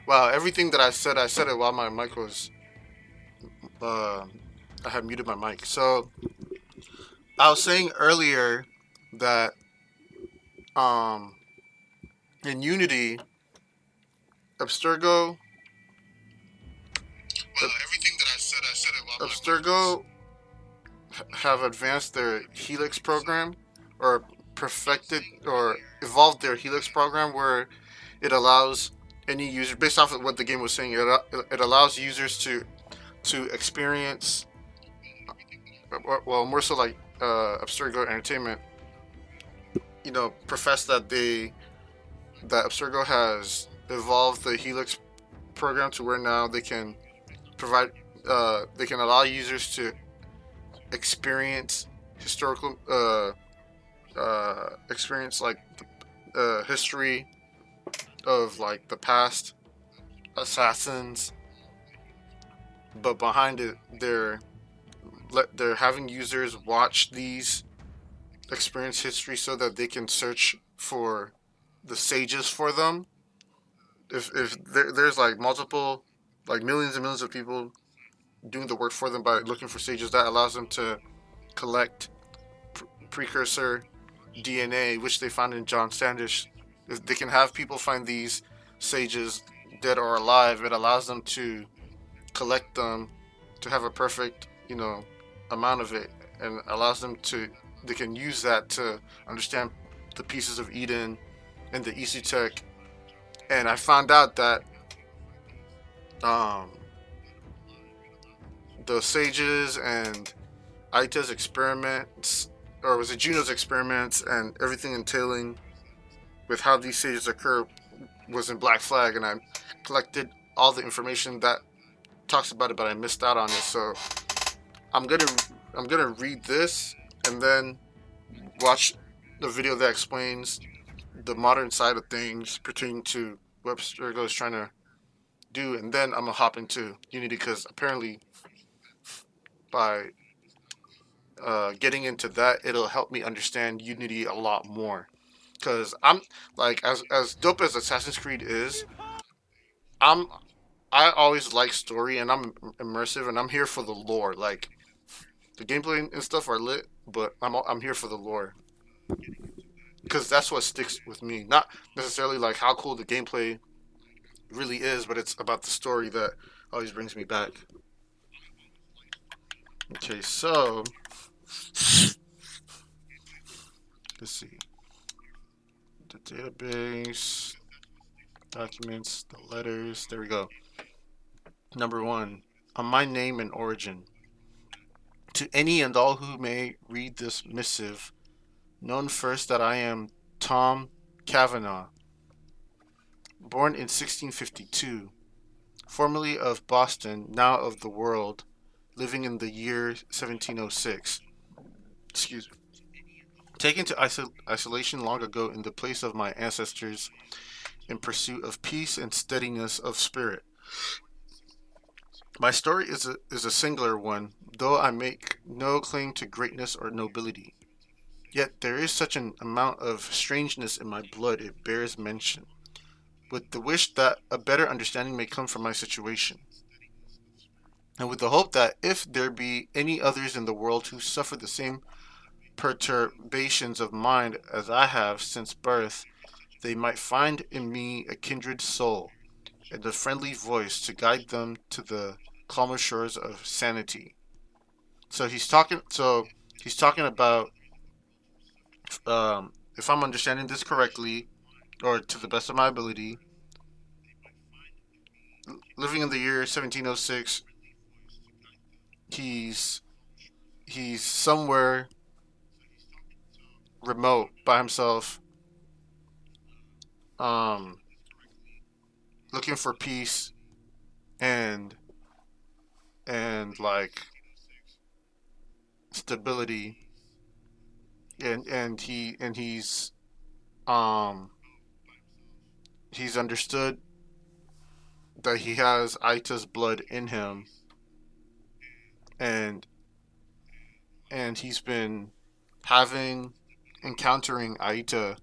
Wow, everything that I said it while my mic was, uh, I had muted my mic. So I was saying earlier that um, in Unity, Abstergo, Well, everything that I said it while my mic was. Abstergo have advanced their Helix program, or perfected or evolved their Helix program, where it allows any user, based off of what the game was saying, it allows users to experience, well, more so like Abstergo Entertainment, profess that Abstergo has evolved the Helix program to where now they can provide, they can allow users to experience historical, experience like the history of like the past assassins, but behind it, they're having users watch these experience history so that they can search for the sages for them. If there's like multiple, like millions and millions of people doing the work for them by looking for sages, that allows them to collect precursor DNA, which they found in John Standish. If they can have people find these sages, dead or alive, it allows them to collect them, to have a perfect, amount of it, and allows them to, they can use that to understand the pieces of Eden and the EC Tech. And I found out that um, the sages and Aita's experiments, or was it Juno's experiments, and everything entailing with how these sages occur was in Black Flag, and I collected all the information that talks about it, but I missed out on it. So I'm gonna I'm gonna read this and then watch the video that explains the modern side of things pertaining to what Abstergo is trying to do, and then I'm gonna hop into Unity because apparently by getting into that, it'll help me understand Unity a lot more. Because I'm like, as dope as Assassin's Creed is, I'm I always like story and I'm immersive and I'm here for the lore. Like the gameplay and stuff are lit, but I'm here for the lore because that's what sticks with me. Not necessarily like how cool the gameplay really is, but it's about the story that always brings me back. Okay, so let's see the database, documents, the letters. There we go. Number one, on my name and origin. To any and all who may read this missive, known first that I am Tom Cavanaugh, born in 1652, formerly of Boston, now of the world, living in the year 1706. Excuse me. Taken to isolation long ago in the place of my ancestors in pursuit of peace and steadiness of spirit. My story is a singular one, though I make no claim to greatness or nobility. Yet there is such an amount of strangeness in my blood it bears mention, with the wish that a better understanding may come from my situation, and with the hope that if there be any others in the world who suffer the same perturbations of mind as I have since birth, they might find in me a kindred soul and a friendly voice to guide them to the calmer shores of sanity. So he's talking. So he's talking about, if I'm understanding this correctly, or to the best of my ability, living in the year 1706, he's he's somewhere remote by himself, um, looking for peace and like stability, um he's understood that he has Aita's blood in him, and he's been having encountering Aita,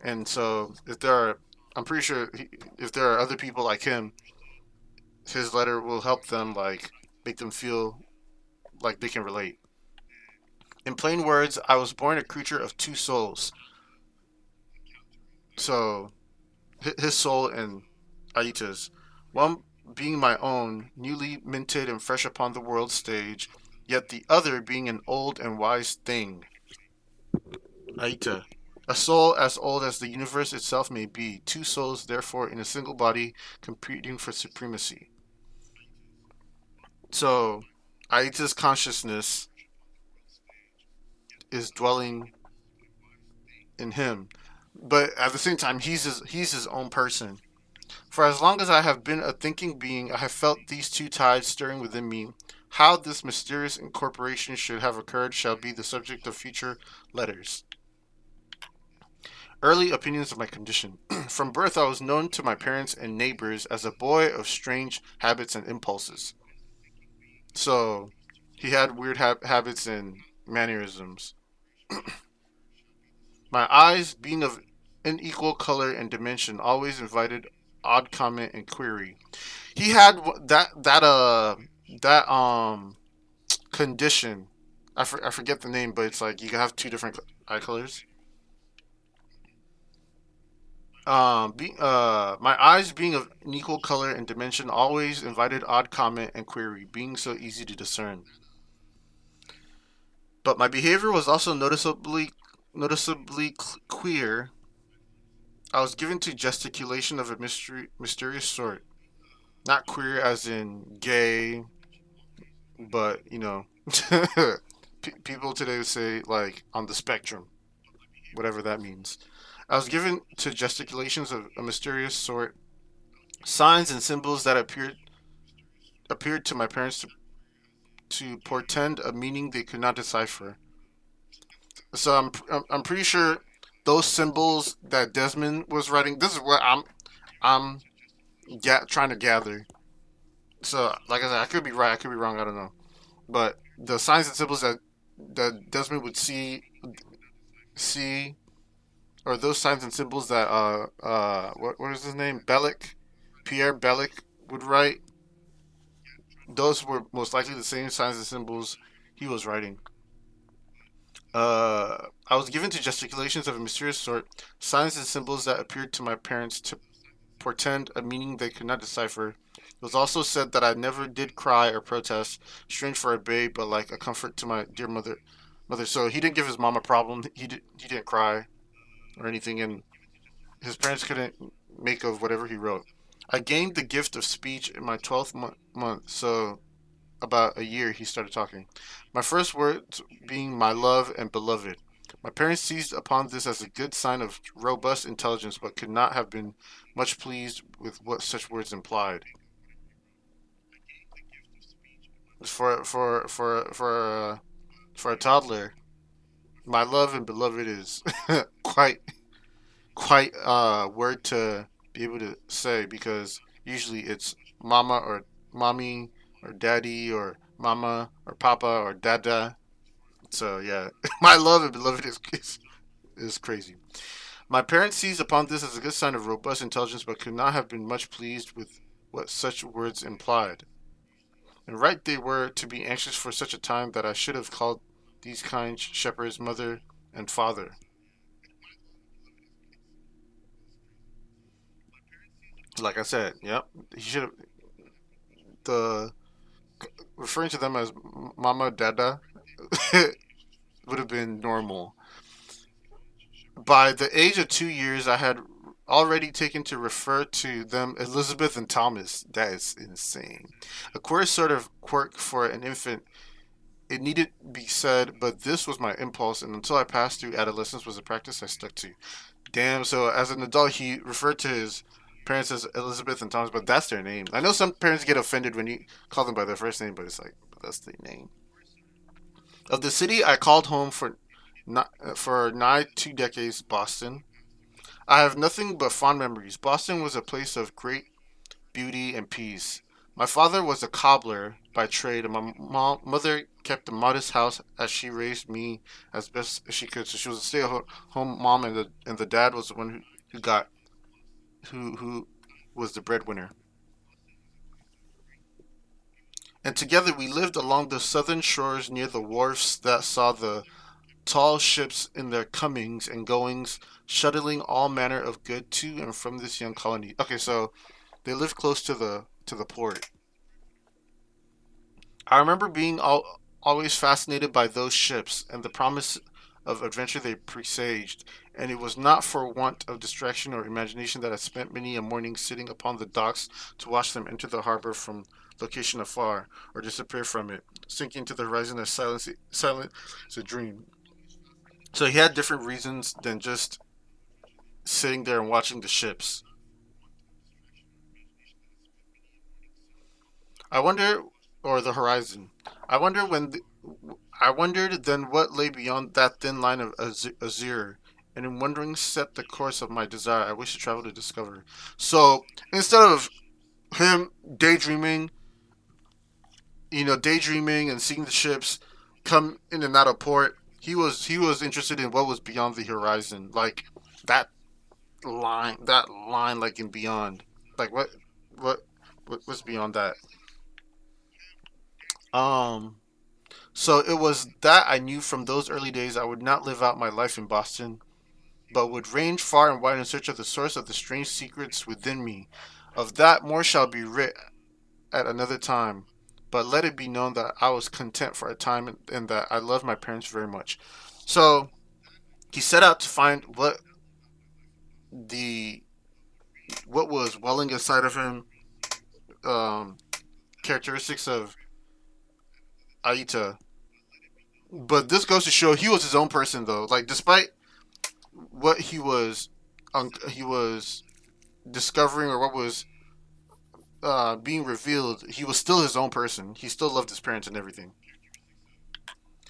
and so if there are I'm pretty sure if there are other people like him, his letter will help them, like, make them feel like they can relate. In plain words, I was born a creature of two souls. So his soul and Aita's, one being my own, newly minted and fresh upon the world stage, yet the other being an old and wise thing. Aita. A soul as old as the universe itself may be, two souls therefore in a single body competing for supremacy. So, Aita's consciousness is dwelling in him, but at the same time, he's his own person. For as long as I have been a thinking being, I have felt these two tides stirring within me. How this mysterious incorporation should have occurred shall be the subject of future letters. Early opinions of my condition. From birth, I was known to my parents and neighbors as a boy of strange habits and impulses. So, he had weird habits and mannerisms. My eyes, being of unequal color and dimension, always invited odd comment and query. He had that condition. I forget the name, but it's like you can have two different eye colors. My eyes being of an equal color and dimension always invited odd comment and query, being so easy to discern. But my behavior was also noticeably queer. I was given to gesticulation of a mysterious sort, not queer as in gay, but people today would say like on the spectrum, whatever that means. I was given to gesticulations of a mysterious sort, signs and symbols that appeared to my parents to portend a meaning they could not decipher. So I'm pretty sure those symbols that Desmond was writing. This is what I'm trying to gather. So like I said, I could be right, I could be wrong, I don't know. But the signs and symbols that Desmond would see, or those signs and symbols that what is his name, Bellic, Pierre Bellic would write. Those were most likely the same signs and symbols he was writing. I was given to gesticulations of a mysterious sort, signs and symbols that appeared to my parents to portend a meaning they could not decipher. It was also said that I never did cry or protest, strange for a babe, but like a comfort to my dear mother. So he didn't give his mom a problem. He didn't cry or anything, and his parents couldn't make of whatever he wrote. I gained the gift of speech in my 12th month, so about a year he started talking. My first words being my love and beloved. My parents seized upon this as a good sign of robust intelligence, but could not have been much pleased with what such words implied. For a toddler, my love and beloved is quite a word to be able to say, because usually it's mama or mommy or daddy or mama or papa or dada. So yeah, my love and beloved is crazy. My parents seized upon this as a good sign of robust intelligence, but could not have been much pleased with what such words implied. And right they were to be anxious for such a time that I should have called these kind shepherds mother and father. Like I said, yep, he should have the referring to them as mama dada would have been normal. By the age of 2 years, I had already taken to refer to them Elizabeth and Thomas. That is insane. A queer sort of quirk for an infant. It needed be said, but this was my impulse, and until I passed through adolescence was a practice I stuck to. Damn, so as an adult, he referred to his parents as Elizabeth and Thomas, but that's their name. I know some parents get offended when you call them by their first name, but it's like, but that's their name. Of the city I called home for nigh 2 decades, Boston. I have nothing but fond memories. Boston was a place of great beauty and peace. My father was a cobbler by trade, and my mother kept a modest house as she raised me as best as she could. So she was a stay-at-home mom, and the dad was the one who got who was the breadwinner. And together we lived along the southern shores near the wharfs that saw the tall ships in their comings and goings, shuttling all manner of good to and from this young colony. Okay, so they lived close to the port. I remember being always fascinated by those ships and the promise of adventure they presaged, and it was not for want of distraction or imagination that I spent many a morning sitting upon the docks to watch them enter the harbor from location afar or disappear from it, sinking to the horizon as silent as a dream. So he had different reasons than just sitting there and watching the ships. I wonder, or the horizon. I wonder when. I wondered then what lay beyond that thin line of azure, and in wondering set the course of my desire. I wish to travel to discover. So instead of him daydreaming, daydreaming and seeing the ships come in and out of port, he was interested in what was beyond the horizon, like that that line, like in beyond, like what what's beyond that. Um, so it was that I knew from those early days I would not live out my life in Boston, but would range far and wide in search of the source of the strange secrets within me. Of that more shall be writ at another time. But let it be known that I was content for a time and that I loved my parents very much. So he set out to find the what was welling inside of him, um, characteristics of Aita. But this goes to show he was his own person, though. Like despite what he was discovering or what was being revealed, he was still his own person. He still loved his parents and everything.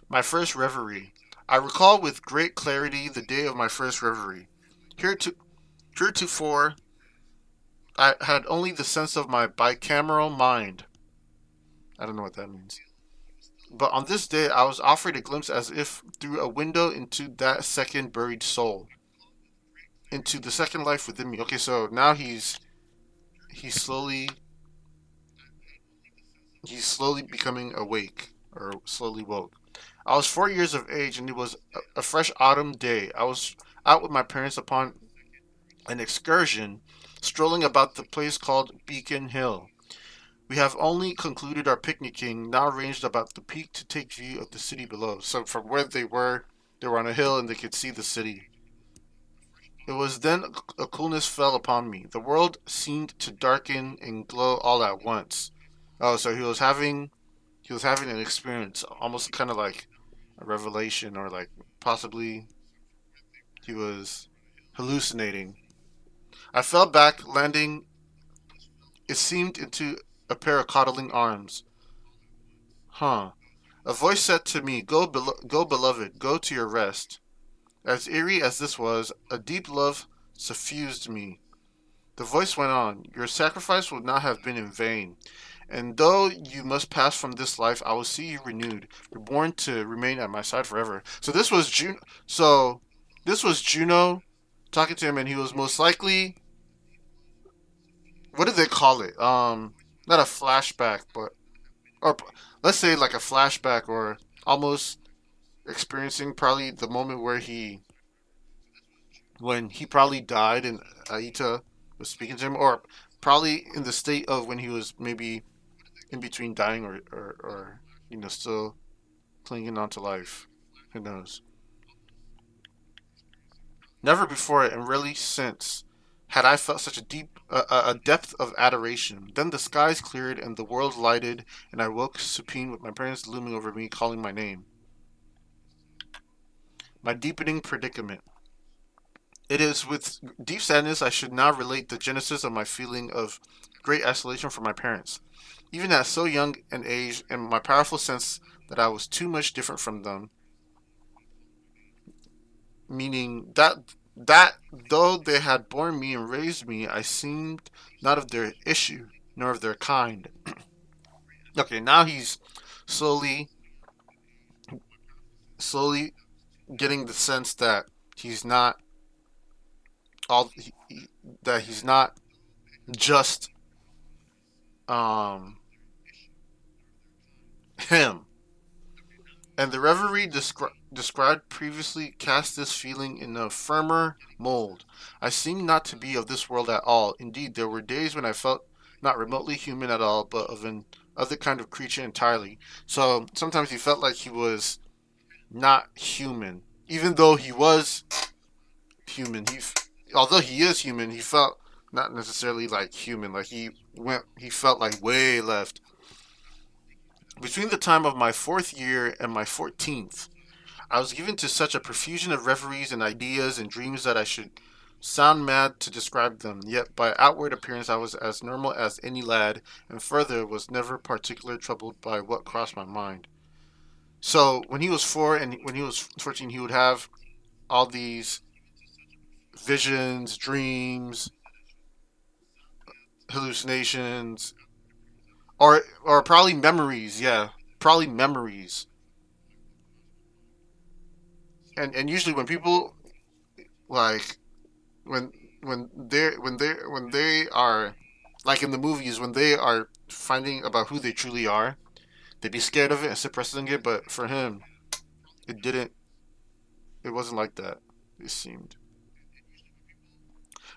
My first reverie. I recall with great clarity the day of my first reverie. Hereto, Heretofore, I had only the sense of my bicameral mind. I don't know what that means. But on this day, I was offered a glimpse as if through a window into that second buried soul, into the second life within me. Okay, so now he's slowly he's slowly becoming awake or slowly woke. I was 4 years of age, and it was a fresh autumn day. I was out with my parents upon an excursion, strolling about the place called Beacon Hill. We have only concluded our picnicking, now ranged about the peak to take view of the city below. So from where they were on a hill and they could see the city. It was then a coolness fell upon me. The world seemed to darken and glow all at once. Oh, so he was having an experience, almost kind of like a revelation, or like possibly he was hallucinating. I fell back, landing, it seemed, into a pair of coddling arms. Huh. A voice said to me, go, beloved, go to your rest. As eerie as this was, a deep love suffused me. The voice went on, your sacrifice would not have been in vain. And though you must pass from this life, I will see you renewed, reborn to remain at my side forever. So this was Juno talking to him, and he was most likely, what did they call it? Not a flashback, but or let's say like a flashback, or almost experiencing probably the moment where he when he probably died and Aita was speaking to him, or probably in the state of when he was maybe in between dying or still clinging on to life. Who knows? Never before and rarely since had I felt such a depth of adoration. Then the skies cleared and the world lighted, and I woke supine with my parents looming over me, calling my name. My deepening predicament. It is with deep sadness I should now relate the genesis of my feeling of great isolation from my parents. Even at so young an age, and my powerful sense that I was too much different from them, meaning that though they had borne me and raised me, I seemed not of their issue, nor of their kind. Okay, now he's slowly, slowly getting the sense that he's not all that he's not just um him. And the reverie described previously cast this feeling in a firmer mold. I seemed not to be of this world at all. Indeed, there were days when I felt not remotely human at all, but of an other kind of creature entirely. So sometimes he felt like he was not human, even though he was human. Although he is human, he felt not necessarily like human. Like he felt like way left. Between the time of my 4th year and my 14th, I was given to such a profusion of reveries and ideas and dreams that I should sound mad to describe them. Yet by outward appearance I was as normal as any lad, and further was never particularly troubled by what crossed my mind. So when he was 4 and when he was 14, he would have all these visions, dreams, hallucinations, or probably memories. Yeah, probably memories. And usually when people like when when they are like in the movies when they are finding about who they truly are, they'd be scared of it and suppressing it. But for him, it didn't. It wasn't like that. It seemed.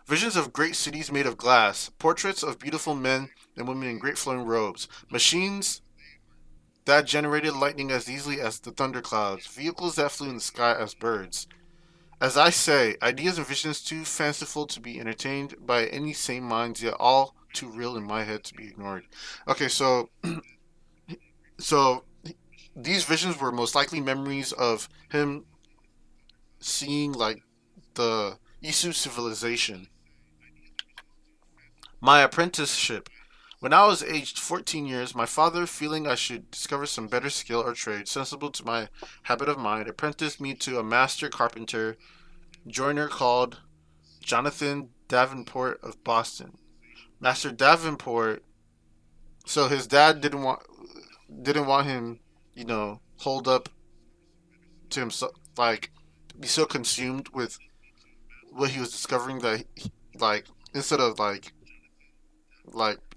Visions of great cities made of glass, portraits of beautiful men and women in great flowing robes, machines that generated lightning as easily as the thunderclouds, vehicles that flew in the sky as birds. As I say, ideas and visions too fanciful to be entertained by any sane minds, yet all too real in my head to be ignored. Okay, so these visions were most likely memories of him seeing like the Isu civilization. My apprenticeship. When I was aged 14 years, my father, feeling I should discover some better skill or trade, sensible to my habit of mind, apprenticed me to a master carpenter joiner called Jonathan Davenport of Boston. Master Davenport. So his dad didn't want him, hold up to himself, like be so consumed with what he was discovering that, like, instead of like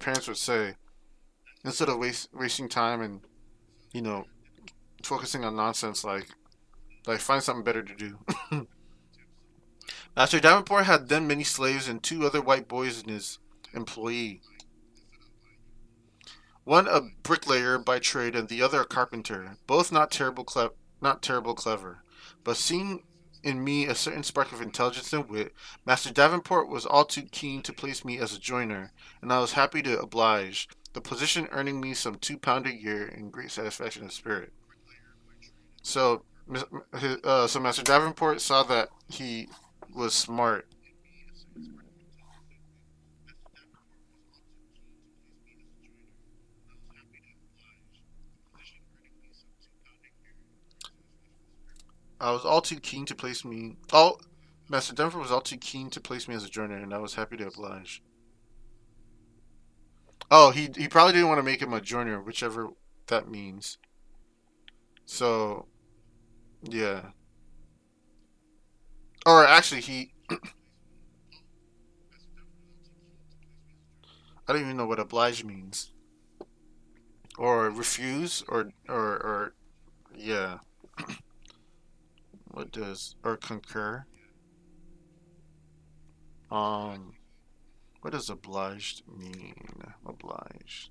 parents would say, instead of wasting time and you know focusing on nonsense, like find something better to do. Master Davenport had then many slaves and 2 other white boys in his employ. One a bricklayer by trade and the other a carpenter, both not terrible clever. But seeing in me a certain spark of intelligence and wit, Master Davenport was all too keen to place me as a joiner, and I was happy to oblige, the position earning me some £2 a year in great satisfaction of spirit. So, so Master Davenport saw that he was smart. I was all too keen to place me. Oh, Master Davenport was all too keen to place me as a joiner, and I was happy to oblige. Oh, he probably didn't want to make him a joiner, whichever that means. So yeah, or actually, I don't even know what oblige means, or refuse, or yeah, what does or concur? Um, what does obliged mean? Obliged.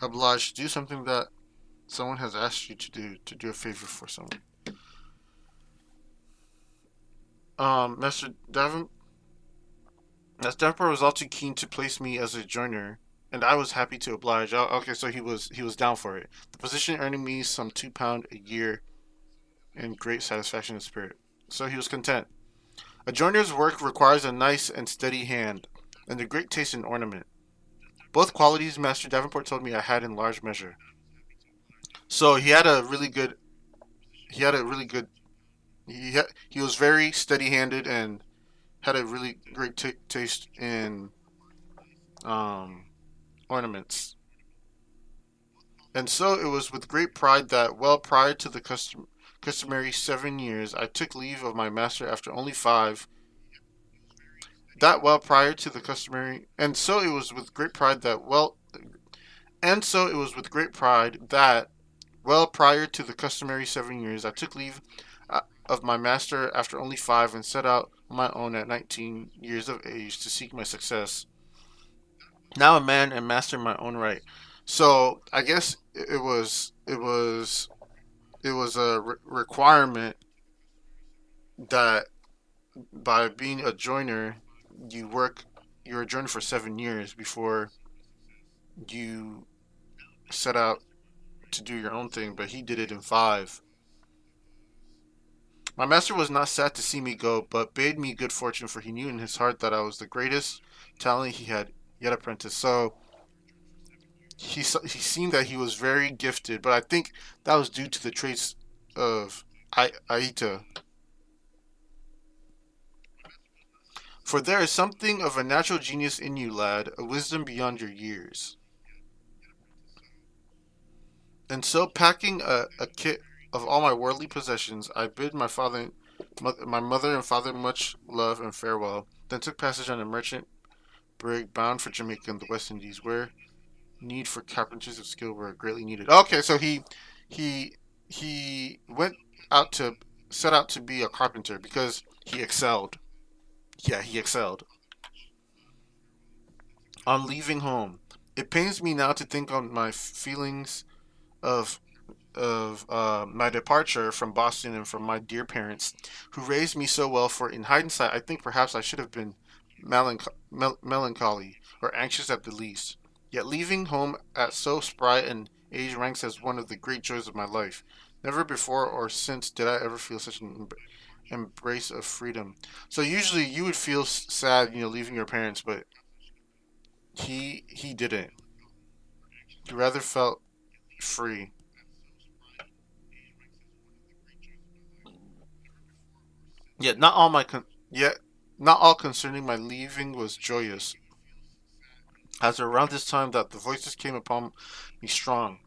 Obliged to do something that someone has asked you to do a favor for someone. Master Davin, Master Davenport was all too keen to place me as a joiner, and I was happy to oblige. Oh, okay, so he was down for it. The position earning me some £2 a year in great satisfaction of spirit. So he was content. A joiner's work requires a nice and steady hand, and a great taste in ornament. Both qualities Master Davenport told me I had in large measure. So he had a really good he was very steady-handed, and had a really great taste in um, ornaments. And so it was with great pride that, well, prior to the customary 7 years, I took leave of my master after only five. That well prior to the customary, and so it was with great pride that, well, and so it was with great pride that, well, prior to the customary 7 years, I took leave of my master after only five and set out on my own at 19 years of age to seek my success. Now a man and master in my own right. So I guess it was a requirement that by being a joiner, you work you're a joiner for 7 years before you set out to do your own thing. But he did it in five. My master was not sad to see me go, but bade me good fortune, for he knew in his heart that I was the greatest talent he had yet apprenticed. So he seemed that he was very gifted, but I think that was due to the traits of Aita. For there is something of a natural genius in you, lad, a wisdom beyond your years. And so, packing a kit of all my worldly possessions, I bid my mother and father much love and farewell, then took passage on a merchant brig bound for Jamaica and the West Indies, where need for carpenters of skill were greatly needed. Okay, so he he went out to set out to be a carpenter because he excelled. Yeah, he excelled. On leaving home, it pains me now to think on my feelings of my departure from Boston and from my dear parents, who raised me so well. For in hindsight, I think perhaps I should have been melancholy or anxious at the least. Yet leaving home at so spry an age ranks as one of the great joys of my life. Never before or since did I ever feel such an embrace of freedom. So usually you would feel sad, leaving your parents, but he didn't. He rather felt free. Yet not all my con- yet not all concerning my leaving was joyous. As around this time that the voices came upon me strong,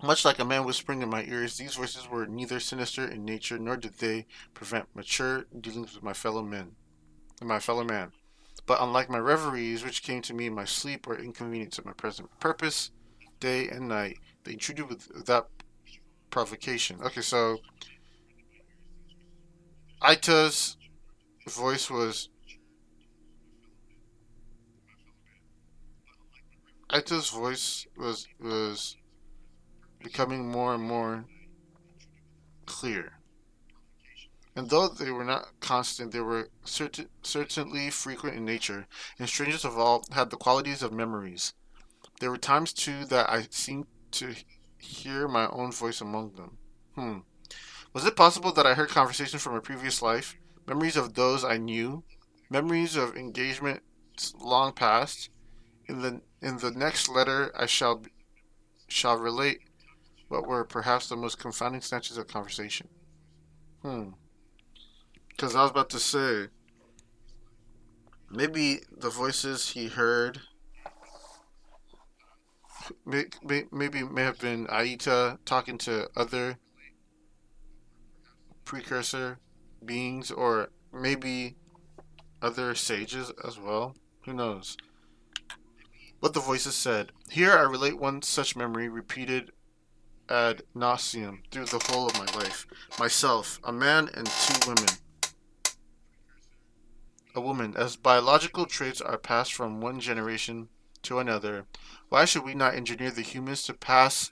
much like a man whispering in my ears, these voices were neither sinister in nature nor did they prevent mature dealings with my fellow man. But unlike my reveries, which came to me in my sleep, were inconvenient to my present purpose, day and night, they intruded without provocation. Okay, so Aita's voice was Aita's voice was becoming more and more clear. And though they were not constant, they were certainly frequent in nature, and strangest of all, had the qualities of memories. There were times, too, that I seemed to hear my own voice among them. Hmm. Was it possible that I heard conversations from a previous life? Memories of those I knew? Memories of engagements long past? In the next letter, I shall relate what were perhaps the most confounding snatches of conversation. Hmm. Because I was about to say, maybe the voices he heard maybe may have been Aita talking to other precursor beings, or maybe other sages as well. Who knows? What the voices said. Here I relate one such memory repeated ad nauseum through the whole of my life. Myself, a man, and two women. A woman. As biological traits are passed from one generation to another, why should we not engineer the humans to pass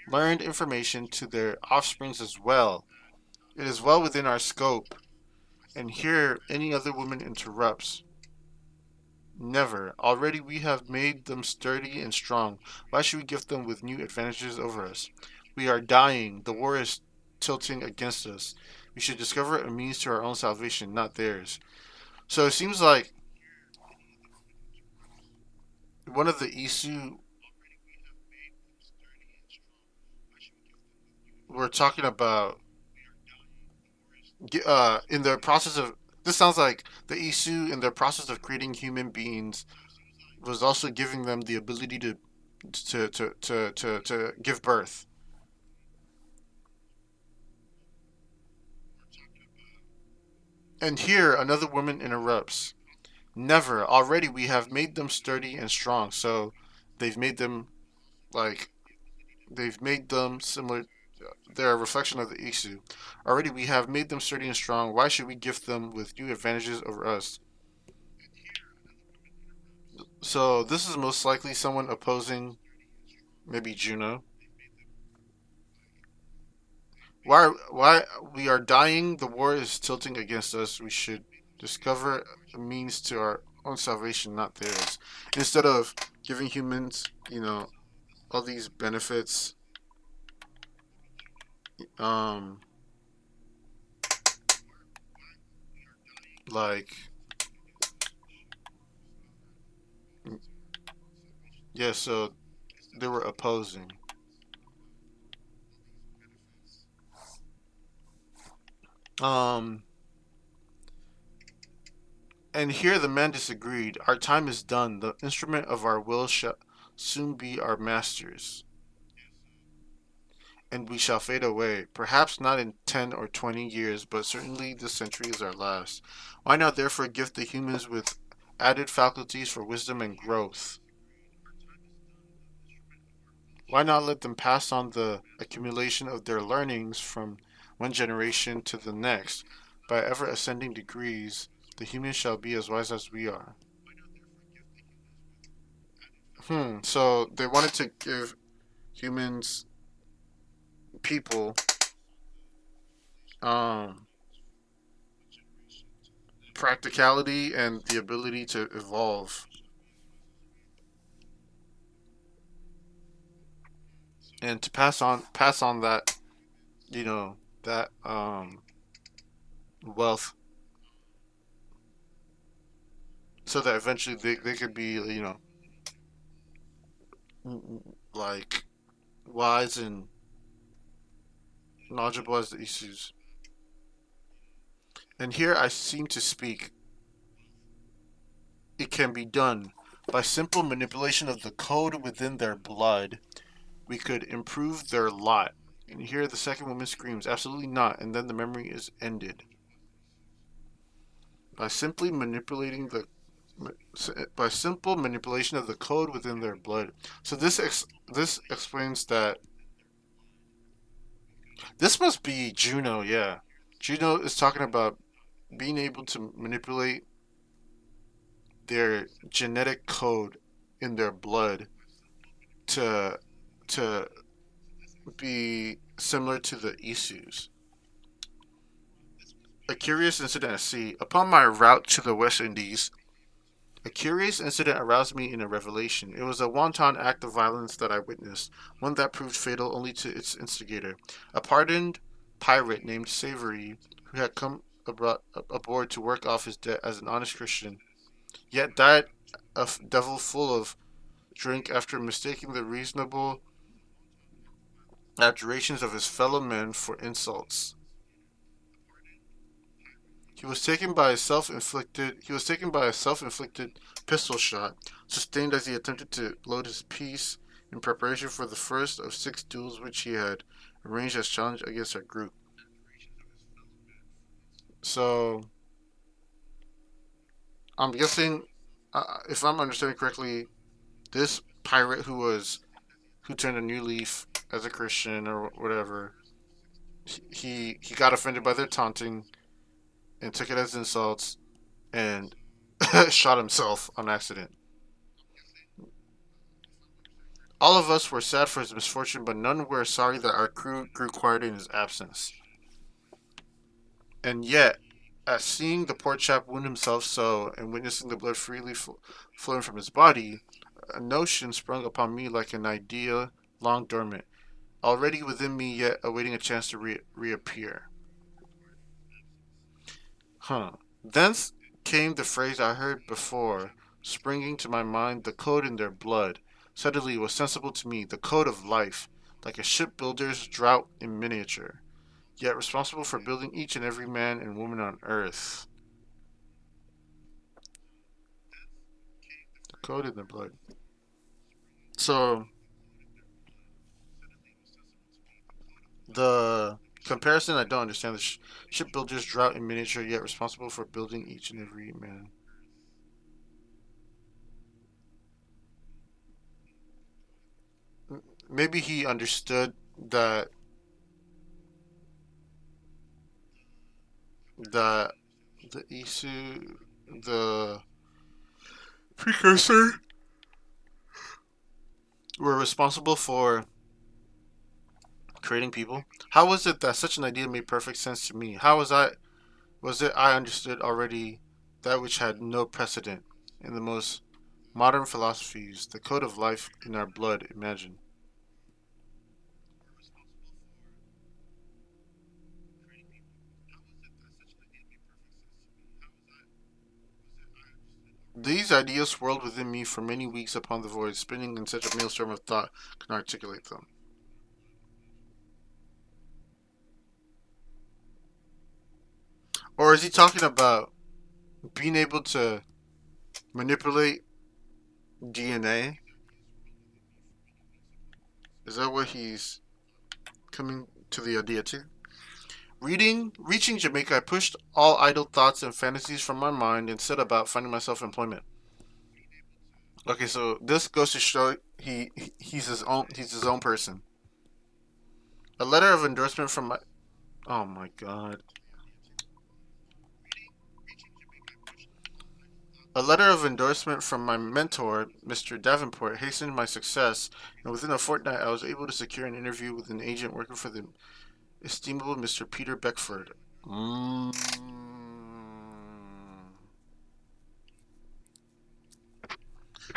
learned information to their offsprings as well? It is well within our scope. And here any other woman interrupts. Never. Already we have made them sturdy and strong. Why should we gift them with new advantages over us? We are dying. The war is tilting against us. We should discover a means to our own salvation, not theirs. So it seems like one of the Isu we're talking about in the process of This sounds like the Isu, in their process of creating human beings, was also giving them the ability to give birth. And here another woman interrupts. Never. Already we have made them sturdy and strong. So they've made them like they've made them similar. They're a reflection of the Isu. Already we have made them sturdy and strong. Why should we gift them with new advantages over us? So this is most likely someone opposing maybe Juno. Why we are dying? The war is tilting against us. We should discover a means to our own salvation, not theirs. Instead of giving humans, all these benefits, um, like yeah. So they were opposing. Um, and here the men disagreed. Our time is done. The instrument of our will shall soon be our masters, and we shall fade away. Perhaps not in 10 or 20 years, but certainly this century is our last. Why not therefore gift the humans with added faculties for wisdom and growth? Why not let them pass on the accumulation of their learnings from one generation to the next? By ever ascending degrees, the humans shall be as wise as we are. So they wanted to give humans, people, um, practicality and the ability to evolve and to pass on that, that wealth, so that eventually they could be, like wise and knowledgeable as the issues. And here I seem to speak. It can be done by simple manipulation of the code within their blood. We could improve their lot. And here the second woman screams, absolutely not, and then the memory is ended. By simply manipulating the by simple manipulation of the code within their blood. So this explains that this must be Juno, yeah. Juno is talking about being able to manipulate their genetic code in their blood to to be similar to the Isus. A curious incident at sea. Upon my route to the West Indies, a curious incident aroused me in a revelation. It was a wanton act of violence that I witnessed, one that proved fatal only to its instigator. A pardoned pirate named Savory, who had come aboard to work off his debt as an honest Christian, yet died a devil full of drink after mistaking the reasonable adjurations of his fellow men for insults. He was taken by a self-inflicted pistol shot, sustained as he attempted to load his piece in preparation for the first of 6 duels which he had arranged as challenge against our group. So I'm guessing, if I'm understanding correctly, this pirate who turned a new leaf as a Christian or whatever, he got offended by their taunting and took it as insults and shot himself on accident. All of us were sad for his misfortune, but none were sorry that our crew grew quiet in his absence. And yet, at seeing the poor chap wound himself so, and witnessing the blood freely flowing from his body, a notion sprung upon me like an idea long dormant, already within me, yet awaiting a chance to reappear. Thence came the phrase I heard before, springing to my mind, the code in their blood. Suddenly it was sensible to me, the code of life, like a shipbuilder's drought in miniature, yet responsible for building each and every man and woman on earth. code in their blood. So the comparison, I don't understand. The shipbuilders drought in miniature, yet responsible for building each and every man. Maybe he understood that the Isu, the precursor, were responsible for creating people. How was it that such an idea made perfect sense to me? How was it I understood already that which had no precedent in the most modern philosophies, the code of life in our blood, imagine. These ideas swirled within me for many weeks upon the void, spinning in such a maelstrom of thought I can articulate them. Or is he talking about being able to manipulate DNA? Is that what he's coming to the idea to? Reaching Jamaica, I pushed all idle thoughts and fantasies from my mind and set about finding myself employment. Okay, so this goes to show he's his own person. A letter of endorsement from my oh my god. A letter of endorsement from my mentor, Mr. Davenport, hastened my success, and within a fortnight I was able to secure an interview with an agent working for the estimable Mr. Peter Beckford.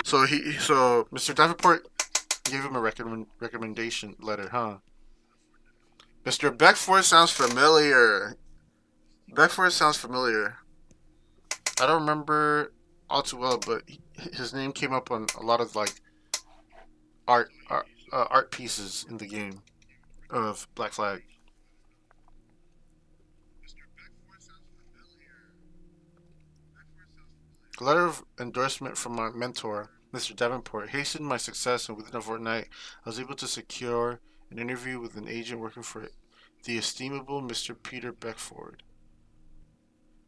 So Mr. Davenport gave him a recommendation letter, huh? Mr. Beckford sounds familiar. Beckford sounds familiar. I don't remember all too well, but his name came up on a lot of like art pieces in the game of Black Flag. A letter of endorsement from my mentor, Mr. Davenport, hastened my success, and within a fortnight, I was able to secure an interview with an agent working for the estimable Mr. Peter Beckford,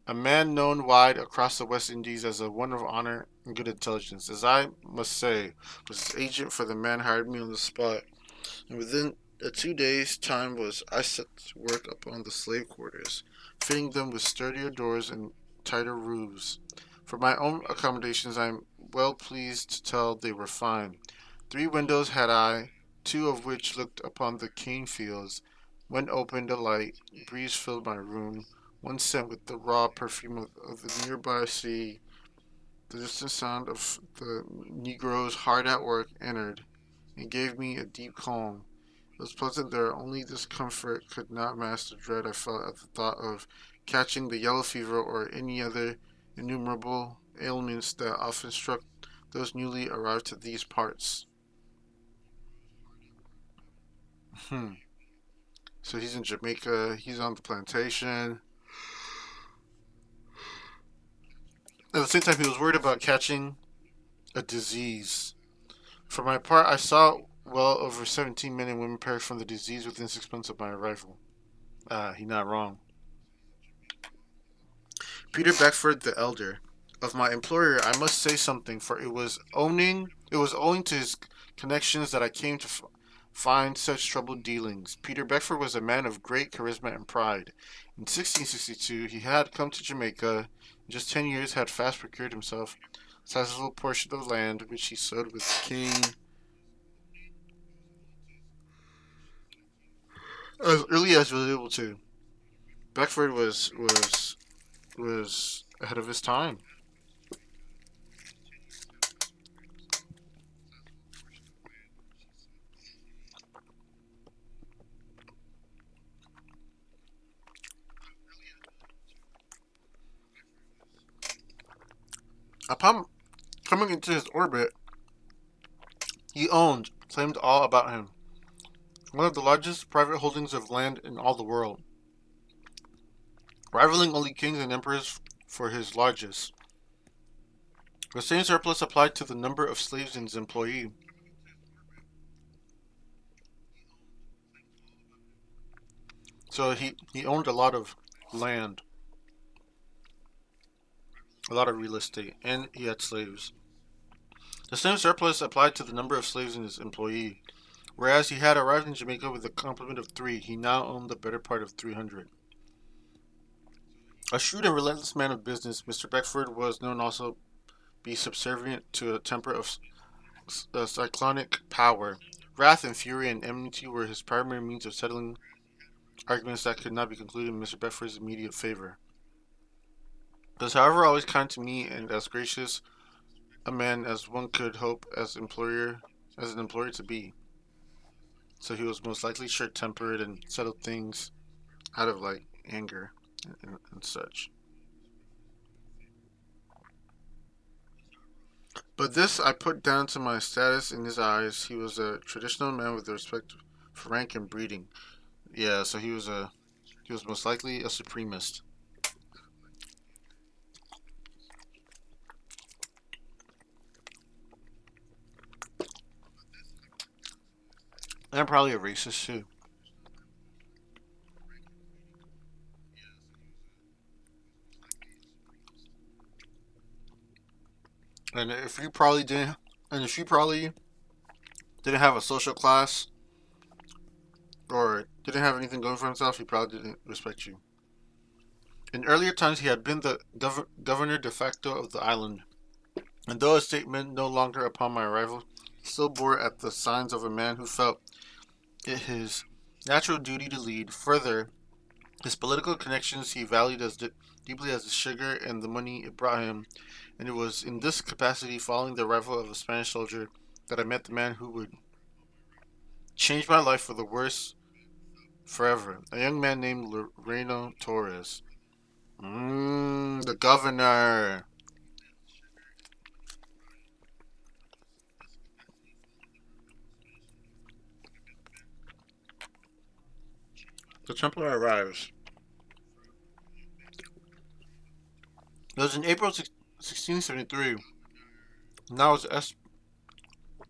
a man known wide across the West Indies as a one of honor and good intelligence. As I must say, was his agent, for the man hired me on the spot, and within a 2 days' time was I set to work upon the slave quarters, fitting them with sturdier doors and tighter roofs. For my own accommodations, I am well pleased to tell they were fine. 3 windows had I, 2 of which looked upon the cane fields. When opened, a light breeze filled my room, one sent with the raw perfume of the nearby sea. The distant sound of the negroes hard at work entered, and gave me a deep calm. It was pleasant there, only discomfort could not mask the dread I felt at the thought of catching the yellow fever or any other innumerable ailments that often struck those newly arrived to these parts. Hmm. So he's in Jamaica, he's on the plantation. At the same time, he was worried about catching a disease. For my part, I saw well over 17 men and women perish from the disease within 6 months of my arrival. He's not wrong. Peter Beckford the elder. Of my employer, I must say something, for it was owing to his connections that I came to find such troubled dealings. Peter Beckford was a man of great charisma and pride. In 1662, he had come to Jamaica. In just 10 years, had fast procured himself a sizable portion of land, which he sowed with King as early as he was able to. Beckford was ahead of his time. Upon coming into his orbit, he claimed all about him. One of the largest private holdings of land in all the world, rivaling only kings and emperors for his largest. The same surplus applied to the number of slaves in his employee. So he owned a lot of land, a lot of real estate, and he had slaves. The same surplus applied to the number of slaves in his employee. Whereas he had arrived in Jamaica with a complement of 3, he now owned the better part of 300. A shrewd and relentless man of business, Mr. Beckford was known also be subservient to a temper of cyclonic power. Wrath and fury and enmity were his primary means of settling arguments that could not be concluded in Mr. Beckford's immediate favor. He was, however, always kind to me and as gracious a man as one could hope as an employer to be. So he was most likely short-tempered and settled things out of like anger and such. But this I put down to my status in his eyes. He was a traditional man with respect for rank and breeding. Yeah, so he was most likely a supremacist. And probably a racist too. And if you probably didn't have a social class or didn't have anything going for himself, he probably didn't respect you. In earlier times, he had been the governor de facto of the island, and though a statement no longer upon my arrival, still bore at the signs of a man who felt it his natural duty to lead. Further, his political connections he valued as deeply as the sugar and the money it brought him, and it was in this capacity, following the arrival of a Spanish soldier, that I met the man who would change my life for the worse forever. A young man named Loreno Torres. The governor. The Templar arrives. It was in April 1673. Now it's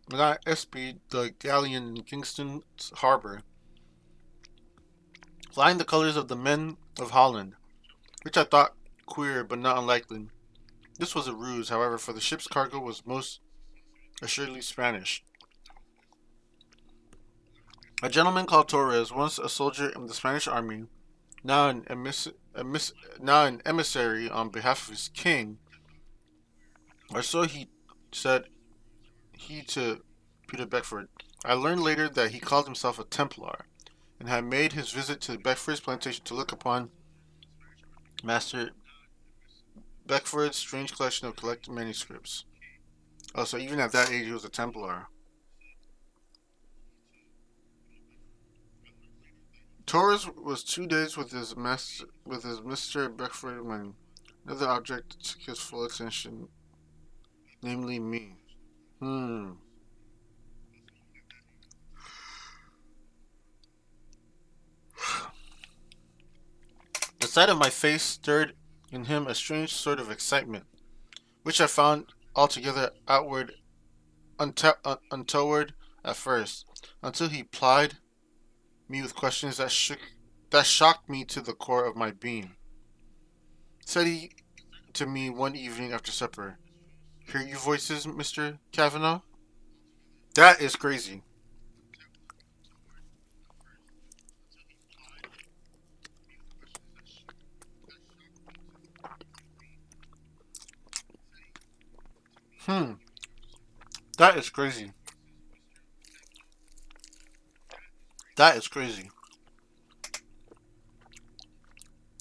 SB, the galleon in Kingston's harbor, flying the colors of the men of Holland, which I thought queer but not unlikely. This was a ruse, however, for the ship's cargo was most assuredly Spanish. A gentleman called Torres, once a soldier in the Spanish army, now an emissary on behalf of his king, or so he said he to Peter Beckford. I learned later that he called himself a Templar, and had made his visit to Beckford's plantation to look upon Master Beckford's strange collection of collected manuscripts. Oh, so even at that age he was a Templar. Torres was 2 days with his Mr. Beckford when another object took his full attention, namely me. The sight of my face stirred in him a strange sort of excitement, which I found altogether untoward at first, until he plied me with questions that shocked me to the core of my being. Said he to me one evening after supper, "Hear you voices, Mr. Kavanaugh?" That is crazy. That is crazy. That is crazy.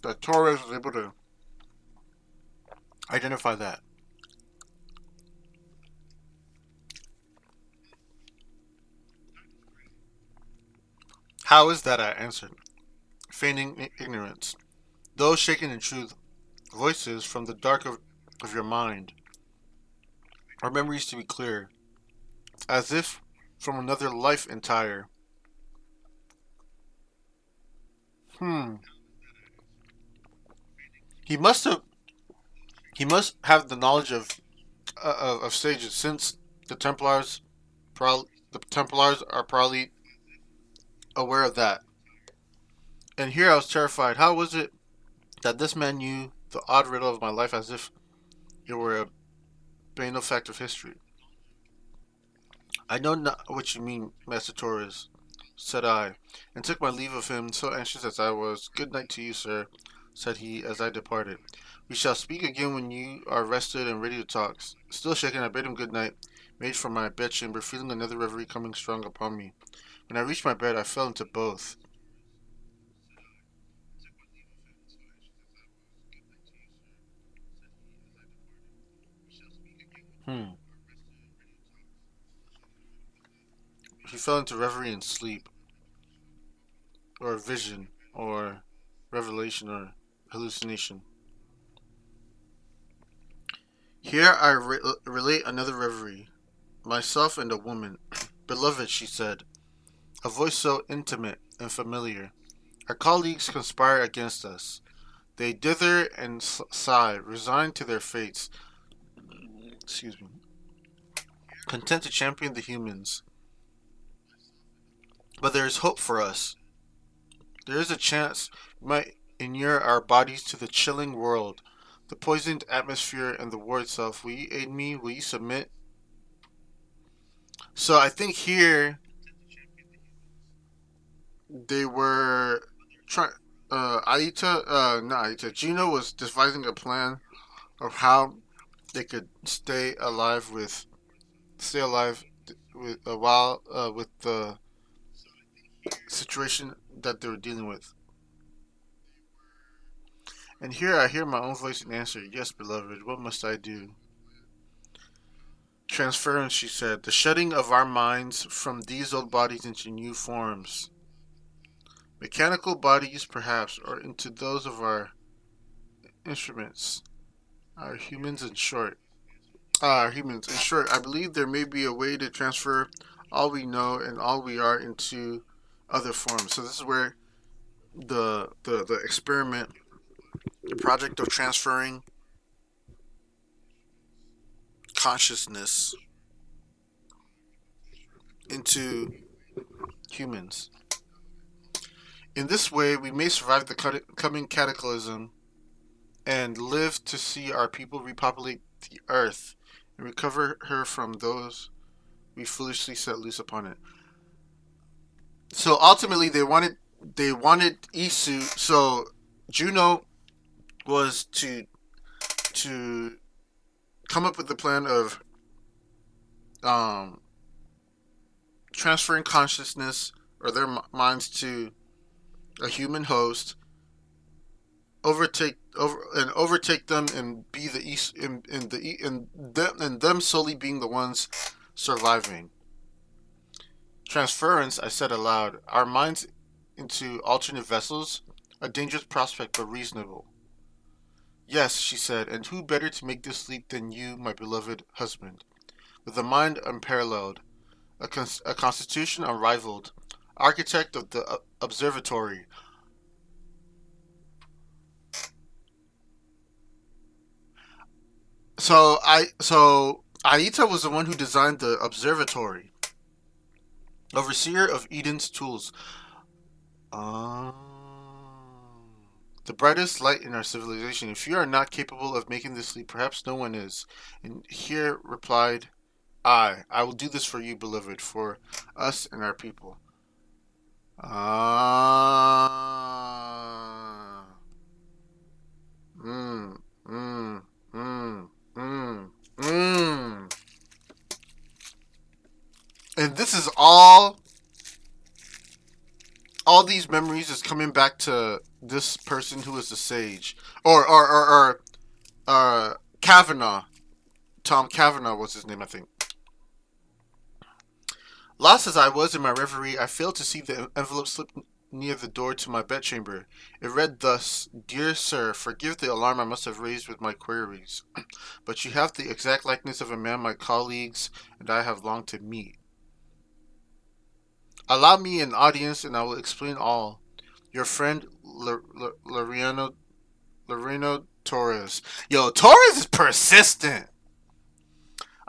That Torres was able to identify that. How is that? I answered, feigning ignorance. Those shaken in truth, voices from the dark of your mind, our memories to be clear, as if from another life entire. He must have the knowledge of of stages, since the Templars, the Templars are probably aware of that. And here I was terrified. How was it that this man knew the odd riddle of my life as if it were a banal fact of history? I know not what you mean, Master Torres, said I, and took my leave of him, so anxious as I was. Good night to you, sir, said he as I departed. We shall speak again when you are rested and ready to talk. Still shaken, I bade him good night, made for my bedchamber, feeling another reverie coming strong upon me. When I reached my bed, I fell into both. Hmm. He fell into reverie and sleep, or vision, or revelation, or hallucination. Here I relate another reverie. Myself and a woman. Beloved, she said, a voice so intimate and familiar. Our colleagues conspire against us. They dither and sigh, resigned to their fates. Excuse me. Content to champion the humans. But there is hope for us. There is a chance we might inure our bodies to the chilling world, the poisoned atmosphere, and the war itself. Will you aid me? Will you submit? So I think here they were trying. Not Aita. Juno was devising a plan of how they could stay alive with a while with the situation that they were dealing with. And here I hear my own voice in answer. Yes, beloved. What must I do? Transference, she said. The shedding of our minds from these old bodies into new forms. Mechanical bodies, perhaps, or into those of our instruments. Our humans, in short. Our humans. In short, I believe there may be a way to transfer all we know and all we are into other forms. So this is where the experiment, the project of transferring consciousness into humans. In this way, we may survive the coming cataclysm and live to see our people repopulate the earth and recover her from those we foolishly set loose upon it. So ultimately, they wanted Isu. So Juno was to come up with the plan of um, transferring consciousness or their minds to a human host, overtake them and be the east in them solely being the ones surviving. Transference, I said aloud, our minds into alternate vessels, a dangerous prospect but reasonable. Yes, she said, and who better to make this leap than you, my beloved husband? With a mind unparalleled, a constitution unrivaled, architect of the observatory. So Aita was the one who designed the observatory, overseer of Eden's tools. Um, the brightest light in our civilization. If you are not capable of making this leap, perhaps no one is. And here replied I will do this for you, beloved, for us and our people. Ah. Mmm. Mmm. Mmm. Mmm. Mmm. And this is all these memories is coming back to this person who is the sage. Or Kavanaugh. Tom Kavanaugh was his name, I think. Lost as I was in my reverie, I failed to see the envelope slip near the door to my bedchamber. It read thus: Dear Sir, forgive the alarm I must have raised with my queries, but you have the exact likeness of a man my colleagues and I have longed to meet. Allow me an audience and I will explain all. Your friend, Loreno Torres. Yo, Torres is persistent.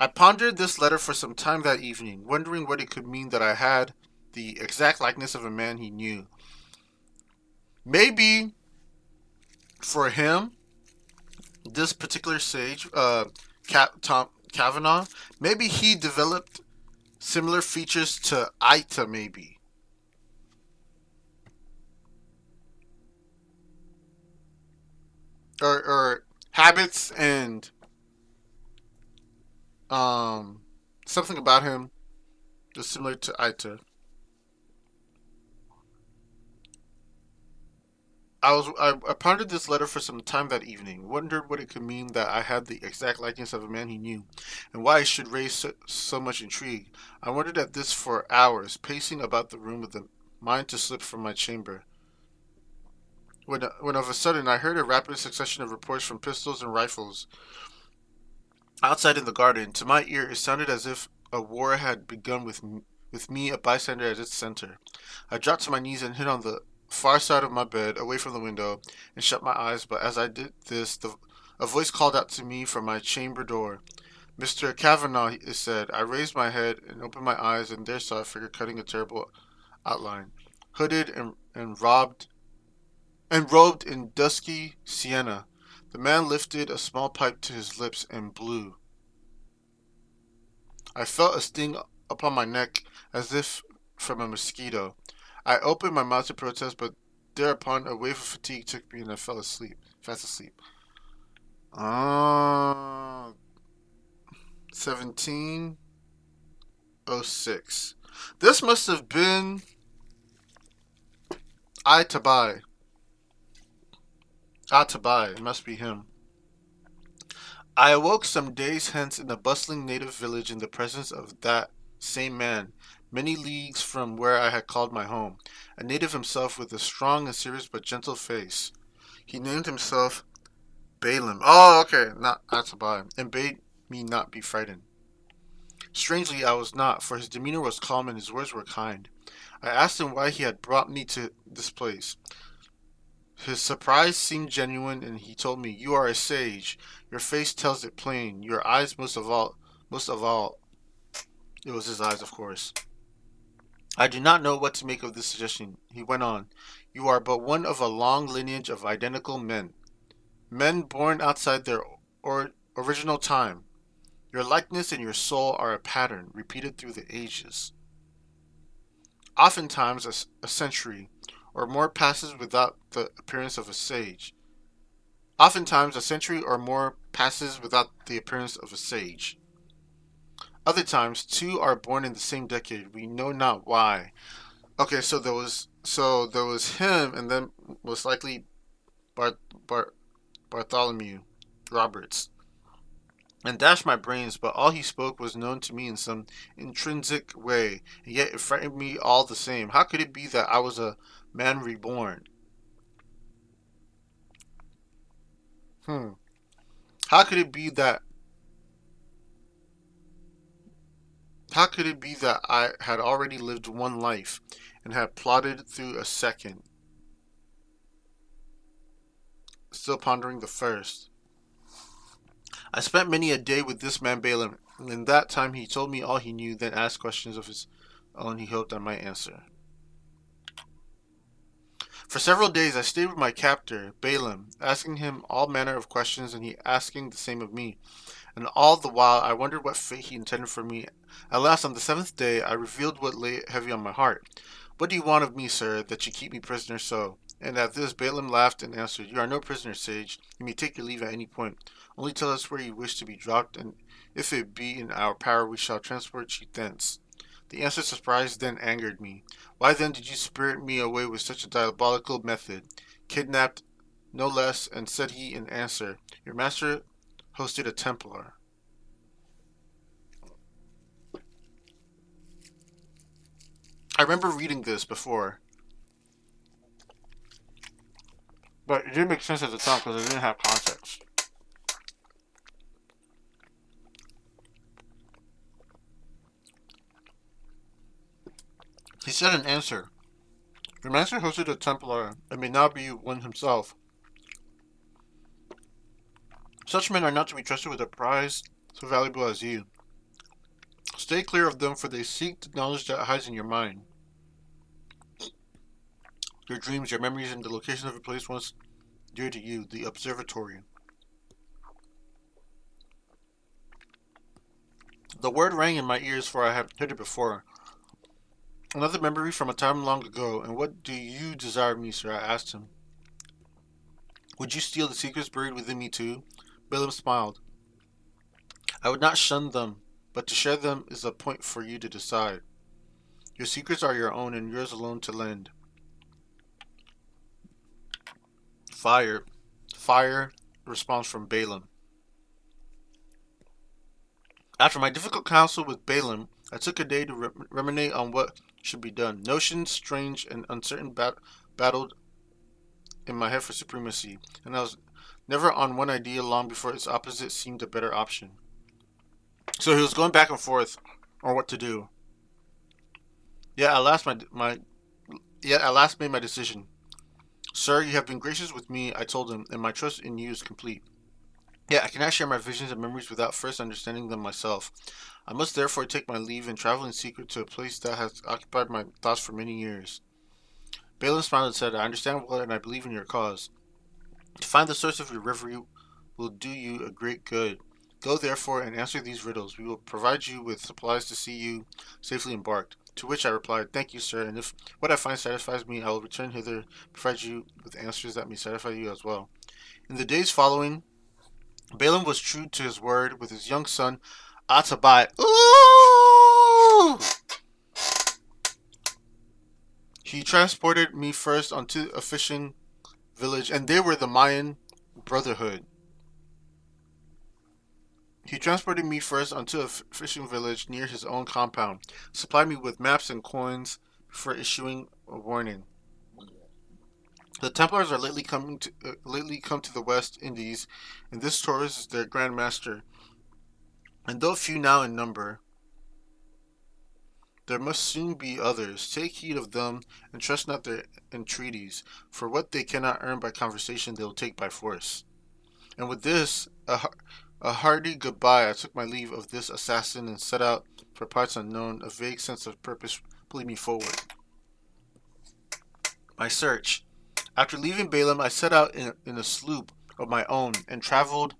I pondered this letter for some time that evening, wondering what it could mean that I had the exact likeness of a man he knew. Maybe for him, this particular sage, Tom Kavanaugh, maybe he developed similar features to Aita, maybe. Or habits and um something about him is similar to Aita. I pondered this letter for some time that evening, wondered what it could mean that I had the exact likeness of a man he knew, and why it should raise so much intrigue. I wondered at this for hours, pacing about the room with the mind to slip from my chamber. When of a sudden I heard a rapid succession of reports from pistols and rifles outside in the garden. To my ear, it sounded as if a war had begun with me, a bystander, at its center. I dropped to my knees and hid on the far side of my bed, away from the window, and shut my eyes. But as I did this, a voice called out to me from my chamber door. "Mr. Kavanaugh," it said. I raised my head and opened my eyes, and there saw a figure cutting a terrible outline, hooded and robed in dusky sienna. The man lifted a small pipe to his lips and blew. I felt a sting upon my neck as if from a mosquito. I opened my mouth to protest, but thereupon a wave of fatigue took me and I fell asleep, fast asleep. 1706. This must have been Atabai. Atabai, it must be him. I awoke some days hence in a bustling native village in the presence of that same man, many leagues from where I had called my home, a native himself with a strong and serious but gentle face. He named himself Balaam. Oh, okay, not Atabai, and bade me not be frightened. Strangely, I was not, for his demeanor was calm and his words were kind. I asked him why he had brought me to this place. His surprise seemed genuine, and he told me, "You are a sage. Your face tells it plain. Your eyes most of all." It was his eyes, of course. I do not know what to make of this suggestion. He went on, "You are but one of a long lineage of identical men. Men born outside their original time. Your likeness and your soul are a pattern, repeated through the ages. Oftentimes a century or more passes without the appearance of a sage. Oftentimes a century or more passes without the appearance of a sage. Other times two are born in the same decade. We know not why." Okay, so there was him, and then most likely Bartholomew Roberts. And dashed my brains, but all he spoke was known to me in some intrinsic way, and yet it frightened me all the same. How could it be that I was a man reborn? How could it be that I had already lived one life and had plodded through a second, still pondering the first? I spent many a day with this man Balaam, and in that time he told me all he knew, then asked questions of his own he hoped I might answer. For several days I stayed with my captor, Balaam, asking him all manner of questions, and he asking the same of me. And all the while I wondered what fate he intended for me. At last, on the seventh day, I revealed what lay heavy on my heart. "What do you want of me, sir, that you keep me prisoner so?" And at this Balaam laughed and answered, "You are no prisoner, sage. You may take your leave at any point. Only tell us where you wish to be dropped, and if it be in our power, we shall transport you thence." The answer surprised, then angered me. "Why then did you spirit me away with such a diabolical method? Kidnapped, no less." And said he in answer, "Your master hosted a Templar." I remember reading this before, but it didn't make sense at the time because I didn't have context. He said in answer, "Your master hosted a Templar and may now be one himself. Such men are not to be trusted with a prize so valuable as you. Stay clear of them, for they seek the knowledge that hides in your mind. Your dreams, your memories, and the location of a place once dear to you, the observatory. The word rang in my ears, for I had heard it before. Another memory from a time long ago. And what do you desire of me, sir? I asked him. Would you steal the secrets buried within me too? Balaam smiled. I would not shun them, but to share them is a point for you to decide. Your secrets are your own, and yours alone to lend. Fire. Fire. Response from Balaam. After my difficult counsel with Balaam, I took a day to ruminate on what should be done. Notions, strange and uncertain, battled in my head for supremacy, and I was never on one idea long before its opposite seemed a better option. So he was going back and forth on what to do. Yet at last made my decision. Sir, you have been gracious with me, I told him, and my trust in you is complete. Yet I cannot share my visions and memories without first understanding them myself. I must therefore take my leave and travel in secret to a place that has occupied my thoughts for many years. Balaam smiled and said, I understand well, and I believe in your cause. To find the source of your reverie will do you a great good. Go therefore and answer these riddles. We will provide you with supplies to see you safely embarked. To which I replied, Thank you, sir, and if what I find satisfies me, I will return hither, provide you with answers that may satisfy you as well. In the days following, Balaam was true to his word with his young son, Atabai. Ooh! He transported me first onto a fishing village, and they were the Mayan Brotherhood. He transported me first onto a fishing village near his own compound, supplied me with maps and coins before issuing a warning. The Templars are lately come to the West Indies, and this Taurus is their Grand Master. And though few now in number, there must soon be others. Take heed of them, and trust not their entreaties, for what they cannot earn by conversation they will take by force. And with this, a hearty goodbye, I took my leave of this assassin and set out for parts unknown, a vague sense of purpose pulling me forward. My search. After leaving Balaam, I set out in a sloop of my own and traveled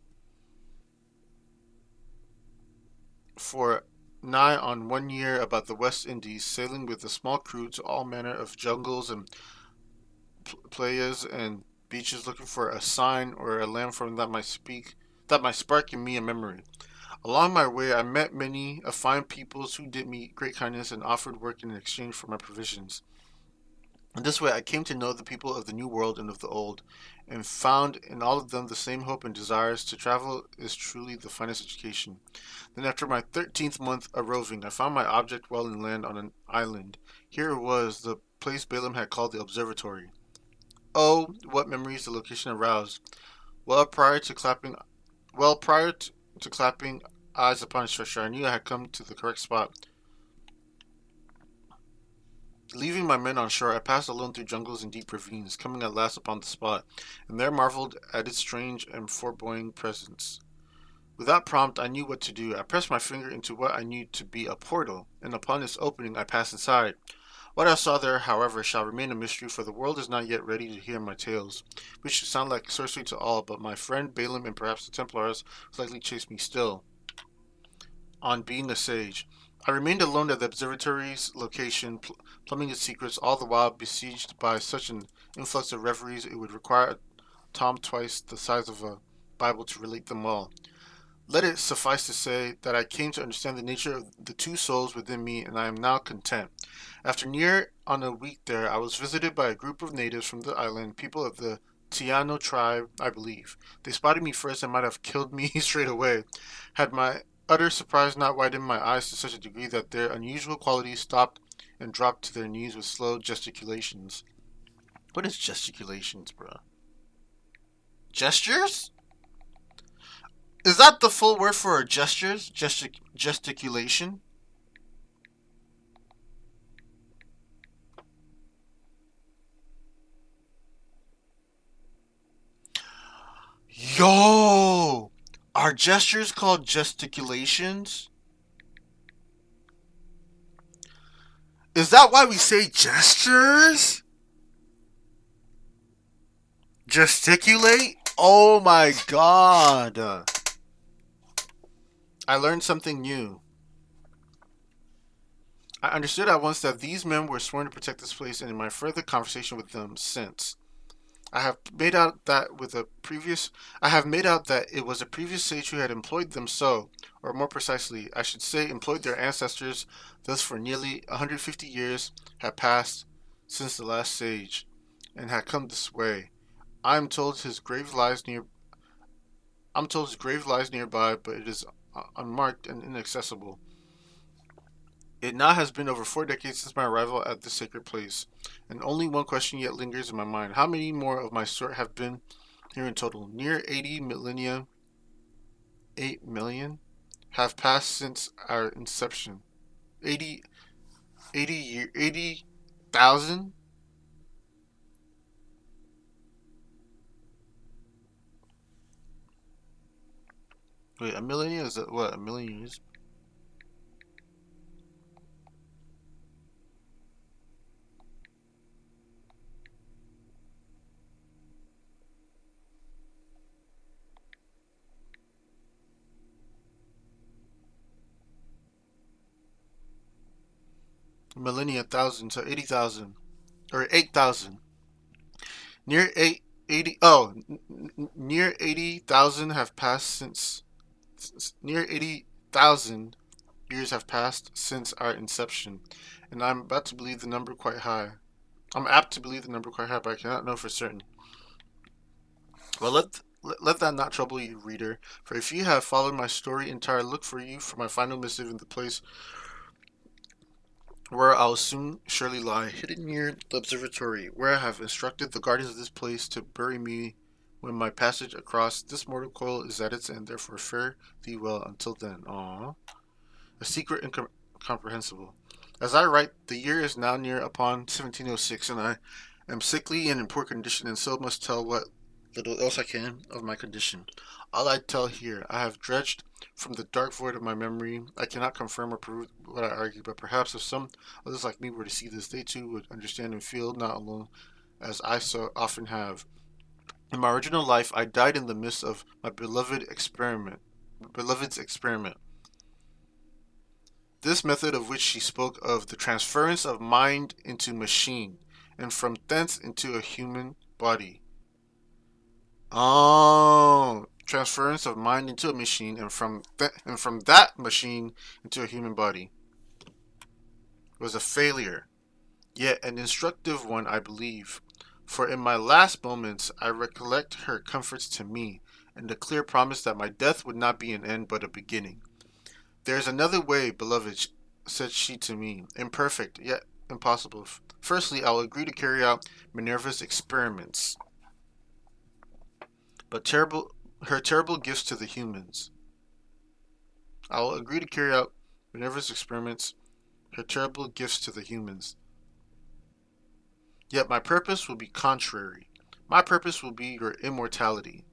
for nigh on 1 year about the West Indies, sailing with a small crew to all manner of jungles and playas and beaches, looking for a sign or a landform that might spark in me a memory. Along my way, I met many fine peoples who did me great kindness and offered work in exchange for my provisions. In this way, I came to know the people of the New World and of the Old, and found in all of them the same hope and desires. To travel is truly the finest education. Then, after my 13th month of roving, I found my object well inland on an island. Here it was, the place Balaam had called the observatory. Oh, what memories the location aroused! Well, prior to clapping eyes upon its treasure, I knew I had come to the correct spot. Leaving my men on shore, I passed alone through jungles and deep ravines, coming at last upon the spot, and there marveled at its strange and foreboding presence. Without prompt, I knew what to do. I pressed my finger into what I knew to be a portal, and upon its opening, I passed inside. What I saw there, however, shall remain a mystery, for the world is not yet ready to hear my tales, which should sound like sorcery to all, but my friend Balaam and perhaps the Templars will likely chase me still, on being a sage. I remained alone at the observatory's location, plumbing its secrets, all the while besieged by such an influx of reveries it would require a tom twice the size of a Bible to relate them all. Let it suffice to say that I came to understand the nature of the two souls within me, and I am now content. After near on a week there, I was visited by a group of natives from the island, people of the Tiano tribe, I believe. They spotted me first and might have killed me straight away, had my utter surprise not widened my eyes to such a degree that their unusual qualities stopped and dropped to their knees with slow gesticulations. What is gesticulations, bro? Gestures? Is that the full word for gestures? Gesticulation? Yo! Are gestures called gesticulations? Is that why we say gestures? Gesticulate? Oh my god. I learned something new. I understood at once that these men were sworn to protect this place, and in my further conversation with them since, I have made out that it was a previous sage who had employed them so, or more precisely, I should say employed their ancestors, thus for nearly 150 years had passed since the last sage, and had come this way. I am told his grave lies nearby, but it is unmarked and inaccessible. It now has been over 4 decades since my arrival at this sacred place, and only one question yet lingers in my mind. How many more of my sort have been here in total? Near 80 millennia, 8 million, have passed since our inception. 80, 80,000? Wait, a millennia is what? A million years? Millennia, thousand, so 80,000. Or 8,000. Near 80, oh, near 80,000 have passed since, near 80,000 years have passed since our inception, and I'm about to believe the number quite high. I'm apt to believe the number quite high, but I cannot know for certain. Well, let that not trouble you, reader, for if you have followed my story entire, look for you for my final missive in the place where I'll soon surely lie, hidden near the observatory, where I have instructed the guardians of this place to bury me when my passage across this mortal coil is at its end. Therefore, fare thee well until then. Aww. A secret incomprehensible. As I write, the year is now near upon 1706, and I am sickly and in poor condition, and so must tell what little else I can of my condition. All I tell here, I have dredged from the dark void of my memory. I cannot confirm or prove what I argue, but perhaps if some others like me were to see this, they too would understand and feel not alone as I so often have. In my original life, I died in the midst of my beloved's experiment. This method of which she spoke of the transference of mind into machine, and from thence into a human body. Oh, transference of mind into a machine, and from that machine into a human body was a failure, yet an instructive one, I believe. For in my last moments I recollect her comforts to me, and the clear promise that my death would not be an end but a beginning. There is another way, beloved, said she to me, imperfect, yet impossible. Firstly, I will agree to carry out Minerva's experiments, but her terrible gifts to the humans. I will agree to carry out Minerva's experiments, her terrible gifts to the humans. Yet my purpose will be contrary. My purpose will be your immortality.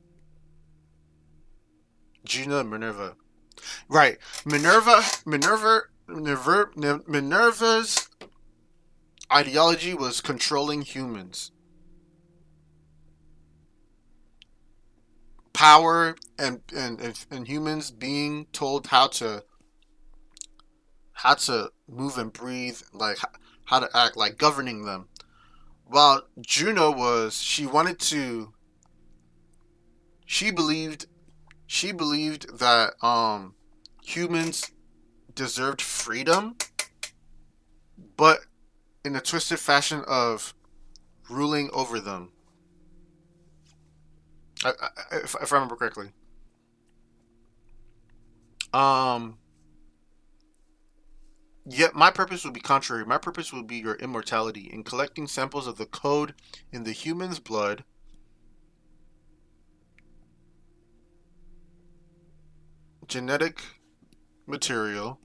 Juno and Minerva. Right. Minerva's ideology was controlling humans. Power and humans being told how to move and breathe, like how to act, like governing them. While Juno was, she believed that humans deserved freedom, but in a twisted fashion of ruling over them. If I remember correctly. Yet my purpose would be contrary. My purpose would be your immortality. In collecting samples of the code in the human's blood, genetic material,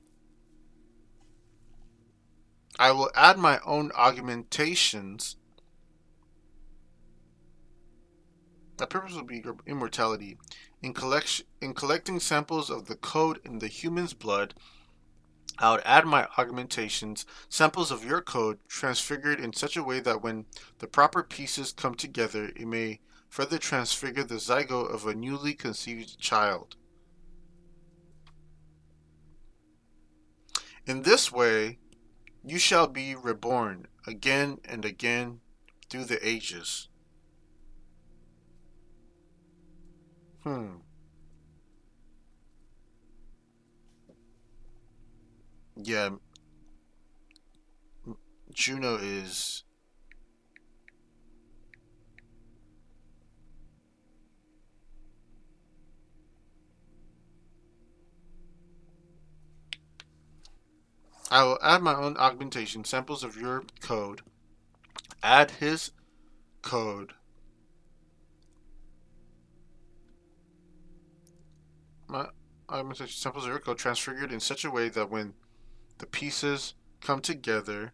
I will add my own augmentations. My purpose will be your immortality. In collecting samples of the code in the human's blood, I would add my augmentations, samples of your code, transfigured in such a way that when the proper pieces come together, it may further transfigure the zygote of a newly conceived child. In this way, you shall be reborn again and again through the ages. Yeah, Juno is... I will add my own augmentation, samples of your code, add his code, my augmentation, samples of your code transfigured in such a way that when the pieces come together,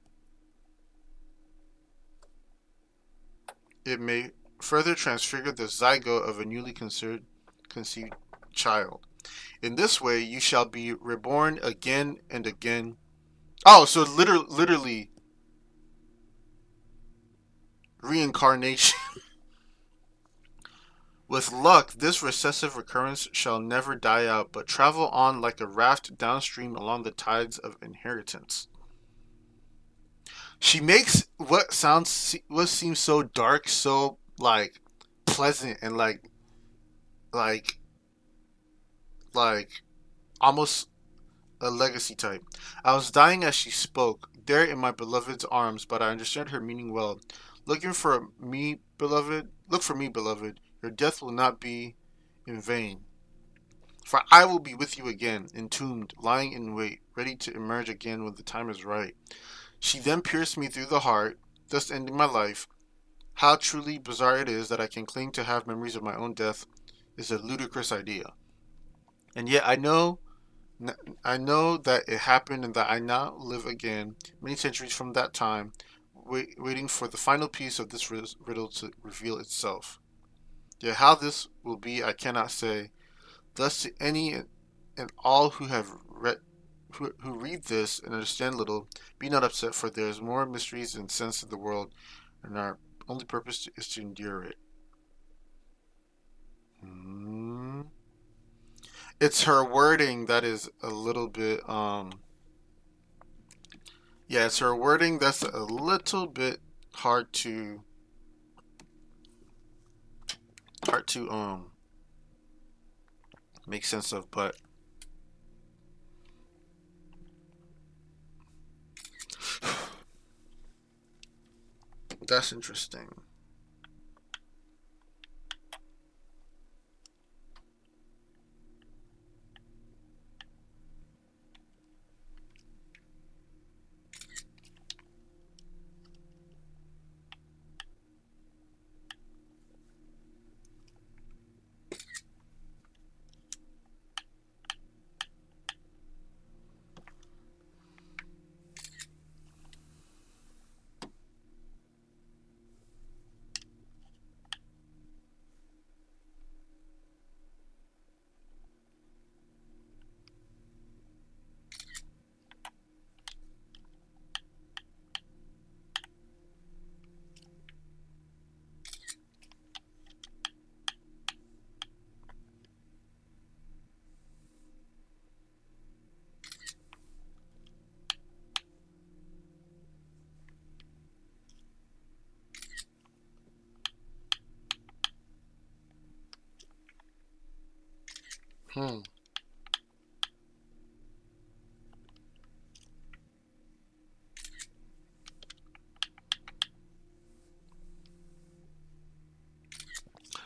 it may further transfigure the zygote of a newly conceived child. In this way, you shall be reborn again and again. Oh, so literally reincarnation. With luck, this recessive recurrence shall never die out, but travel on like a raft downstream along the tides of inheritance. She makes what seems so dark, so like pleasant and like almost a legacy type. I was dying as she spoke, there in my beloved's arms, but I understood her meaning well. Look for me, beloved. Your death will not be in vain. For I will be with you again, entombed, lying in wait, ready to emerge again when the time is right. She then pierced me through the heart, thus ending my life. How truly bizarre it is that I can claim to have memories of my own death is a ludicrous idea. And yet I know that it happened and that I now live again, many centuries from that time, waiting for the final piece of this riddle to reveal itself. Yet how this will be, I cannot say. Thus, to any and all who have who read this and understand little, be not upset, for there is more mysteries and sense in the world, and our only purpose is to endure it. It's her wording that is a little bit yeah, it's her wording that's a little bit hard to make sense of, but that's interesting.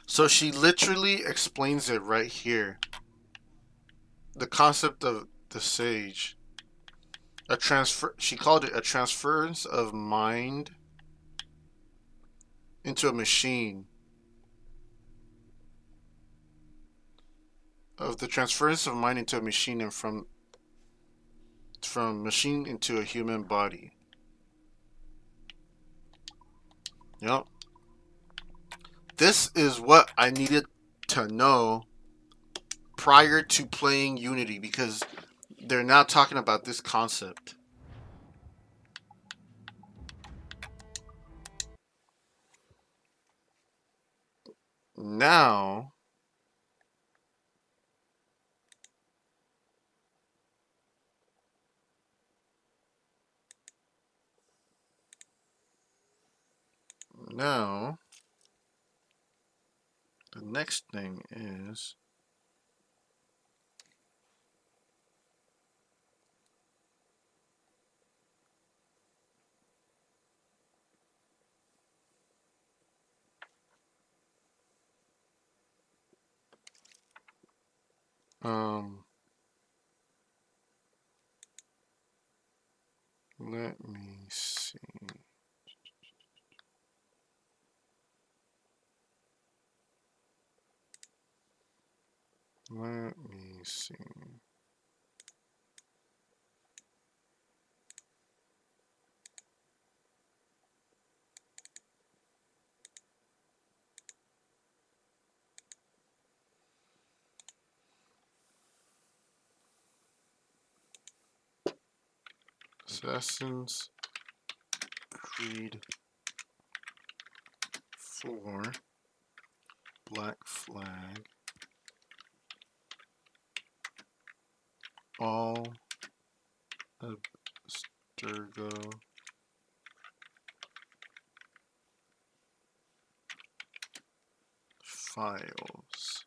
So she literally explains it right here. The concept of the sage. She called it a transference of mind into a machine. Of the transference of mind into a machine, and from machine into a human body. Yep. This is what I needed to know prior to playing Unity, because they're now talking about this concept. Now, now, the next thing is um let me see. Let me see. Assassin's Creed 4 Black Flag all Abstergo files.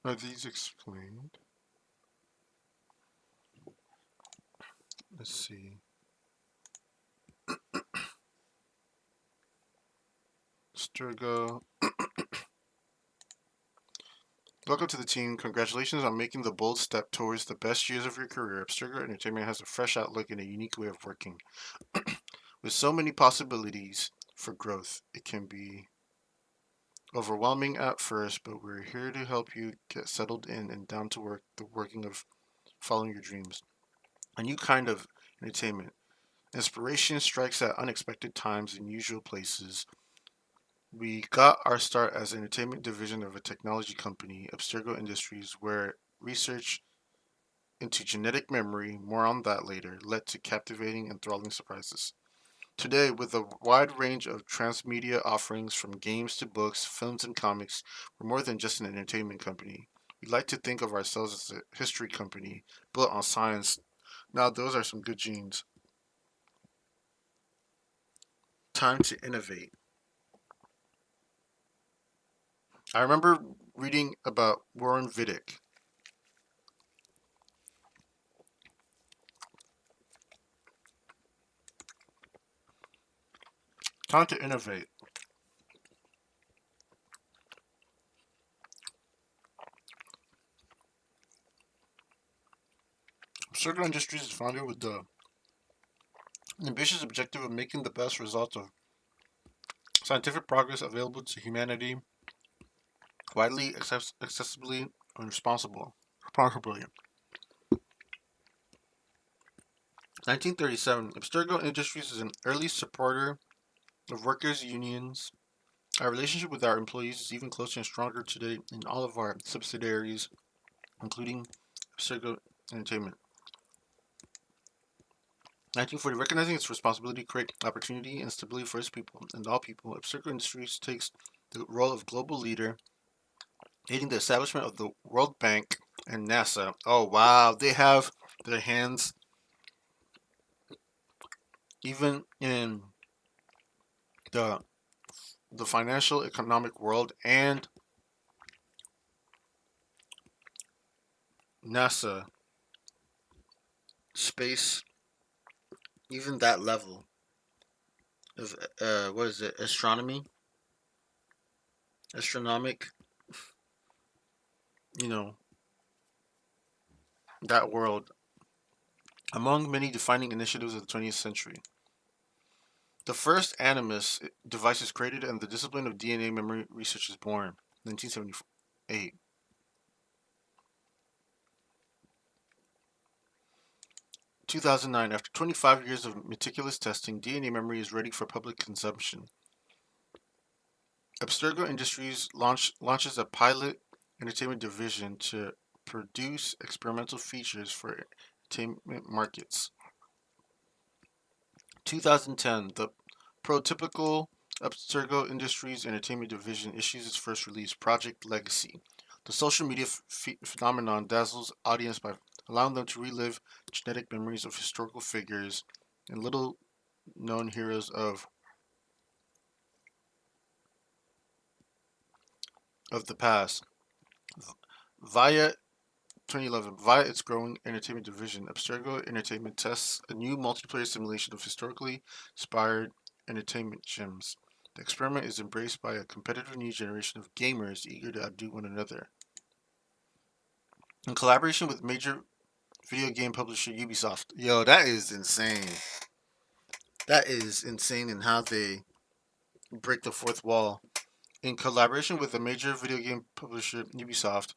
Are these explained? Let's see. Sturgo. Welcome to the team. Congratulations on making the bold step towards the best years of your career. Abstergo Entertainment has a fresh outlook and a unique way of working. With so many possibilities for growth, it can be overwhelming at first, but we're here to help you get settled in and down to work the working of following your dreams. A new kind of entertainment. Inspiration strikes at unexpected times in usual places. We got our start as an entertainment division of a technology company, Abstergo Industries, where research into genetic memory, more on that later, led to captivating and enthralling surprises. Today, with a wide range of transmedia offerings from games to books, films, and comics, we're more than just an entertainment company. We like to think of ourselves as a history company built on science. Now, those are some good genes. Time to innovate. I remember reading about Warren Vidic. Time to innovate. Abstergo Industries is founded with the ambitious objective of making the best results of scientific progress available to humanity widely accessibly and responsibly. 1937, Abstergo Industries is an early supporter of workers' unions. Our relationship with our employees is even closer and stronger today in all of our subsidiaries, including Abstergo Entertainment. 1940, recognizing its responsibility to create opportunity and stability for its people and all people, Abstergo Industries takes the role of global leader, aiding the establishment of the World Bank and NASA. Oh wow, they have their hands even in the financial economic world and NASA, space, even that level of what is it, astronomic, you know, that world. Among many defining initiatives of the 20th century, The first Animus device is created and the discipline of DNA memory research is born. 1978. 2009. After 25 years of meticulous testing, DNA memory is ready for public consumption. Abstergo Industries launches a pilot entertainment division to produce experimental features for entertainment markets. 2010, the prototypical Abstergo Industries Entertainment Division issues its first release, Project Legacy. The social media phenomenon dazzles audience by allowing them to relive genetic memories of historical figures and little-known heroes of the past. Via 2011, via its growing entertainment division, Abstergo Entertainment tests a new multiplayer simulation of historically inspired entertainment gems. The experiment is embraced by a competitive new generation of gamers eager to outdo one another. In collaboration with major video game publisher Ubisoft. Yo, that is insane. That is insane in how they break the fourth wall. In collaboration with the major video game publisher Ubisoft,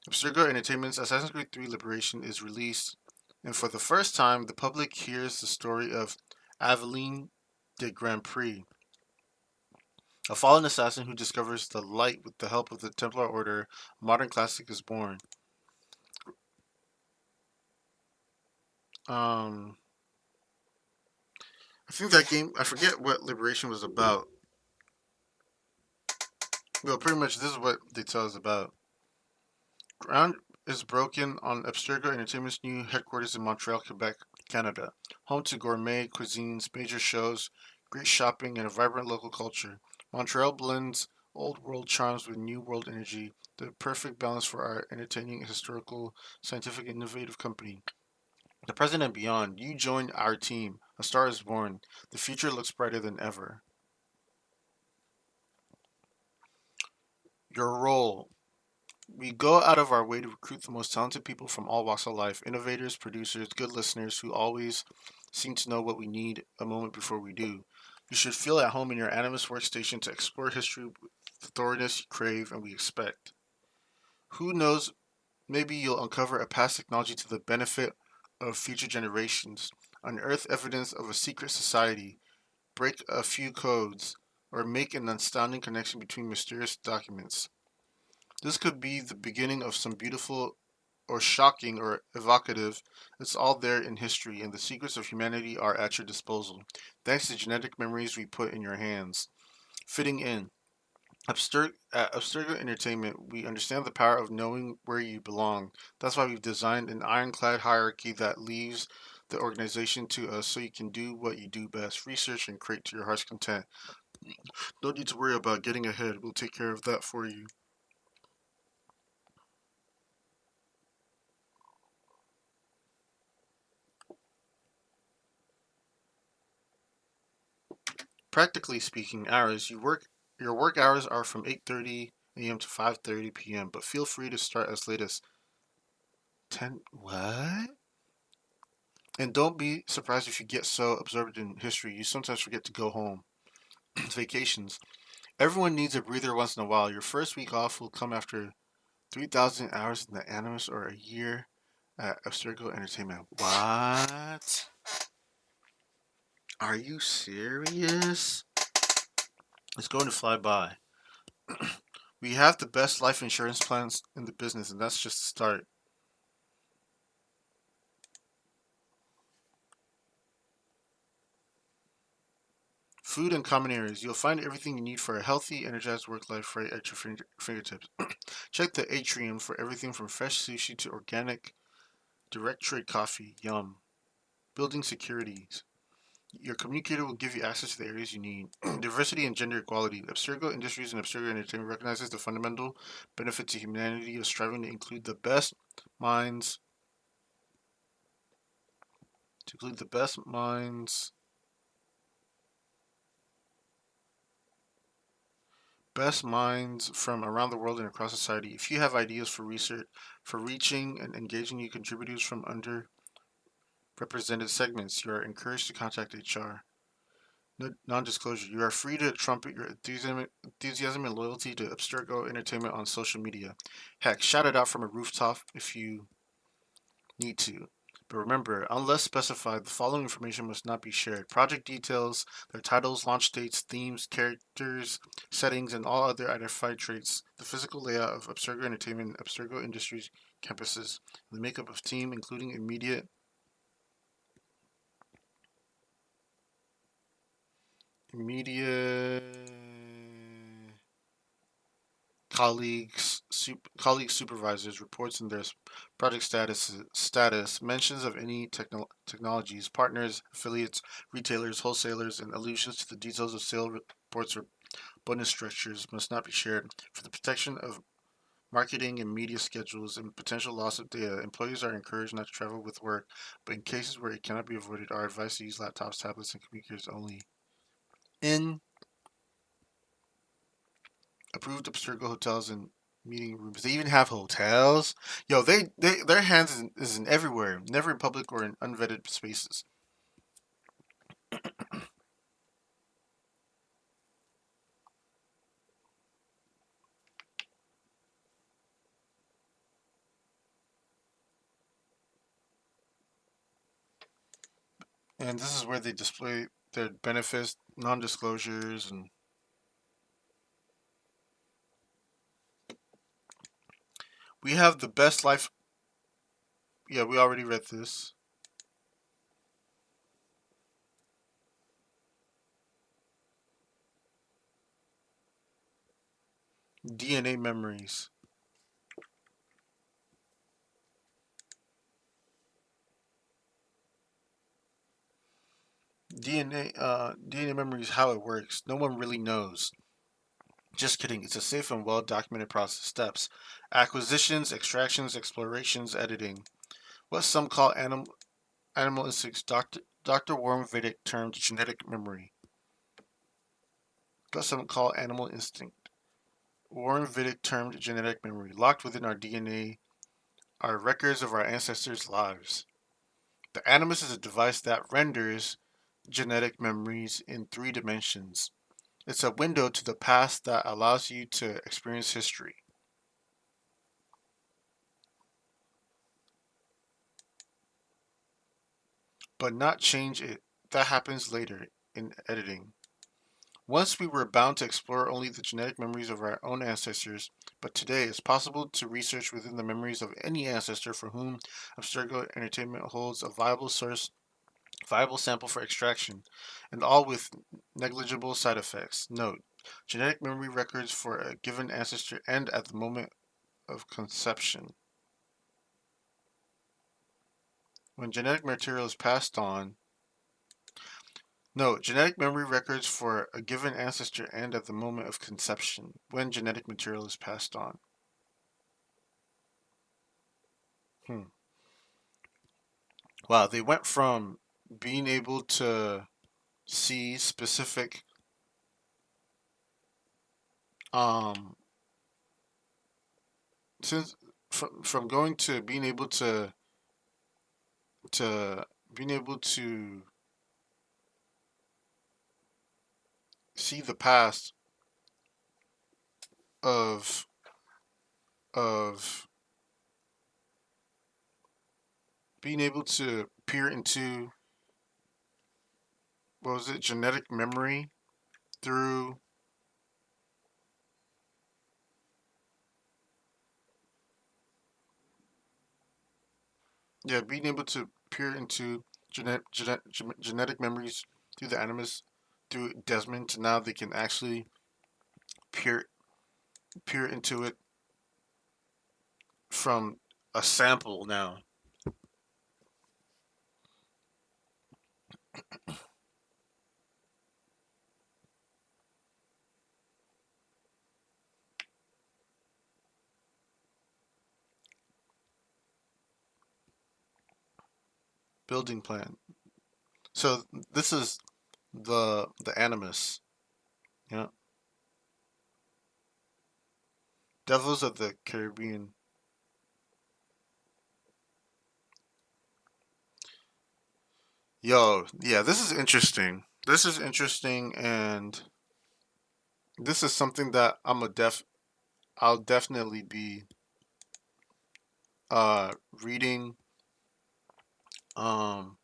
Abstergo Entertainment's Assassin's Creed 3 Liberation is released, and for the first time, the public hears the story of Aveline de Grand Prix, a fallen assassin who discovers the light with the help of the Templar Order. A modern classic is born. I think that game, I forget what Liberation was about. Well, pretty much this is what they tell us about. Ground is broken on Abstergo Entertainment's new headquarters in Montreal, Quebec, Canada, home to gourmet cuisines, major shows, great shopping, and a vibrant local culture. Montreal blends old world charms with new world energy, the perfect balance for our entertaining, historical, scientific, innovative company. The present and beyond, you join our team. A star is born. The future looks brighter than ever. Your role. We go out of our way to recruit the most talented people from all walks of life, innovators, producers, good listeners who always seem to know what we need a moment before we do. You should feel at home in your Animus workstation to explore history with the thoroughness you crave and we expect. Who knows, maybe you'll uncover a past technology to the benefit of future generations, unearth evidence of a secret society, break a few codes, or make an astounding connection between mysterious documents. This could be the beginning of some beautiful or shocking or evocative. It's all there in history, and the secrets of humanity are at your disposal, thanks to genetic memories we put in your hands. Fitting in. At Abstergo Entertainment, we understand the power of knowing where you belong. That's why we've designed an ironclad hierarchy that leaves the organization to us so you can do what you do best, research and create to your heart's content. No need to worry about getting ahead. We'll take care of that for you. Practically speaking, your work hours are from 8:30 a.m. to 5:30 p.m., but feel free to start as late as 10. What? And don't be surprised if you get so absorbed in history you sometimes forget to go home. Vacations. Everyone needs a breather once in a while. Your first week off will come after 3,000 hours in the Animus or a year at Abstergo Entertainment. What? Are you serious? It's going to fly by. We have the best life insurance plans in the business, and that's just the start. Food and common areas. You'll find everything you need for a healthy, energized work life right at your fingertips. Check the atrium for everything from fresh sushi to organic, direct trade coffee. Yum. Building securities. Your communicator will give you access to the areas you need. Diversity and gender equality. Abstergo Industries and Abstergo Entertainment recognizes the fundamental benefit to humanity of striving to include the best minds. Best minds from around the world and across society. If you have ideas for research, for reaching and engaging new contributors from underrepresented segments, you are encouraged to contact HR. Non-disclosure. You are free to trumpet your enthusiasm and loyalty to Abstergo Entertainment on social media. Heck, shout it out from a rooftop if you need to. But remember, unless specified, the following information must not be shared. Project details, their titles, launch dates, themes, characters, settings, and all other identified traits, the physical layout of Abstergo Entertainment and Abstergo Industries campuses, the makeup of team, including immediate colleagues, supervisors, reports in their project status, mentions of any technologies, partners, affiliates, retailers, wholesalers, and allusions to the details of sale reports or bonus structures must not be shared. For the protection of marketing and media schedules and potential loss of data, employees are encouraged not to travel with work, but in cases where it cannot be avoided, are advised to use laptops, tablets, and computers only. In approved Abstergo hotels and meeting rooms. They even have hotels. Yo, their hands is in everywhere, never in public or in unvetted spaces. And this is where they display their benefits, non-disclosures, and we have the best life. Yeah, we already read this. DNA memories. DNA memories, how it works. No one really knows. Just kidding. It's a safe and well documented process. Steps: acquisitions, extractions, explorations, editing. What some call animal instincts. Dr. Warren Vidic termed genetic memory. What some call animal instinct. Warren Vidic termed genetic memory. Locked within our DNA are records of our ancestors' lives. The animus is a device that renders genetic memories in 3 dimensions. It's a window to the past that allows you to experience history, but not change it. That happens later in editing. Once we were bound to explore only the genetic memories of our own ancestors, but today it's possible to research within the memories of any ancestor for whom Abstergo Entertainment holds a viable sample for extraction, and all with negligible side effects. Note: genetic memory records for a given ancestor end at the moment of conception. When genetic material is passed on, Note: genetic memory records for a given ancestor end at the moment of conception, when genetic material is passed on. Wow, they went from being able to see specific um since from going to being able to being able to see the past of of being able to peer into, what was it, genetic memory through being able to peer into genetic memories through the animus, through Desmond, to now they can actually peer into it from a sample now. Building plan. So this is the animus. Yeah. Devils of the Caribbean. Yo, yeah, this is interesting. This is interesting, and this is something that I'll definitely be reading, um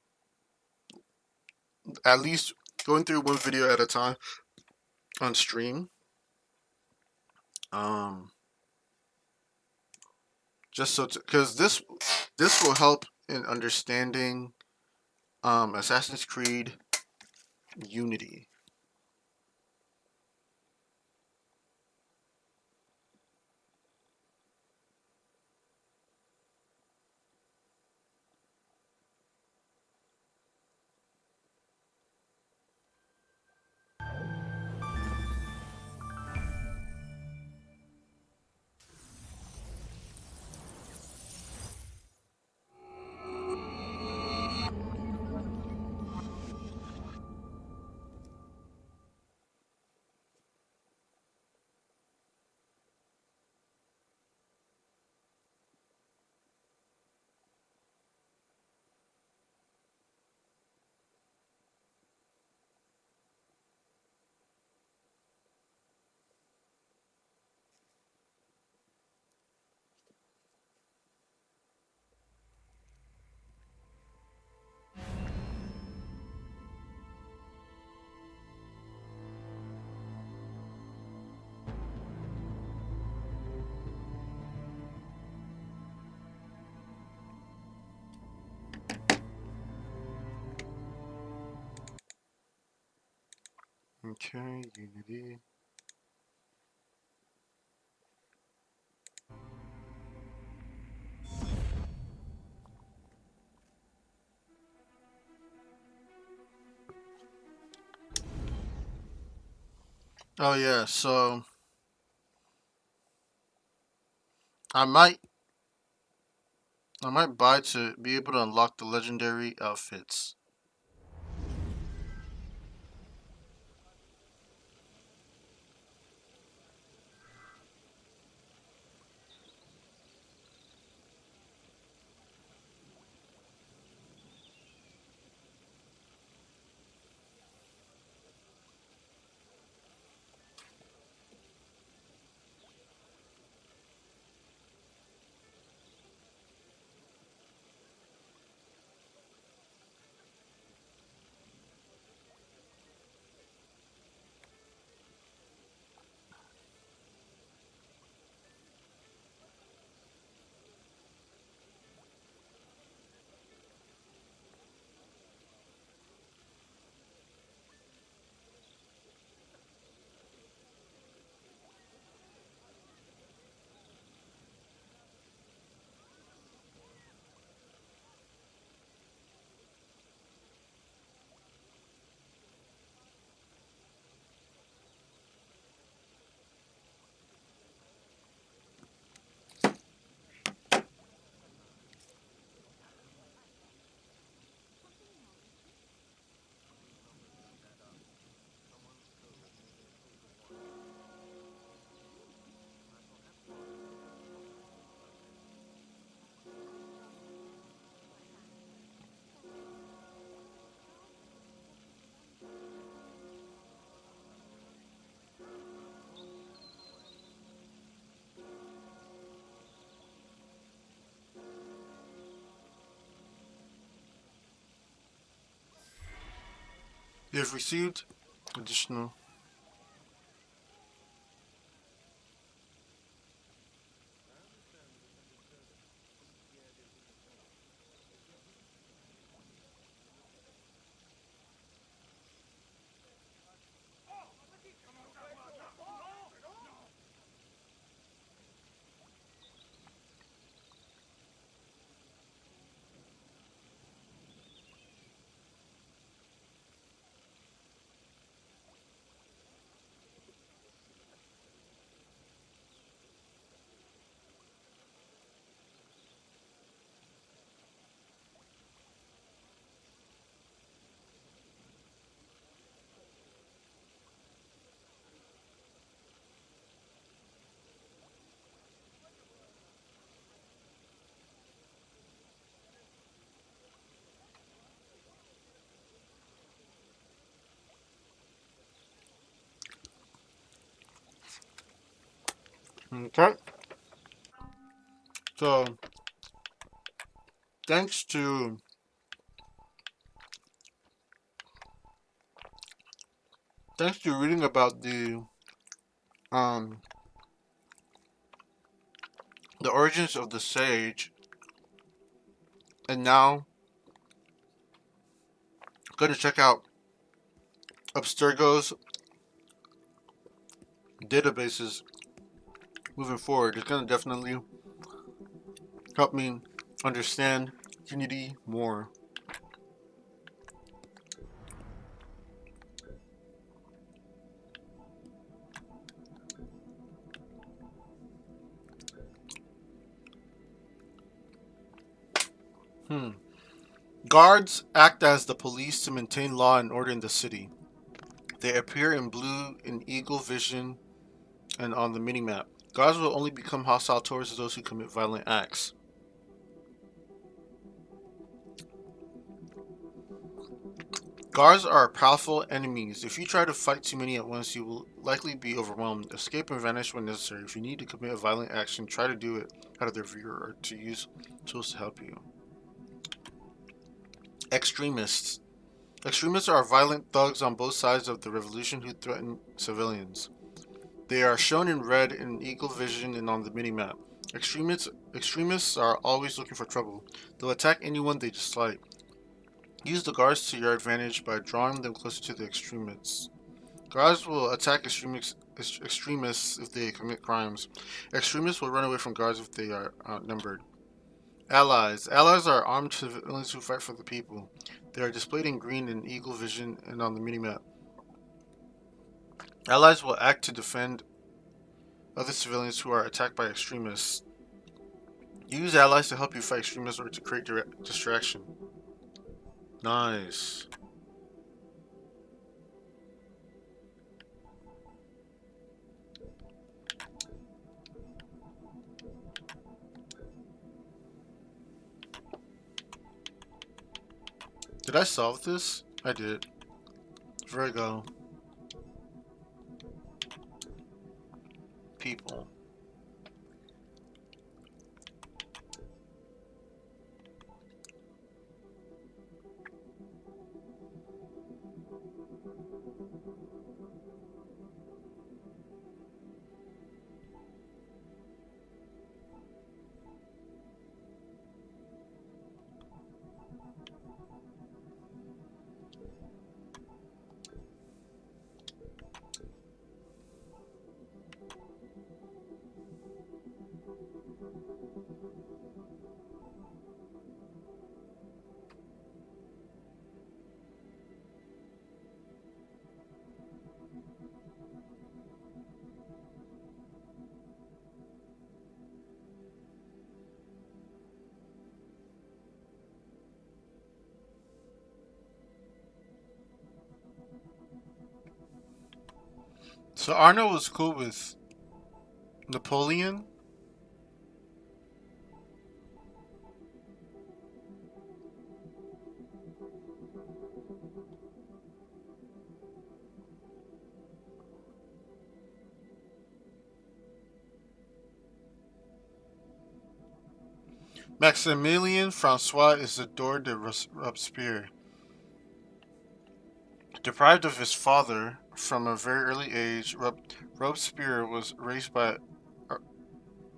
at least going through one video at a time on stream. Um just so because this will help in understanding Assassin's Creed Unity. Okay, Unity. Oh yeah, so I might I might buy to be able to unlock the legendary outfits. You have received additional. Okay. So, thanks to reading about um the origins of the sage, and now I'm going to check out Abstergo's databases moving forward. It's going to definitely help me understand Unity more. Guards act as the police to maintain law and order in the city. They appear in blue in Eagle Vision and on the minimap. Guards will only become hostile towards those who commit violent acts. Guards are powerful enemies. If you try to fight too many at once, you will likely be overwhelmed. Escape and vanish when necessary. If you need to commit a violent action, try to do it out of their view or to use tools to help you. Extremists. Extremists are violent thugs on both sides of the revolution who threaten civilians. They are shown in red in Eagle Vision and on the minimap. Extremists are always looking for trouble. They'll attack anyone they dislike. Use the guards to your advantage by drawing them closer to the extremists. Guards will attack extremists if they commit crimes. Extremists will run away from guards if they are outnumbered. Allies. Allies are armed civilians who fight for the people. They are displayed in green in Eagle Vision and on the minimap. Allies will act to defend other civilians who are attacked by extremists. Use allies to help you fight extremists or to create distraction. Nice. Did I solve this? I did. Virgo. People. So Arno was cool with Napoleon. Maximilien Francois Isidore de Robespierre. Deprived of his father from a very early age, Robespierre was raised by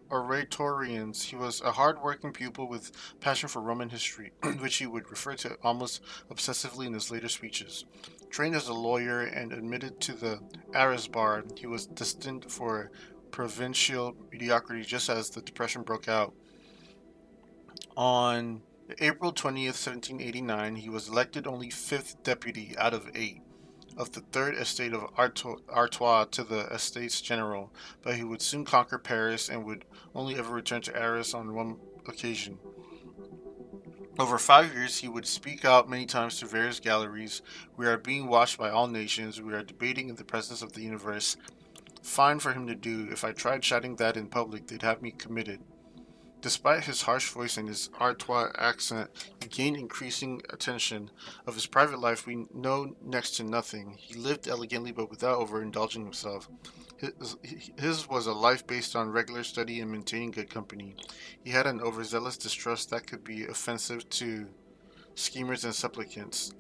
oratorians. He was a hard-working pupil with passion for Roman history, which he would refer to almost obsessively in his later speeches. Trained as a lawyer and admitted to the Arras bar, he was destined for provincial mediocrity just as the Depression broke out. On April 20th, 1789, he was elected only 5th deputy out of 8 of the 3rd estate of Artois to the Estates General, but he would soon conquer Paris and would only ever return to Arras on one occasion. Over 5 years, he would speak out many times to various galleries. We are being watched by all nations. We are debating in the presence of the universe. Fine for him to do. If I tried shouting that in public, they'd have me committed. Despite his harsh voice and his Artois accent, he gained increasing attention. Of his private life, we know next to nothing. He lived elegantly but without overindulging himself. His was a life based on regular study and maintaining good company. He had an overzealous distrust that could be offensive to schemers and supplicants.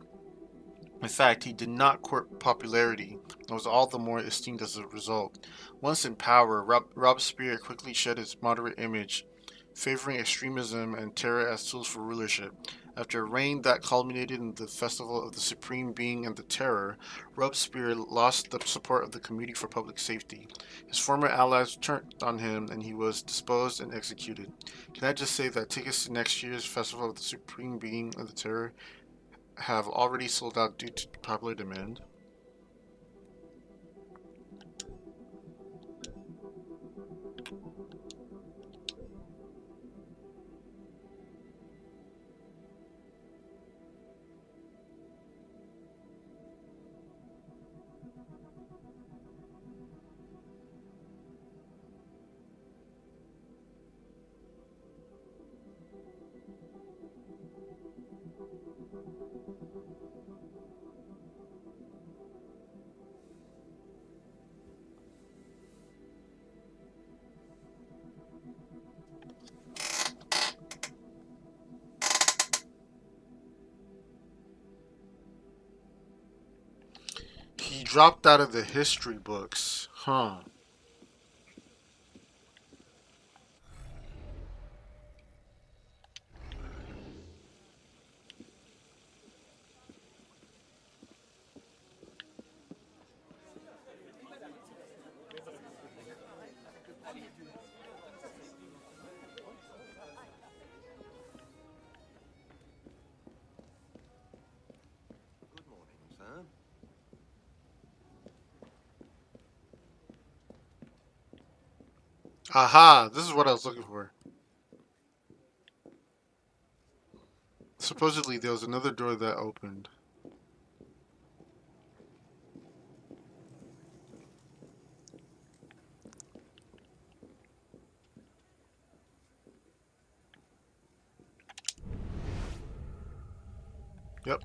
In fact, he did not court popularity and was all the more esteemed as a result. Once in power, Robespierre quickly shed his moderate image, favoring extremism and terror as tools for rulership. After a reign that culminated in the Festival of the Supreme Being and the Terror, Robespierre lost the support of the Committee for Public Safety. His former allies turned on him and he was disposed and executed. Can I just say that tickets to next year's Festival of the Supreme Being and the Terror have already sold out due to popular demand? He dropped out of the history books. Huh. Good morning, sir. Aha! This is what I was looking for. Supposedly, there was another door that opened. Yep.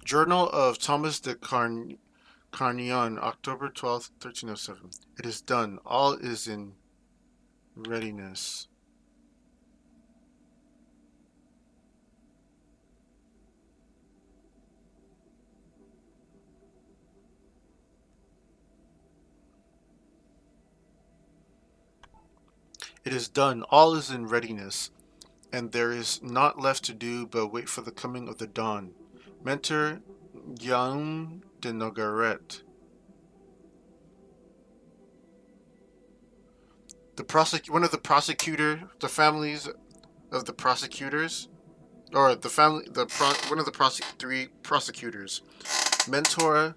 Journal of Thomas de Carnion, October 12th, 1307. It is done. All is in readiness. It is done. All is in readiness, and there is naught left to do but wait for the coming of the dawn. Mentor Guillaume de Nogaret. One of the families of the prosecutors, or the family, one of the three prosecutors. Mentor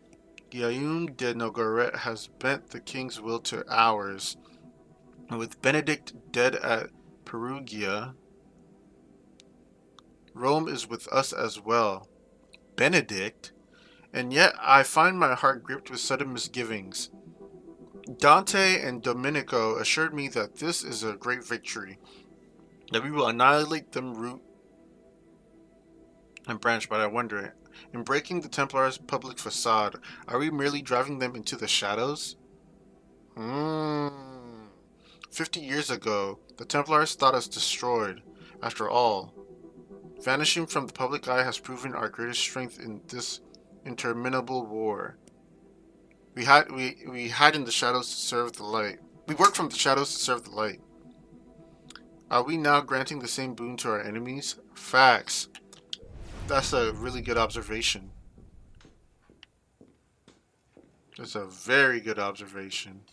Guillaume de Nogaret has bent the king's will to ours, and with Benedict dead at Perugia, Rome is with us as well. Benedict? And yet I find my heart gripped with sudden misgivings. Dante and Domenico assured me that this is a great victory, that we will annihilate them root and branch, but I wonder, in breaking the Templars' public facade, are we merely driving them into the shadows? 50 years ago, the Templars thought us destroyed. After all, vanishing from the public eye has proven our greatest strength in this interminable war. We hide in the shadows to serve the light. We work from the shadows to serve the light. Are we now granting the same boon to our enemies? Facts. That's a really good observation. That's a very good observation.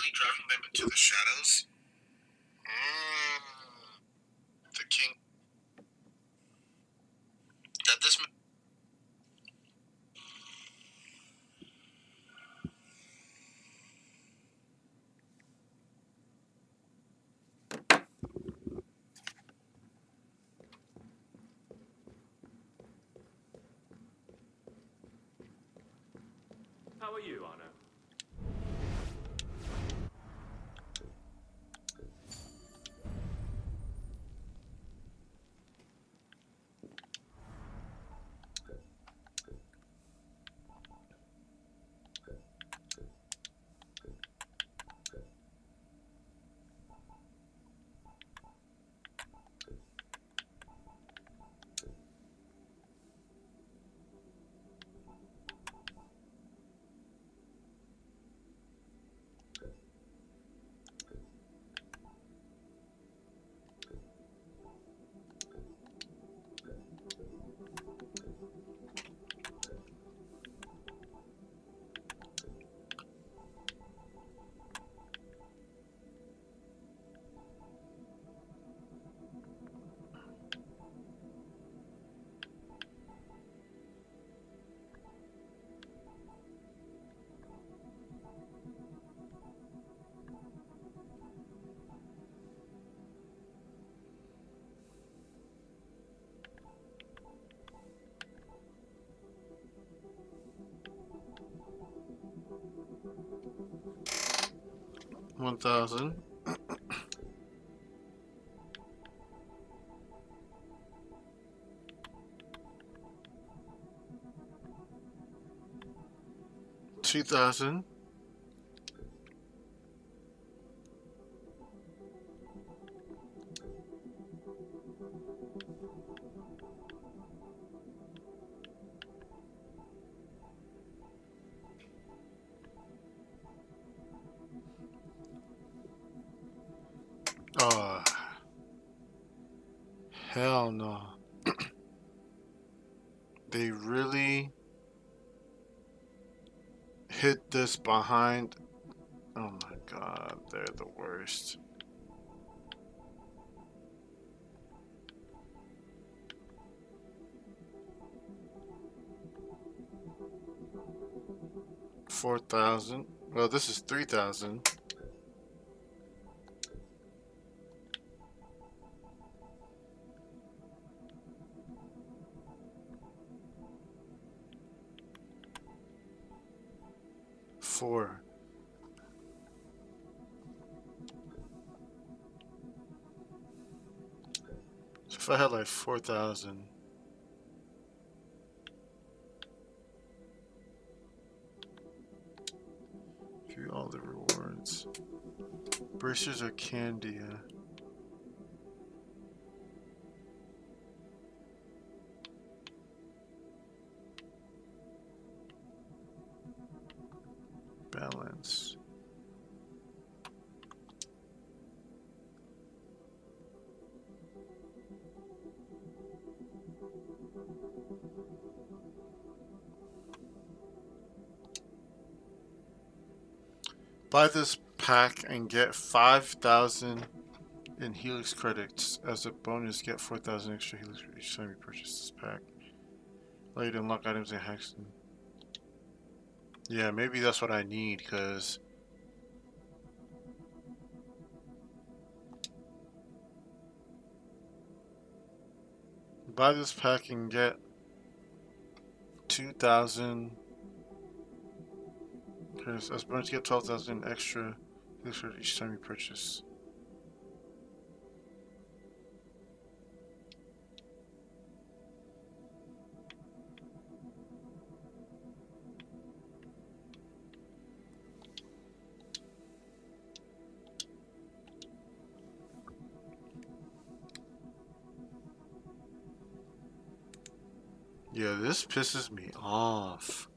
really driving them into the shadows. The king. That this. 'How are you, Arno? $1,000. 2,000. 'Oh, hell no. They really hit this behind. Oh my god, they're the worst. $4,000. Well, this is 3,000. Four. So if I had like 4,000. View all the rewards. Bracers or Candia. Balance. Buy this pack and get 5,000 in Helix credits. As a bonus, get 4,000 extra Helix credits each time you purchase this pack. Allow you to unlock items in Hexton. Yeah, maybe that's what I need, because buy this pack and get 2,000. Because as bonus, get 12,000 extra Helix credits each time you purchase. Yeah, this pisses me off.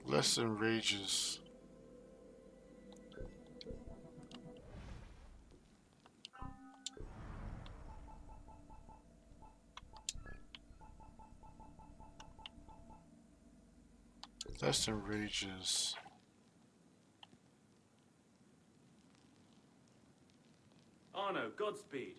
Less than rages. Less than rages. Arno, Godspeed.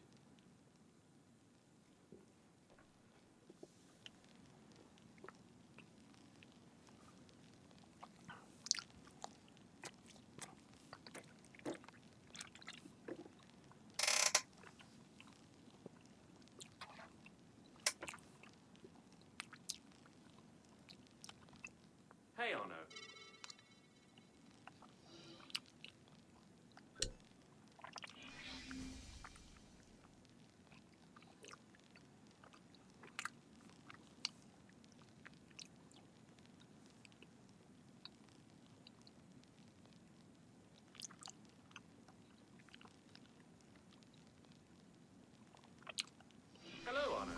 Hey, Arno. Hello, Arno.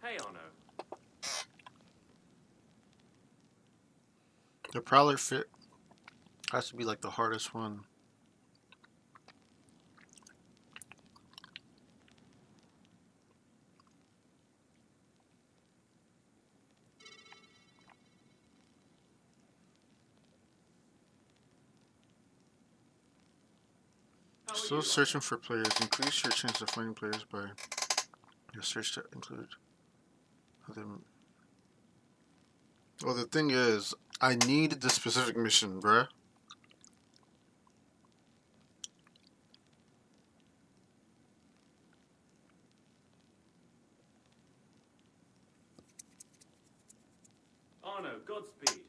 Hey, Arno. The Prowler fit has to be like the hardest one. How are Still you, searching for players. Increase your chance of finding players by your search to include them. Well, the thing is, I need the specific mission, bruh. Arno, Godspeed.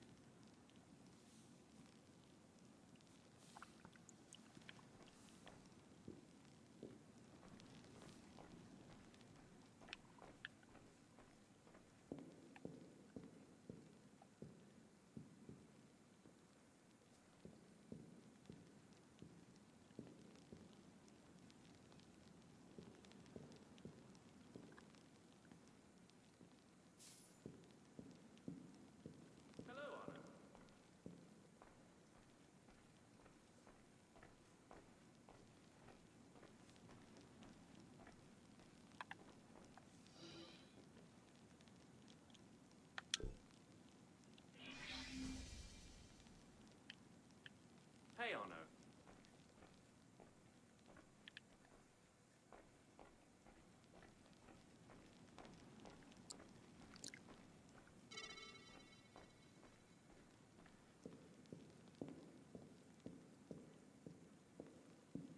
Hello, Arno. Hey, Arno.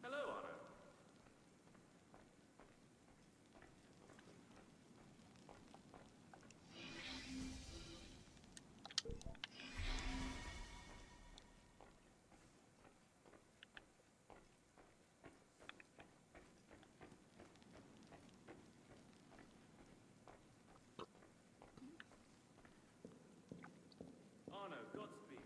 Hello, Arno. Arno, Godspeed.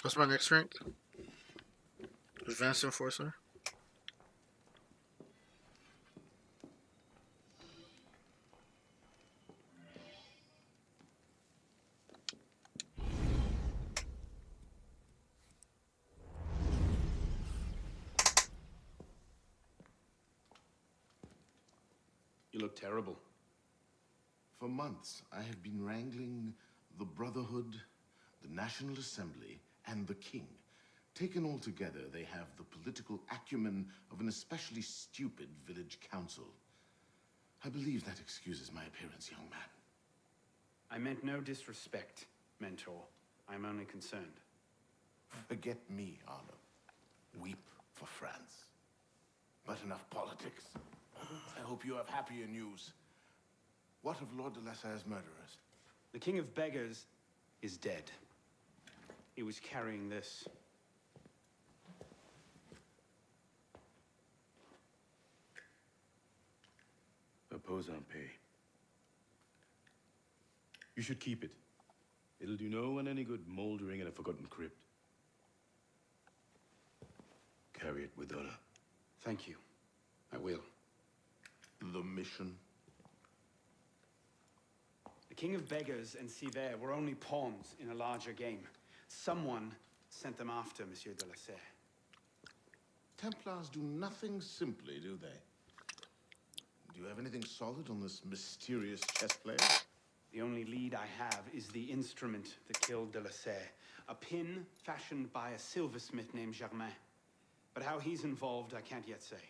What's my next rank? Advanced Enforcer. You look terrible. For months, I have been wrangling the Brotherhood. Brotherhood, the National Assembly, and the King. Taken all together, they have the political acumen of an especially stupid village council. I believe that excuses my appearance, young man. I meant no disrespect, Mentor. I'm only concerned. Forget me, Arno. Weep for France. But enough politics. I hope you have happier news. What of Lord de la Salle's murderers? The King of Beggars is dead. He was carrying this. Reposant pay. You should keep it. It'll do no one any good moldering in a forgotten crypt. Carry it with honor. Thank you. I will. The mission? The King of Beggars and Siver were only pawns in a larger game. Someone sent them after Monsieur de la Salle. Templars do nothing simply, do they? Do you have anything solid on this mysterious chess player? The only lead I have is the instrument that killed de la Salle. A pin fashioned by a silversmith named Germain. But how he's involved, I can't yet say.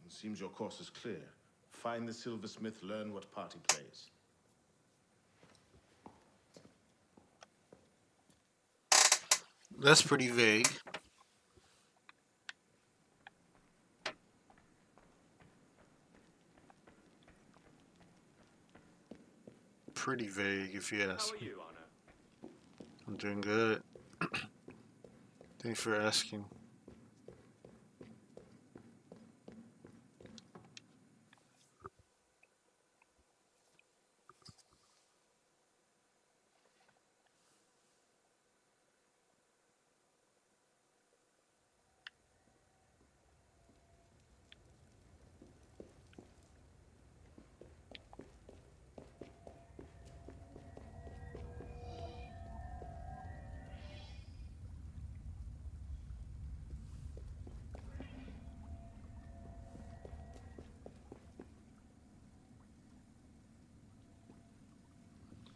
It seems your course is clear. Find the silversmith, learn what part he plays. That's pretty vague. Pretty vague, if you How ask are me. you, Arno? I'm doing good. Thanks for asking.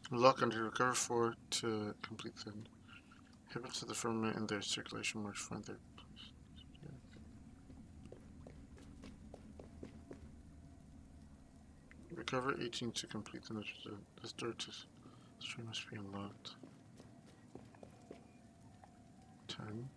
Lock and recover 4 to complete the habits of the firmament in their circulation march find their place. Recover 18 to complete the this door to stream must be unlocked. 10.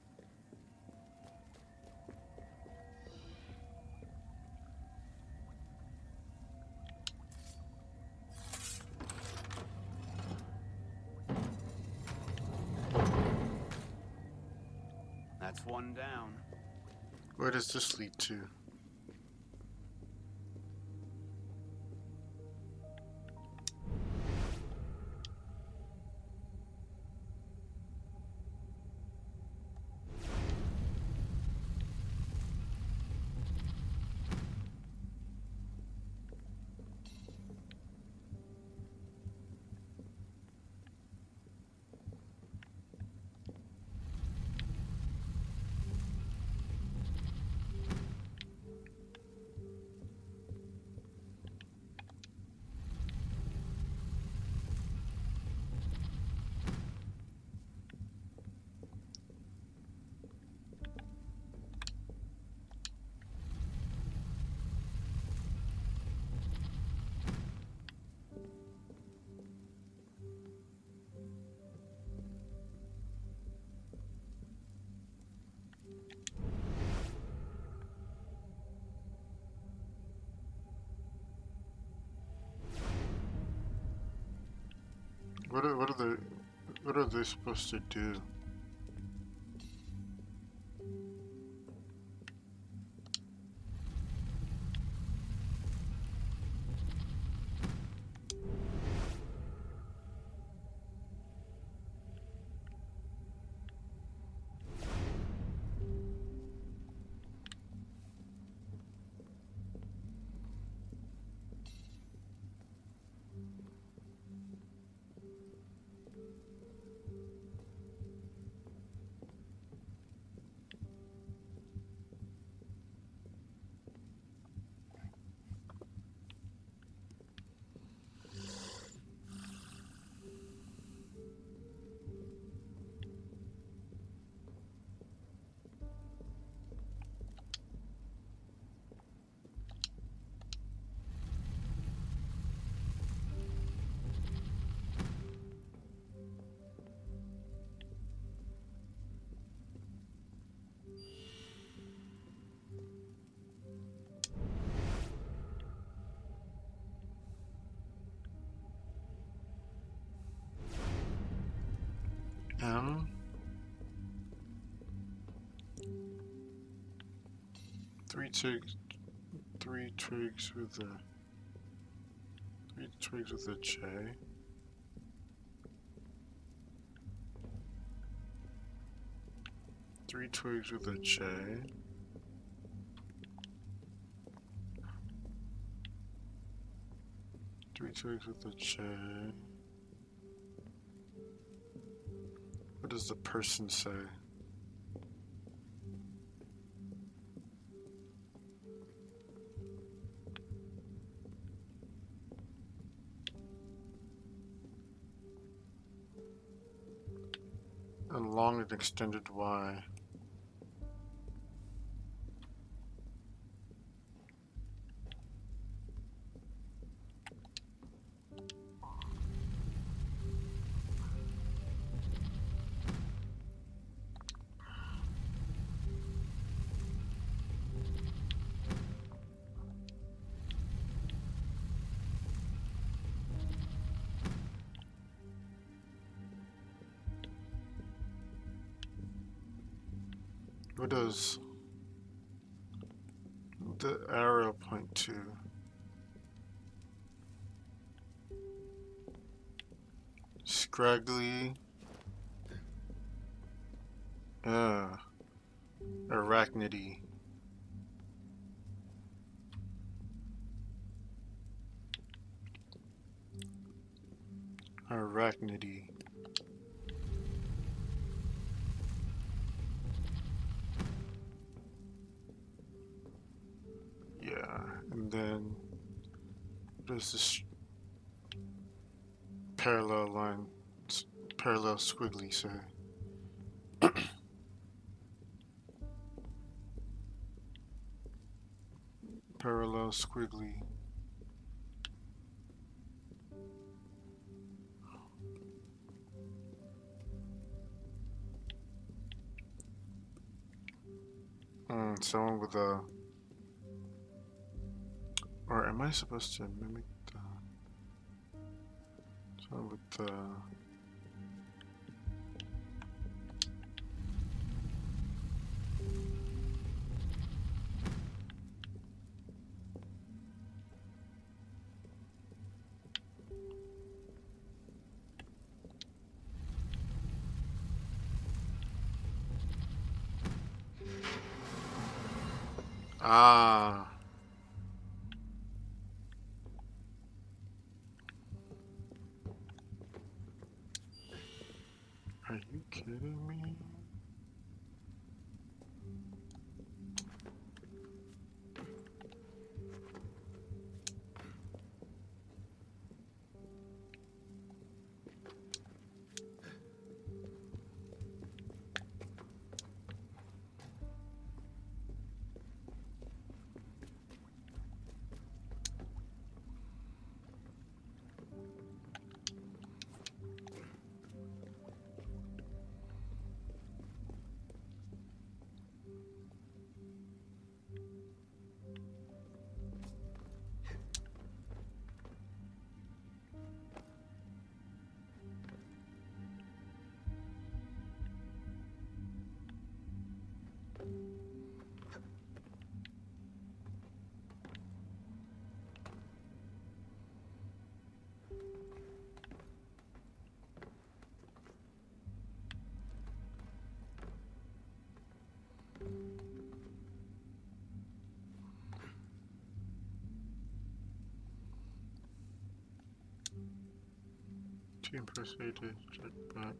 That's one down. Where does this lead to? What are they supposed to do? M. Three twigs with a J. Three twigs with a J. Three twigs with a J. What does the person say? And long and extended Y. What does the arrow point to? Scraggly. Arachnidy. Arachnidy. Yeah, and then what does this parallel line, parallel squiggly say? Parallel squiggly. Someone with a, or am I supposed to mimic the, someone with the, ah. Are you kidding me? Team persuaded, check back.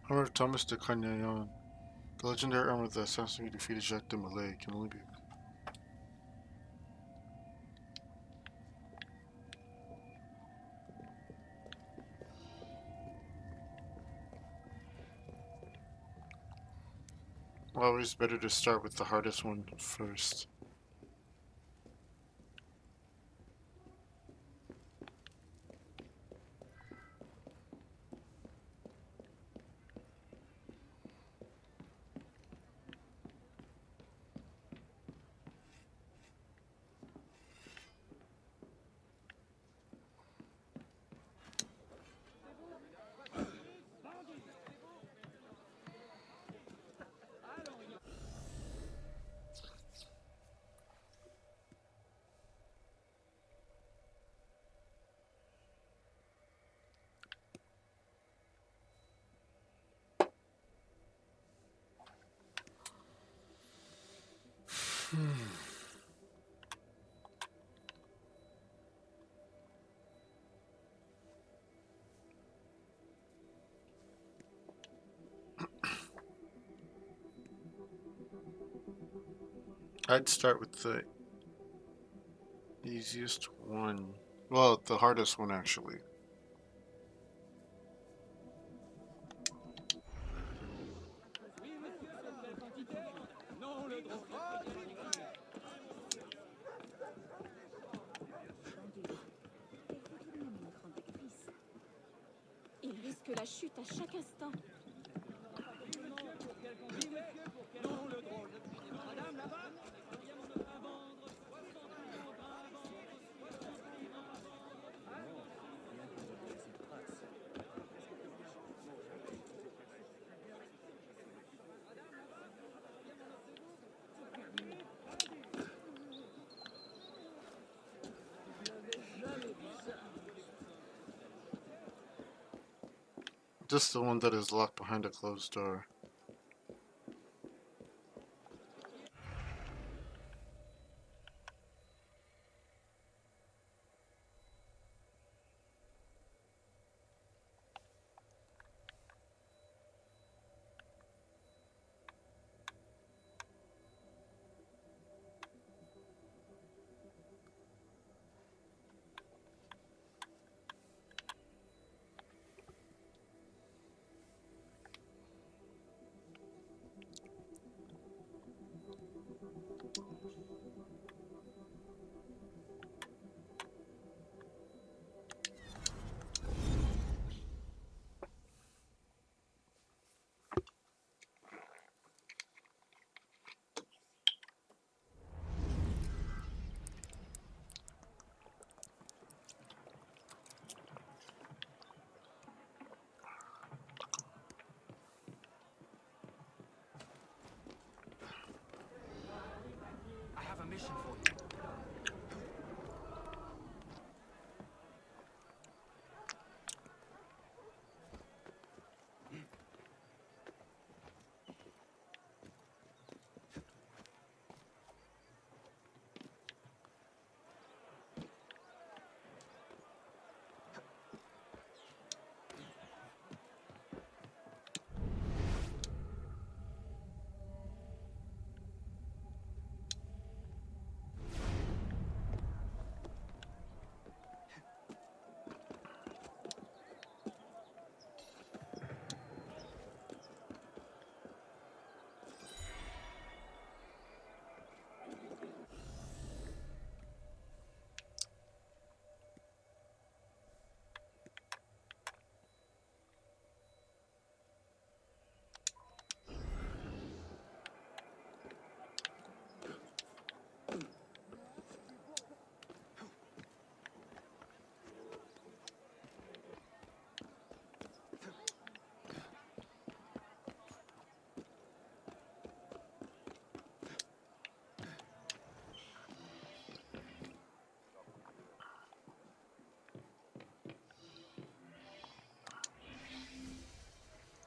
Armor of Thomas de Carignan. The legendary armor of the assassin who defeated Jacques de Molay can only be. Always better to start with the hardest one first. I'd start with the easiest one. Well, the hardest one actually. Il risque la chute à chaque instant. Just the one that is locked behind a closed door. I have a mission for you.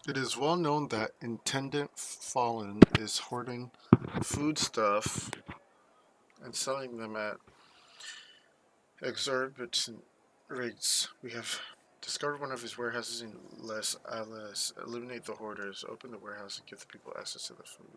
It is well known that Intendant Fallen is hoarding foodstuff and selling them at exorbitant rates. We have Discover one of his warehouses in Les Alice. Eliminate the hoarders. Open the warehouse and give the people access to the food.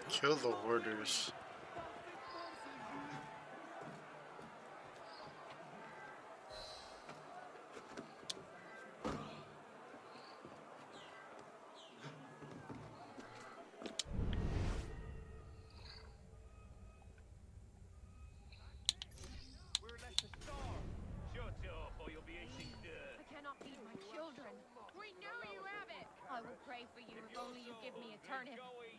Kill the hoarders. I cannot feed my children. We know you have it. I will pray for you if only you give me a turnip. Get away,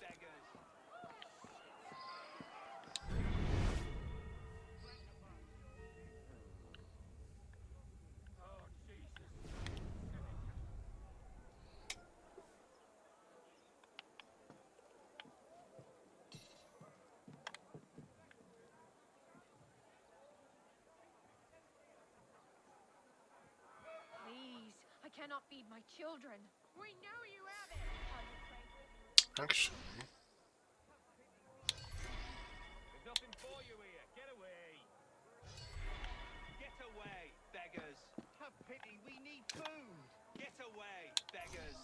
beggars! Please, I cannot feed my children. We know you have it. I will pray for you. Actually, There's nothing for you here. Get away! Get away, beggars! Have pity, we need food! Get away, beggars!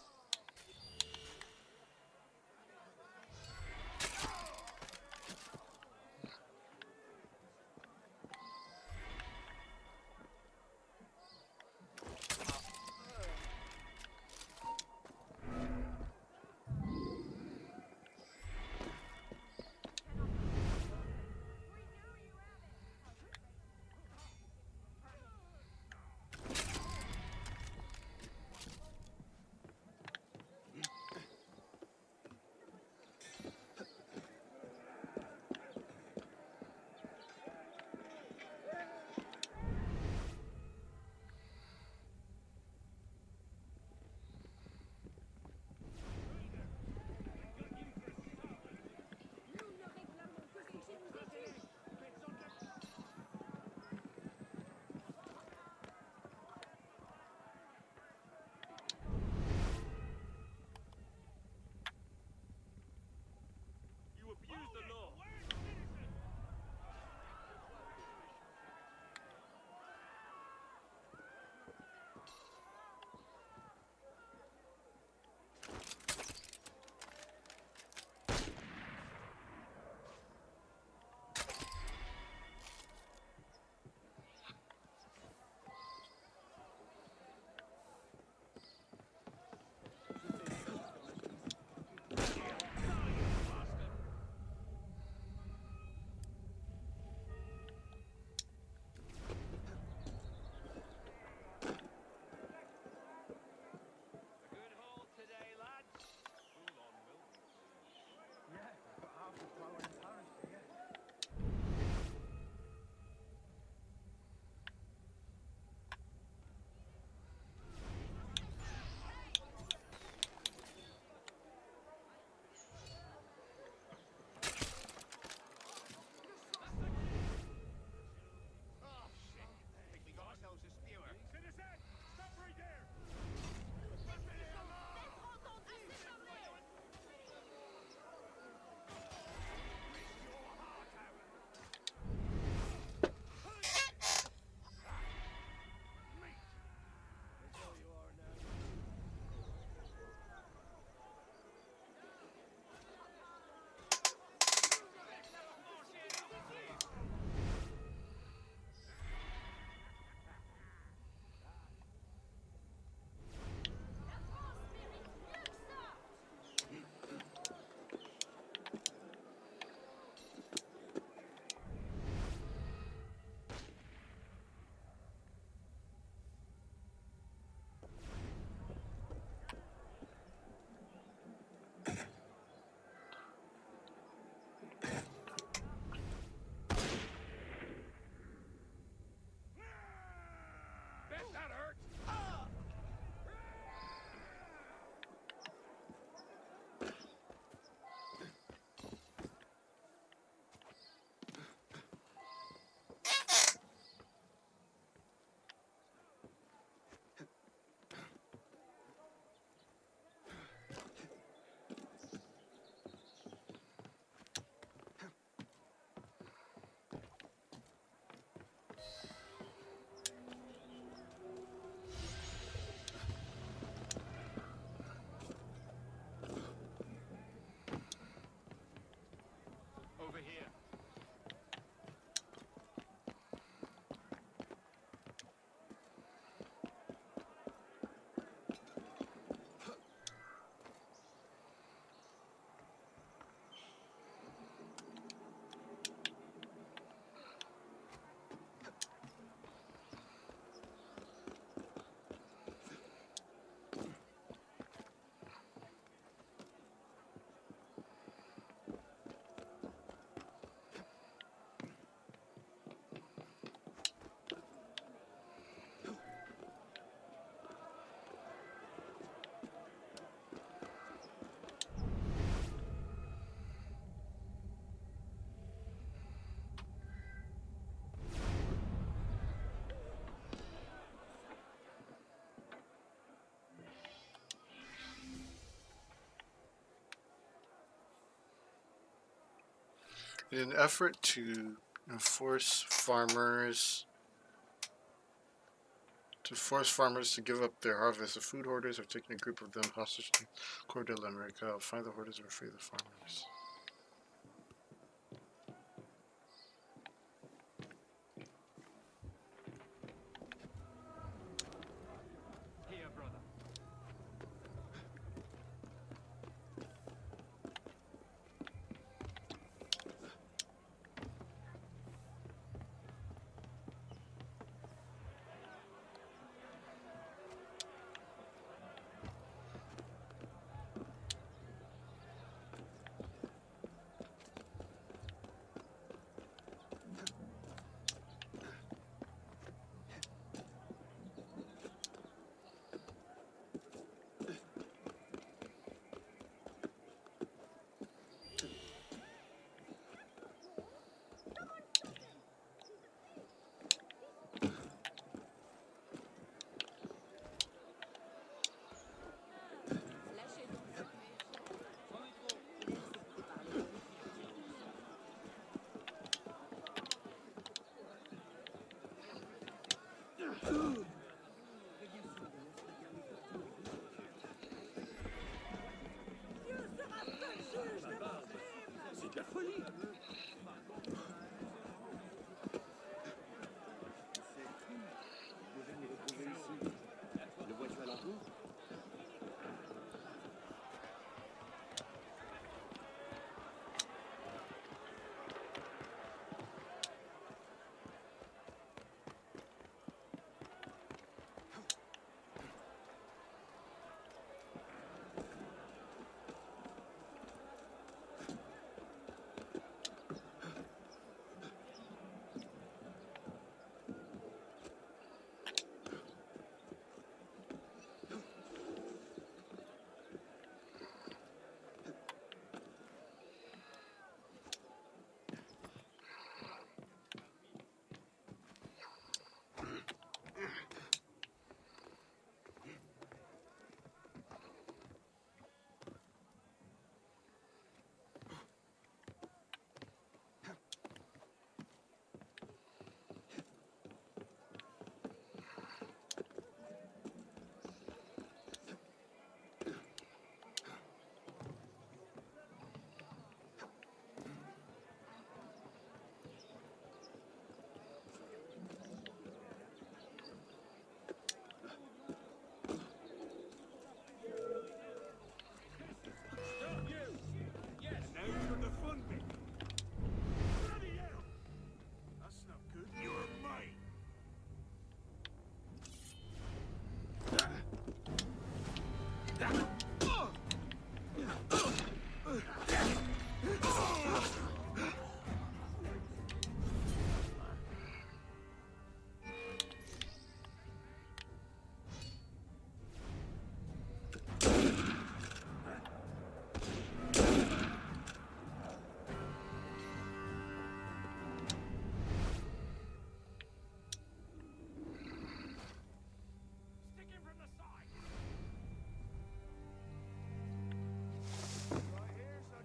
In an effort to force farmers to give up their harvest, the food hoarders have taken a group of them hostage to Corps de l'Amérique. Find the hoarders and free the farmers. Here, brother.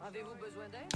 Avez-vous besoin d'aide?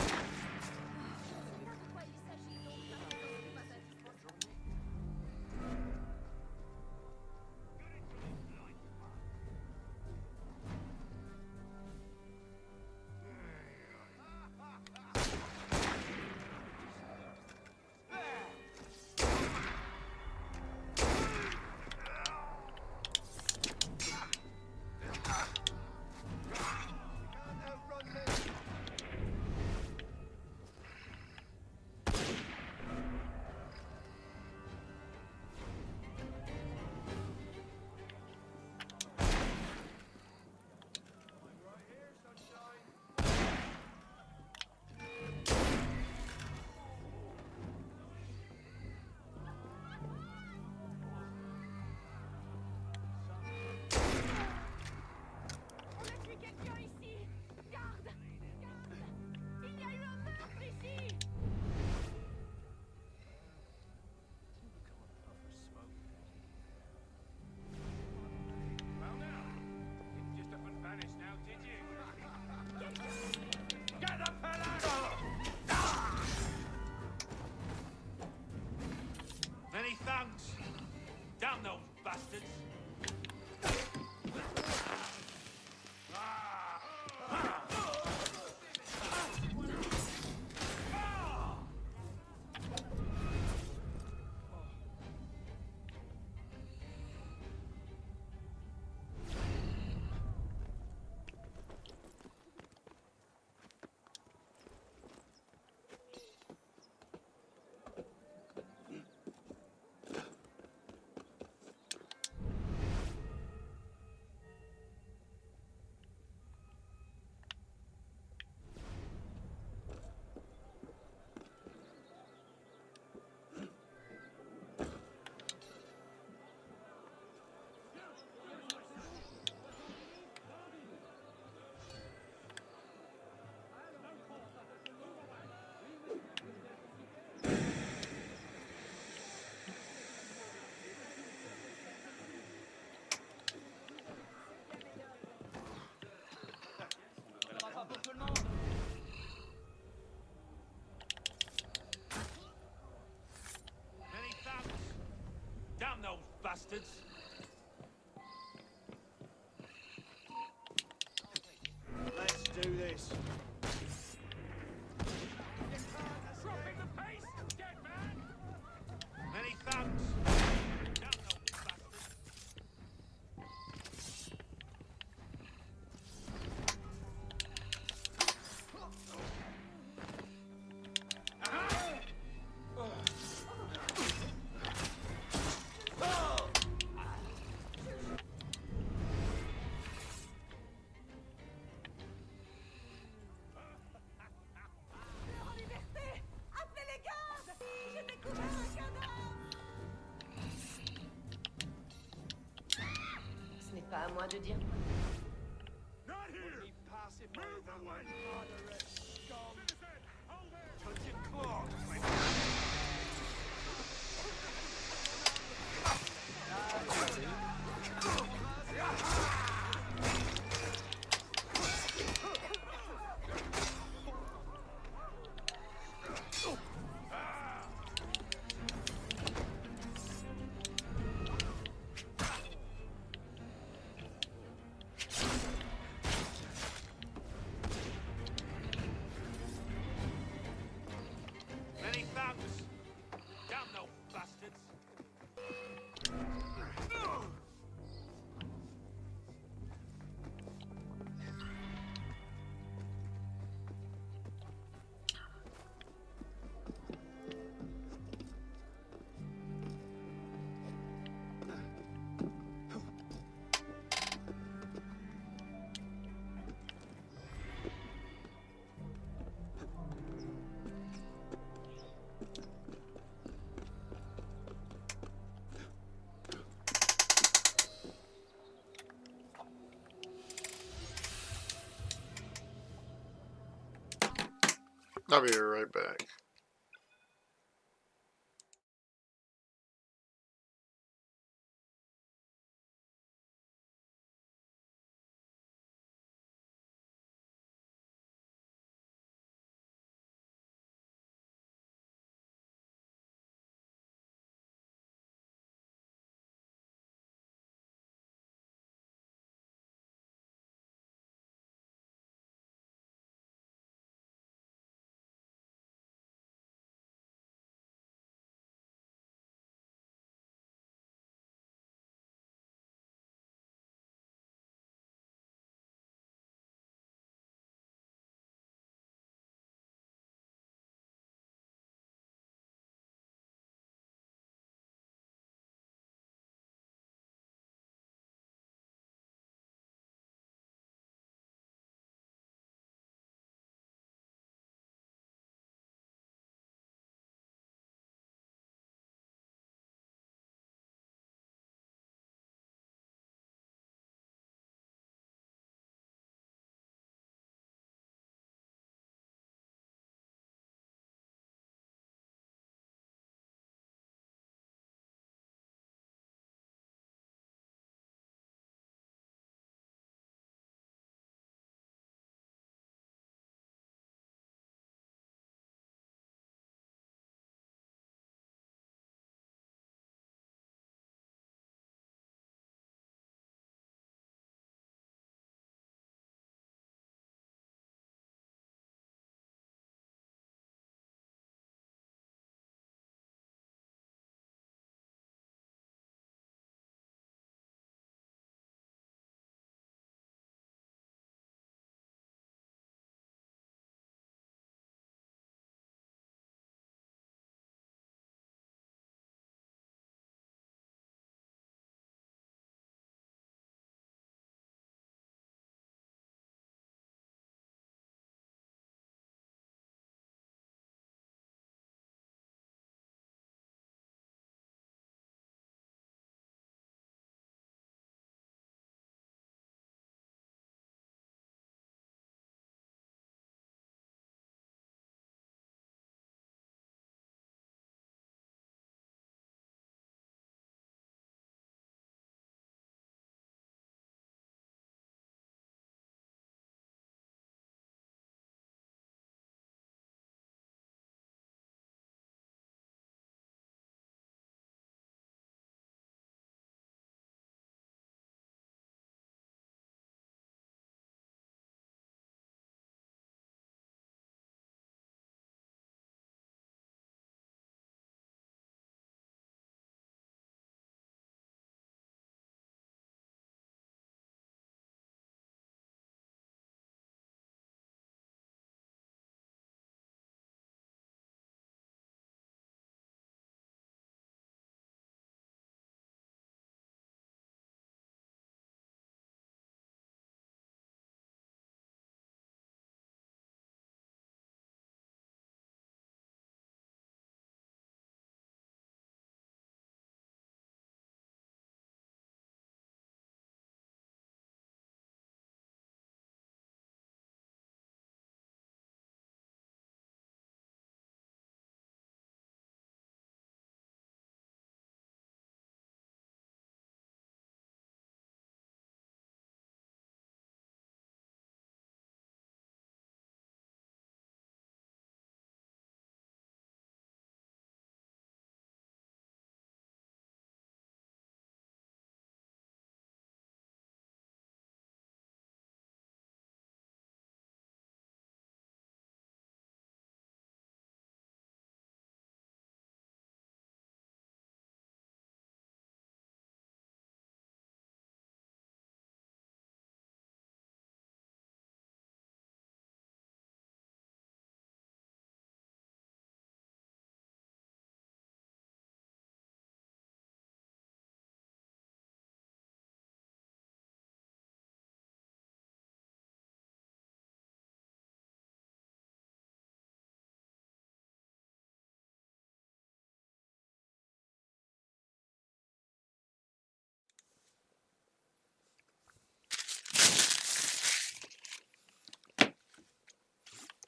this. Dropping the pace, dead man. Many thanks. Damn no bastard. Ce n'est pas à moi de dire. Not here. Move away. Touch your claws. Many thanks. Damn no bastards. I'll be right back.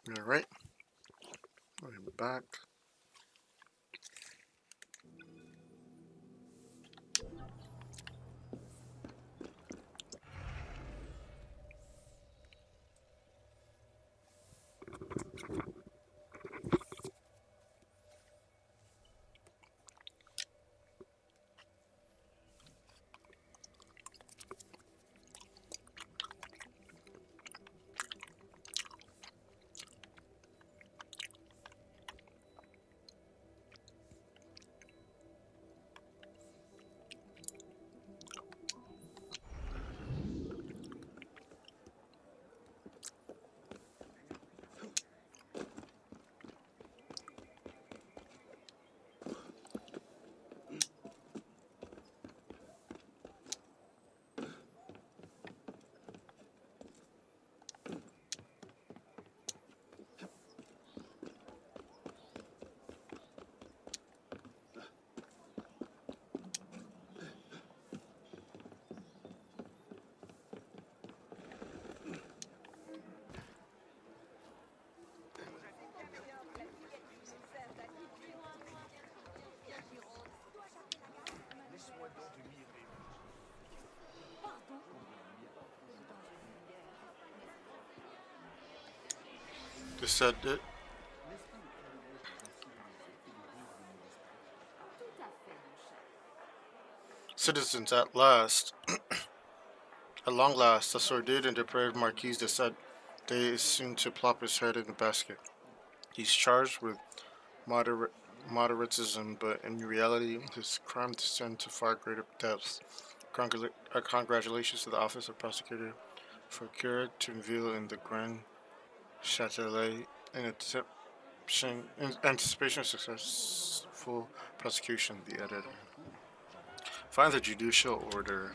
All right. I'm back. They said it. Citizens, at last, at long last, the sordid and depraved Marquis de Sade is soon to plop his head in a basket. He's charged with moderatism, but in reality, his crimes descend to far greater depths. Congratulations to the Office of Prosecutor for Cure to unveil in the Grand Châtelet in anticipation of successful prosecution. The editor. Find the judicial order.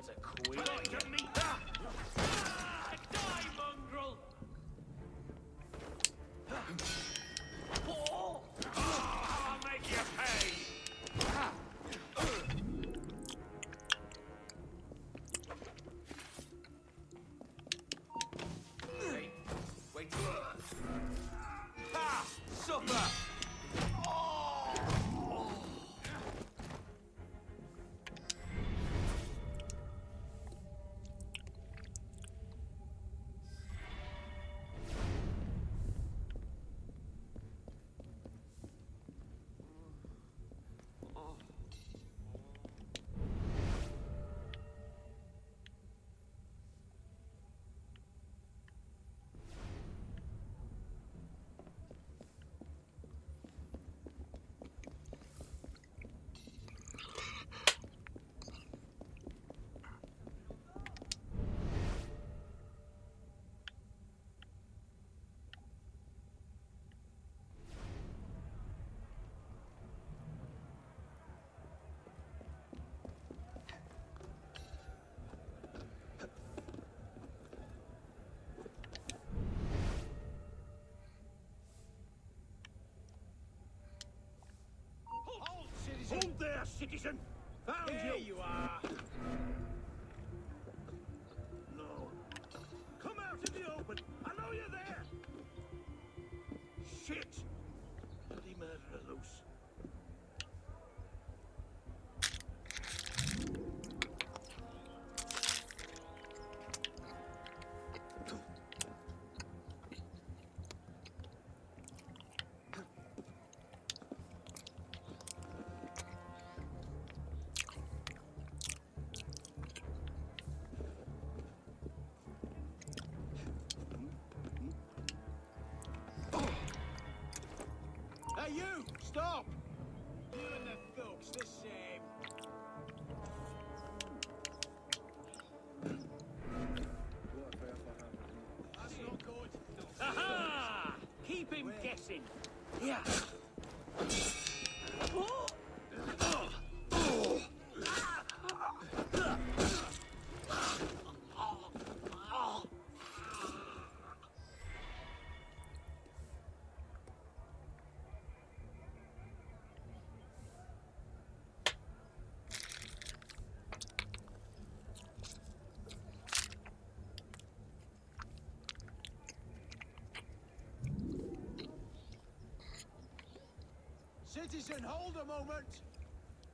What a queen. Die, mongrel! I'll make you pay! Hey, wait. Ha! Supper! Hold there, citizen! Found Here you! you are! No. Come out in the open! I know you're there! Shit! Bloody murderer loose. Hey, you! Stop! You and the thugs, the same. That's not good. Aha! Keep him guessing. Yeah. Citizen, hold a moment!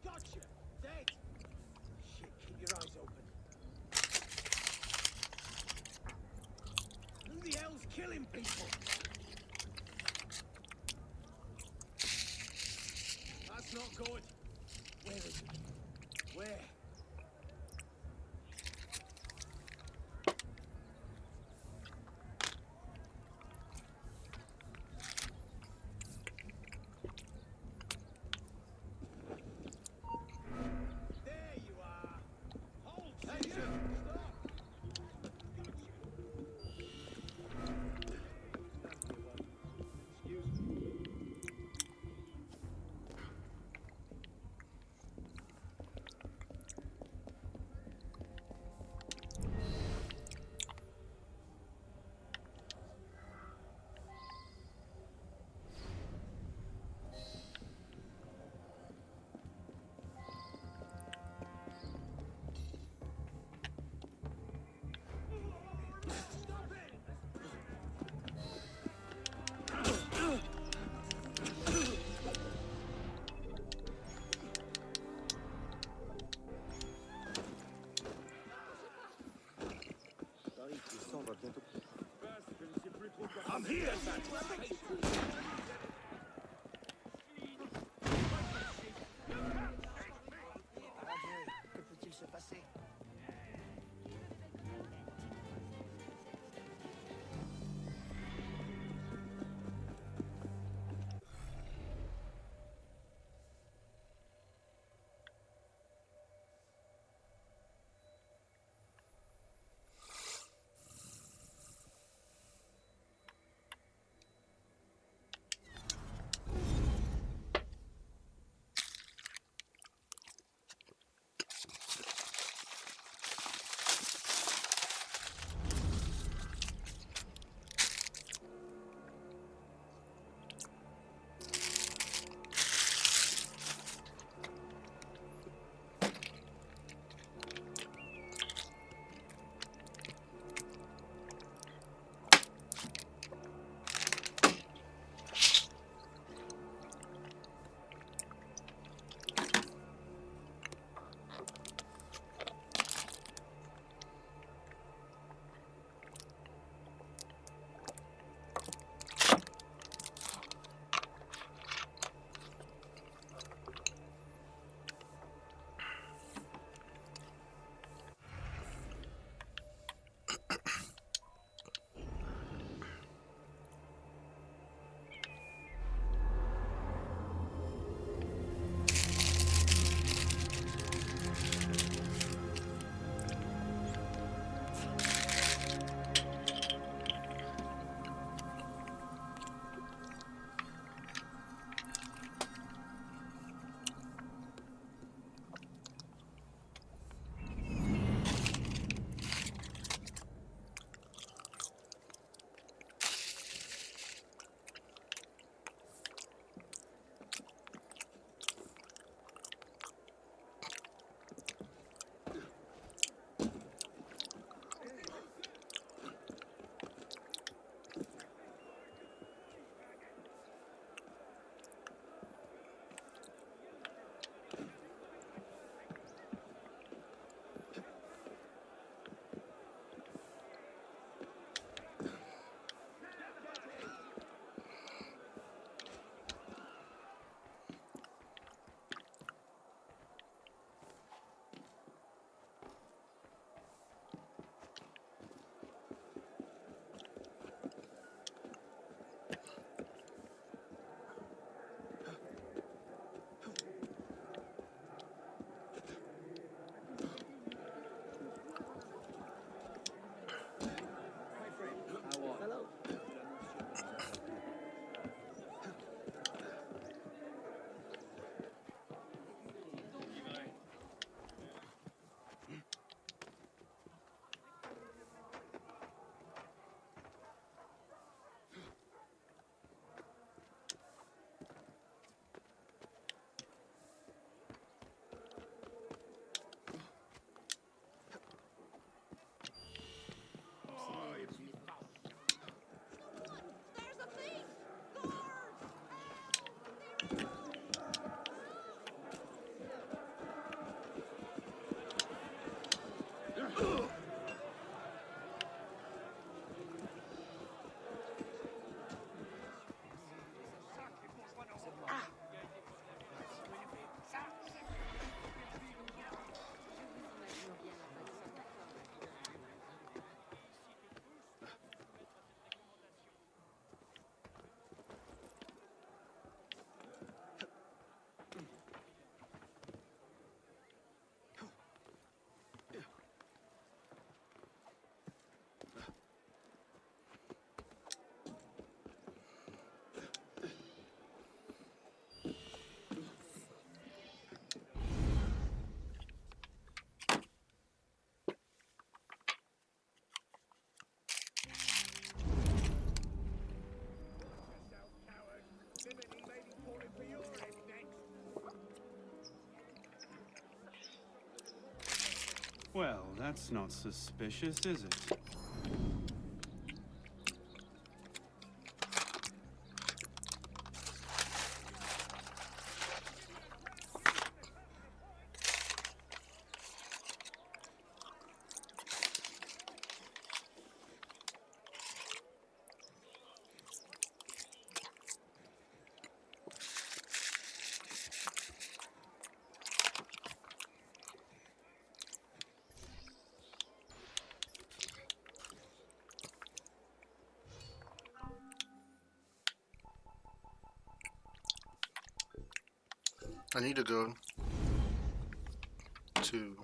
Gotcha! Dead! Shit, keep your eyes open. Who the hell's killing people? That's not good. Where is it? Where? There you are. Hold, citizen! Stop! Excuse me. Stop it! I'm here! Que peut-il se passer? Well, that's not suspicious, is it? I need to go to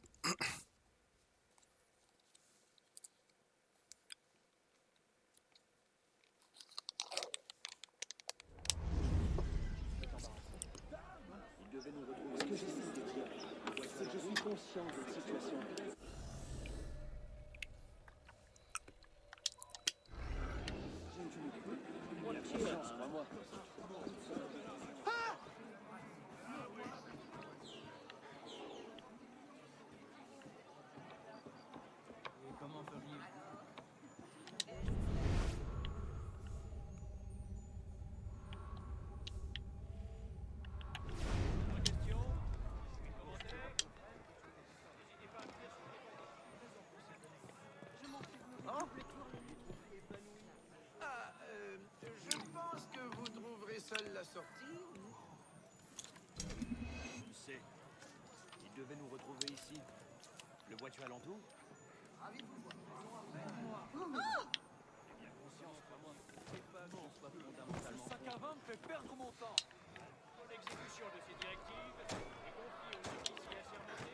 Ce que j'essaie de dire, c'est que je suis conscient de cette situation. J'ai une idée. Il y a confiance, crois-moi. Et comment feriez-vous? Je pense que vous trouverez seul la sortie. Tu sais, il devait nous retrouver ici. Le vois-tu alentour? Ravi de vous voir. J'ai bien conscience, crois-moi. C'est pas qu'on soit fondamentalement. Ce sac à vin me fait perdre mon temps. Pour l'exécution de ces directives, est confiée aux officiers assermentés.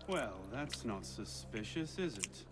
Well, that's not suspicious, is it?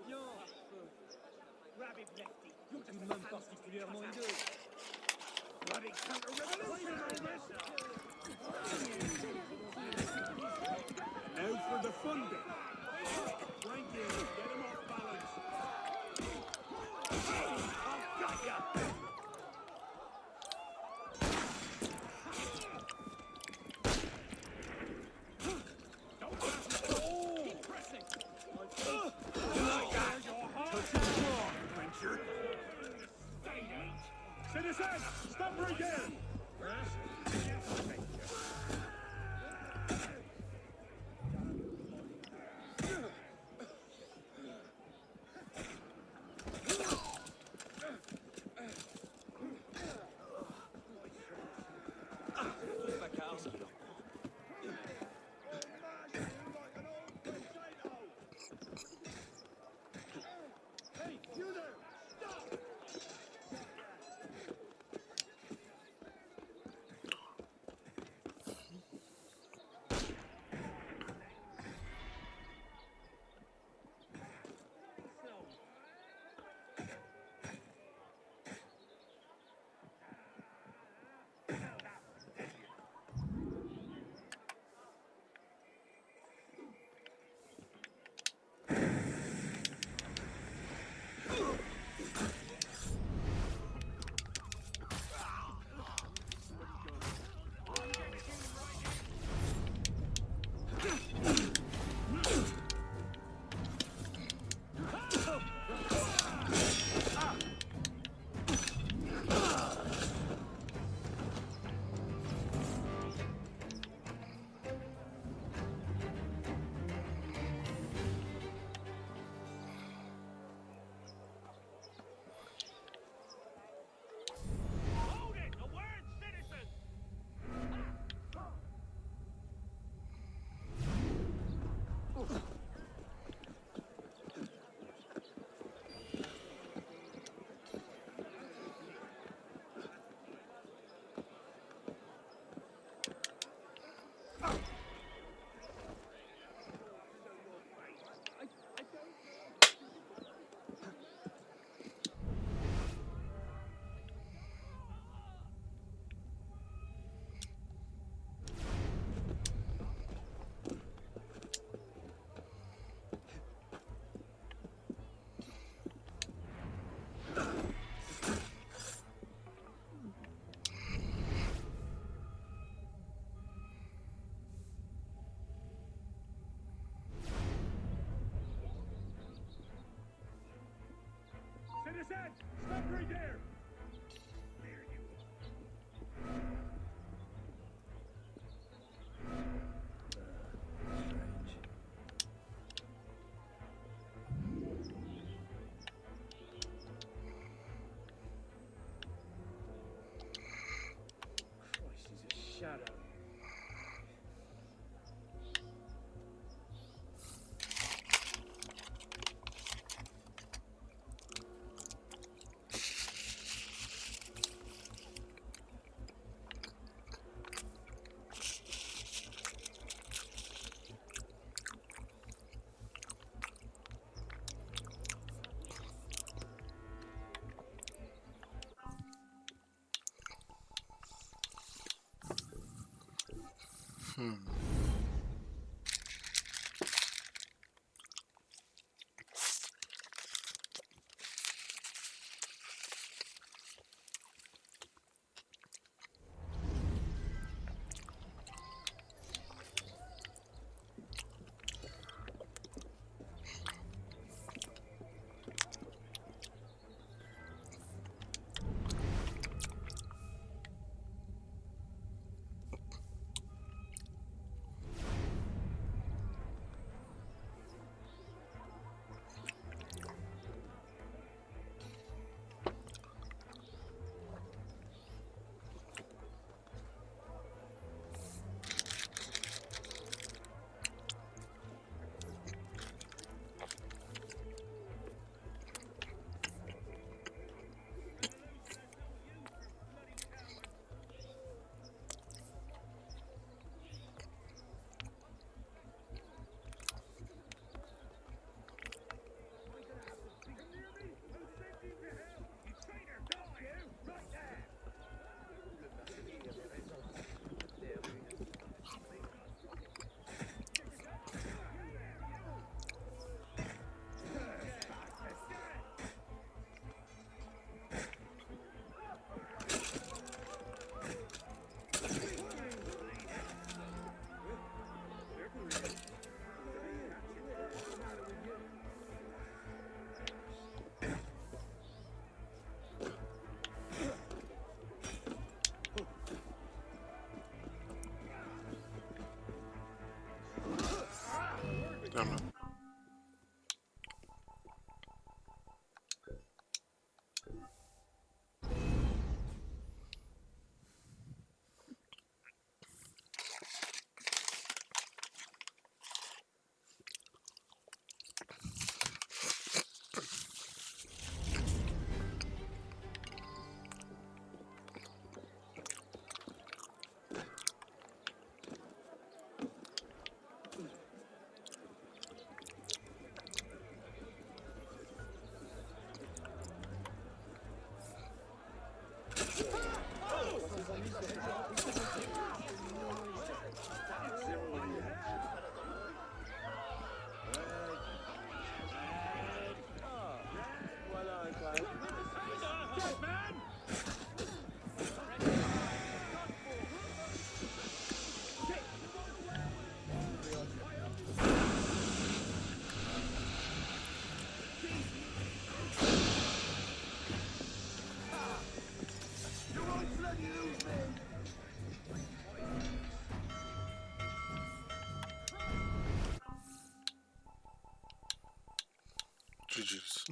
bien. Aucune même particulièrement hideux. Now for the fun bit. Frankie, get him off balance. I've got ya. Keep pressing. Like that. Touch your jaw, adventure. Citizen, stop right there. Hey, you there! Stop! Citizen, stop right there! Christ, he's a shadow. it, man! You won't bloody lose me! GG's.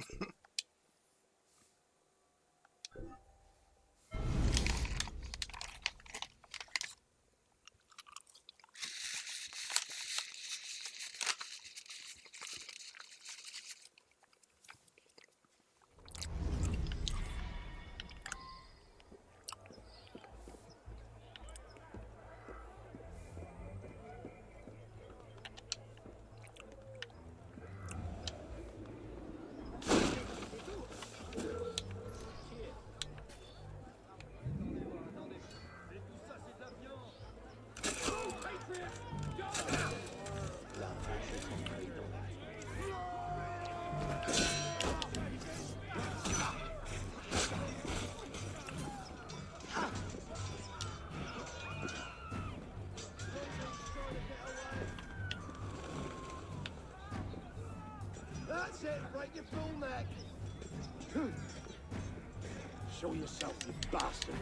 That's it, break your full neck! Show yourself, you bastard!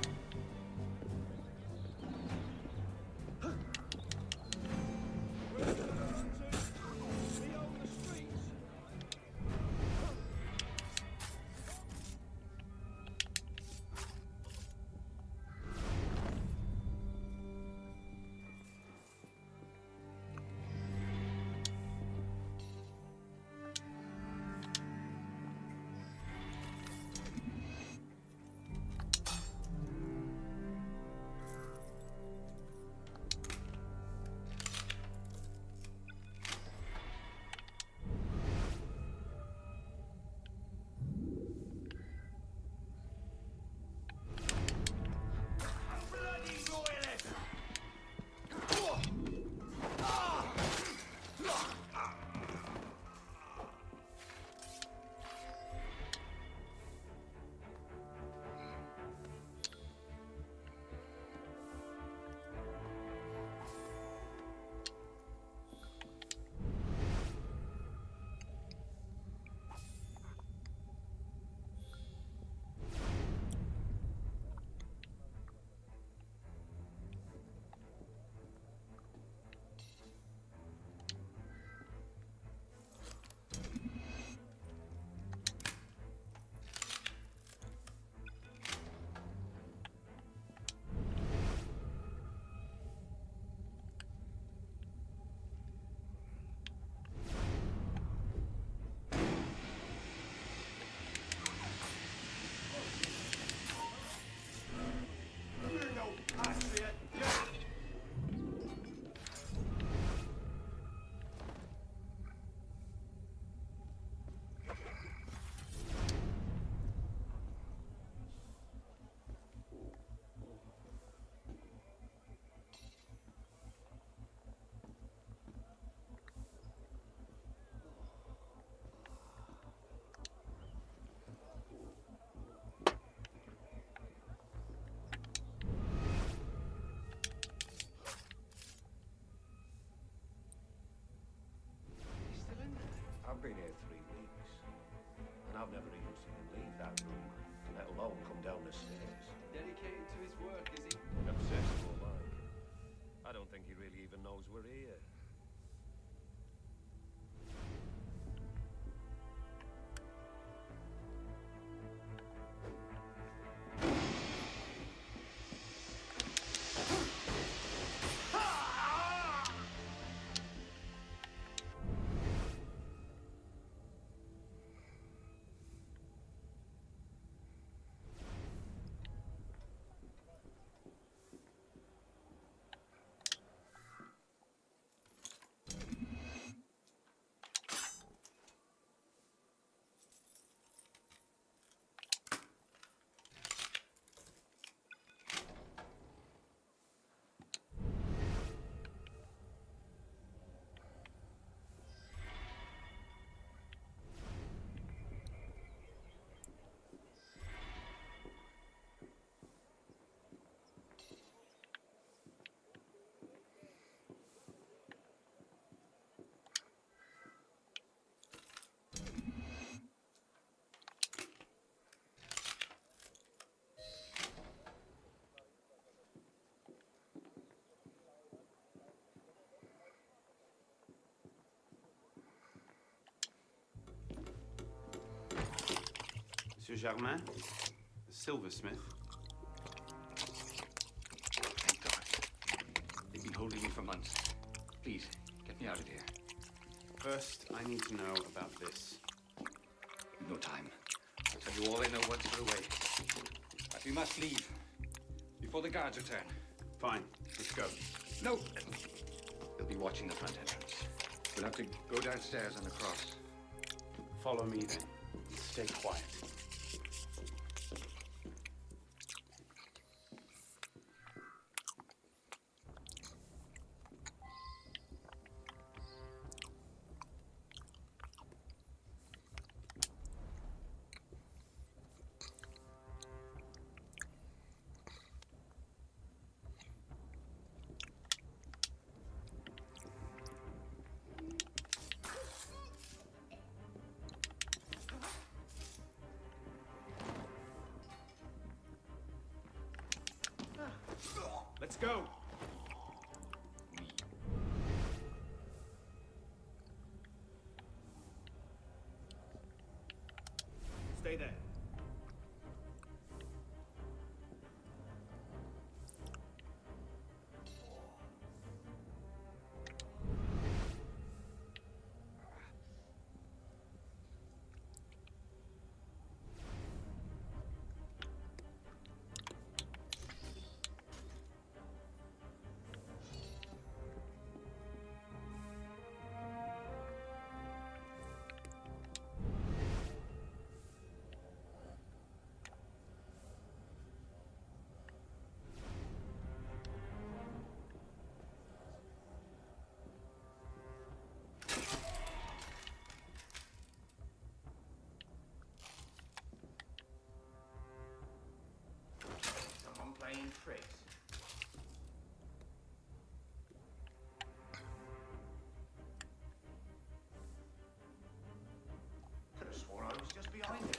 I've been here 3 weeks, and I've never even seen him leave that room, let alone come down the stairs. Dedicated to his work, is he? Obsessed or like. I don't think he really even knows we're here. Monsieur Germain, the silversmith. Thank God. They've been holding me for months. Please, get me out of here. First, I need to know about this. No time. I'll tell you all I know once we're away. But we must leave before the guards return. Fine, let's go. No! They'll be watching the front entrance. We'll have to go downstairs and across. Follow me then. Stay quiet. Let's go. Stay there. Someone playing tricks. Could have sworn I was just behind it.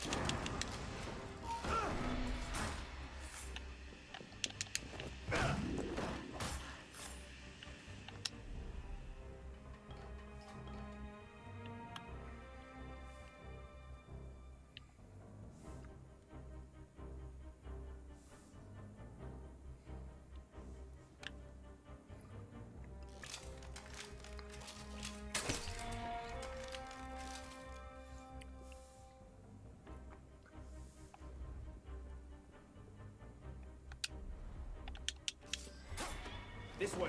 This way.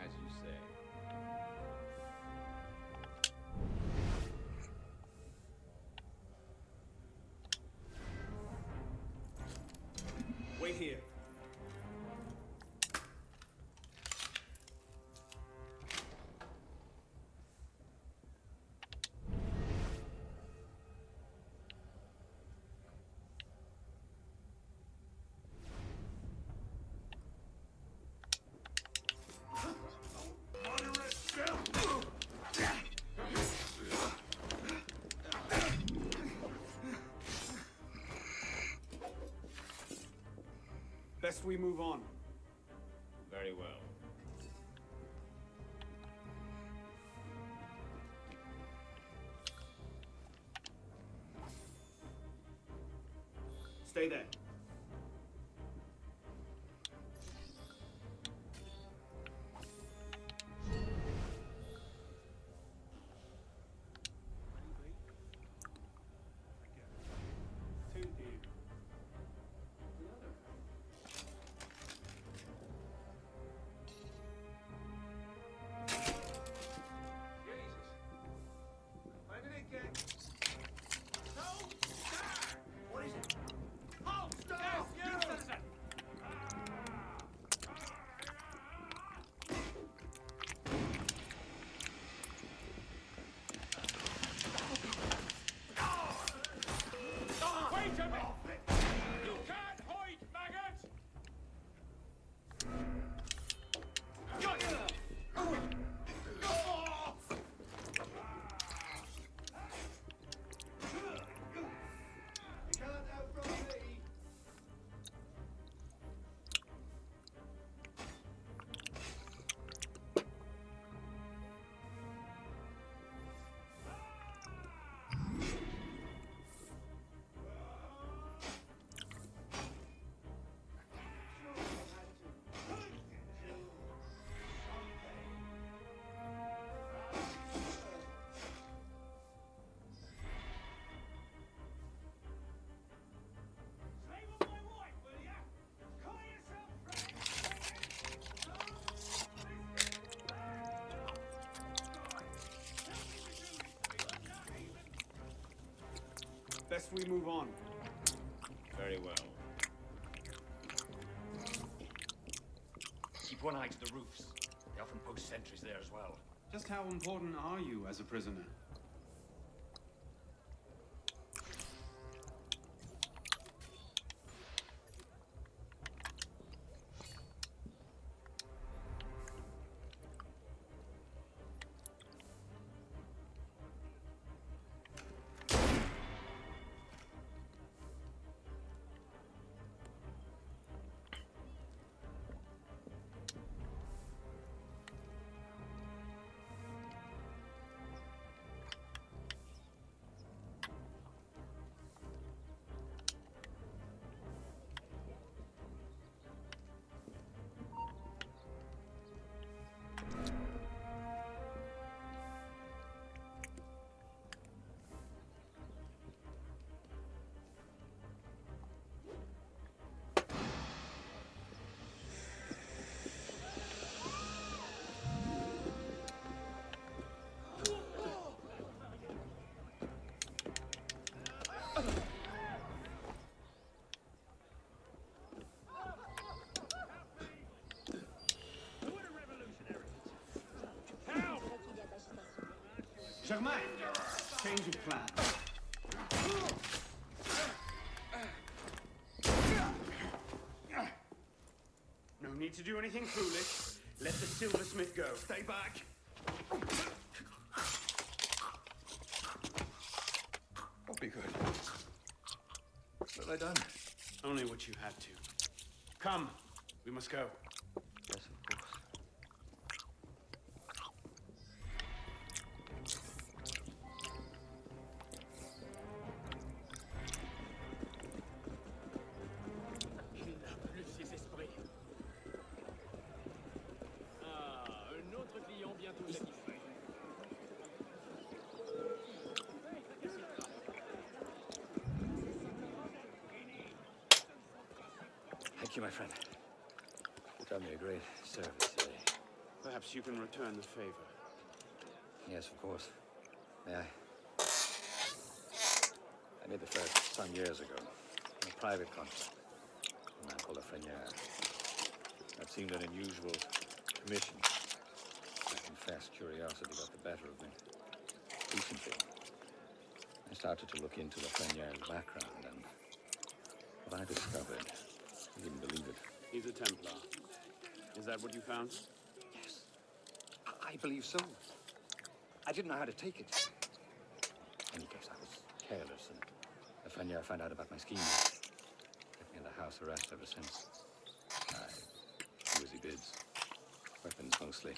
As you say. Wait here. Best we move on. Very well. Stay there. Two here. What is it? Halt! suggest we move on. Very well. Keep one eye to the roofs. They often post sentries there as well. Just how important are you as a prisoner? Germain, change of plan. No need to do anything foolish. Let the silversmith go. Stay back. Won't be good. What have I done? Only what you had to. Come, we must go. Yes, of course. Un autre client bientôt satisfait. Thank you, my friend. You've done me a great service today. Perhaps you can return the favor. Yes, of course. May I? I made the first some years ago. On a private contract. A man called a Frenier. That seemed an unusual commission. I confess curiosity got the better of me. Recently, I started to look into the Frenier's background, and what I discovered, I didn't believe it. He's a Templar. Is that what you found? Yes. I believe so. I didn't know how to take it. In any case, I was careless, and the Frenier found out about my scheme. Kept me under house arrest ever since. I do as he bids. Weapons mostly.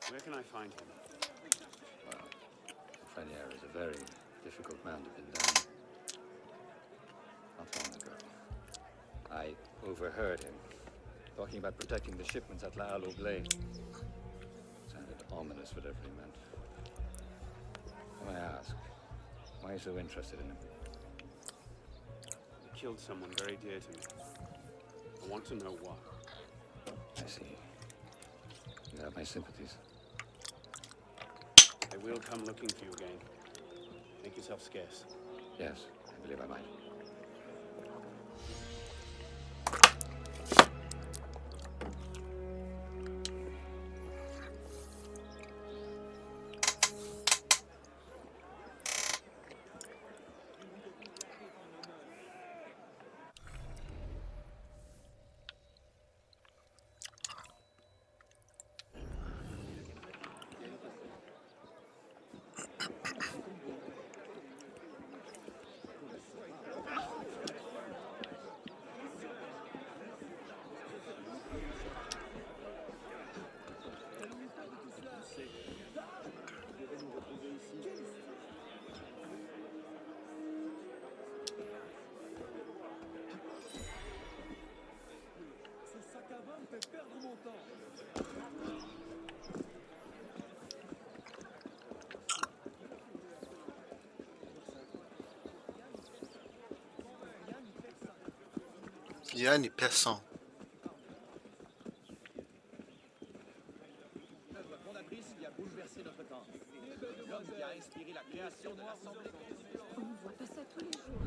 Where can I find him? Well, Frenier is a very difficult man to pin down. Not long ago, I overheard him talking about protecting the shipments at La Halle Sounded ominous, whatever he meant. When I ask, why are you so interested in him? He killed someone very dear to me. I want to know why. I see. You have my sympathies. I will come looking for you again. Make yourself scarce. Yes, I believe I might. Yani personne. L'œuvre fondatrice qui a bouleversé notre temps. L'homme qui a inspiré la création de l'Assemblée. On ne voit pas ça tous les jours.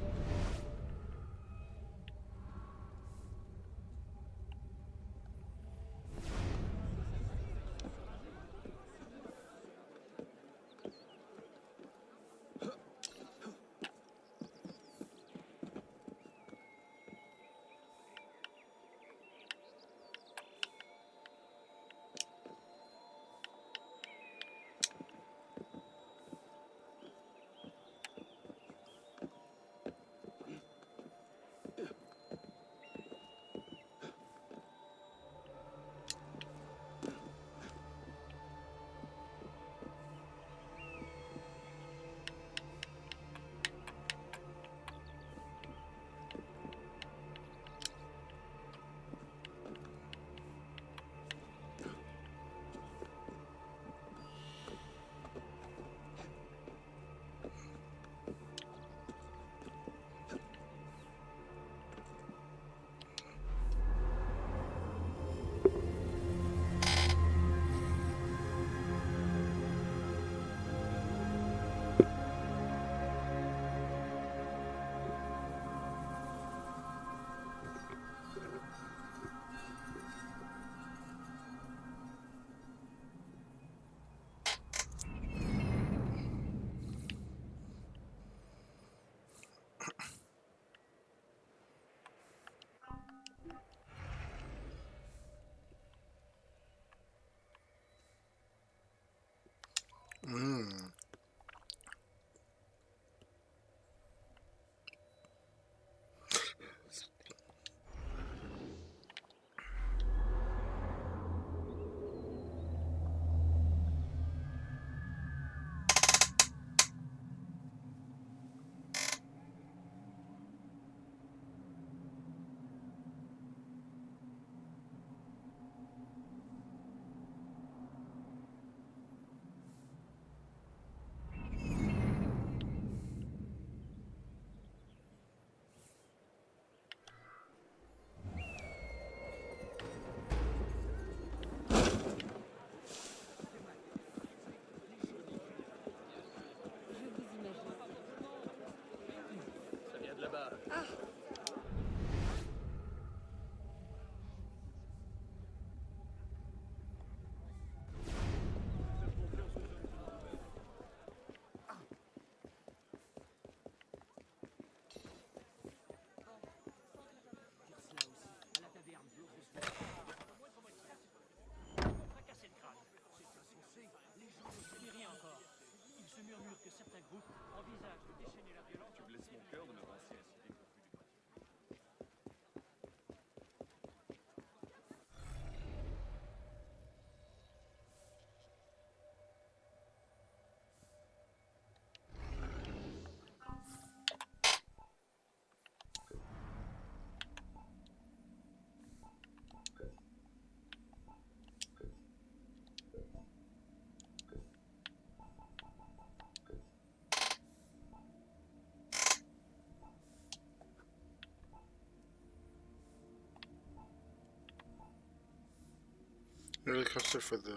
Really custom for the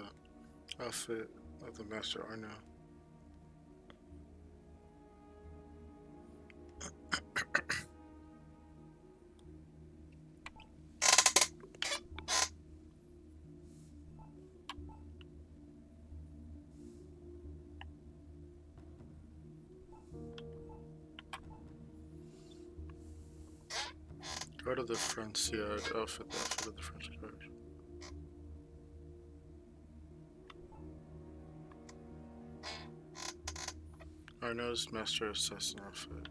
outfit of the Master Arno. Guard of the Frontier outfit, the outfit of the French guard. Arno's Master Assassin outfit.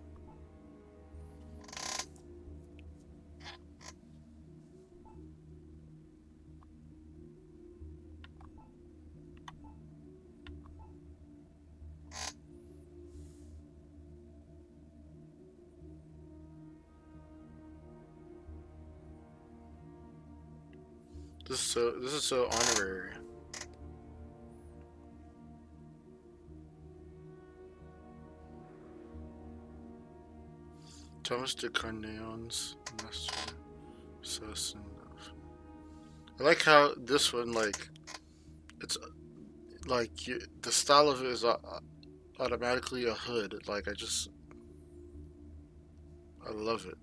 This is so honorary. Thomas de Carneon's Master Assassin. I like how this one, like, it's like the style of it is automatically a hood. Like, I love it.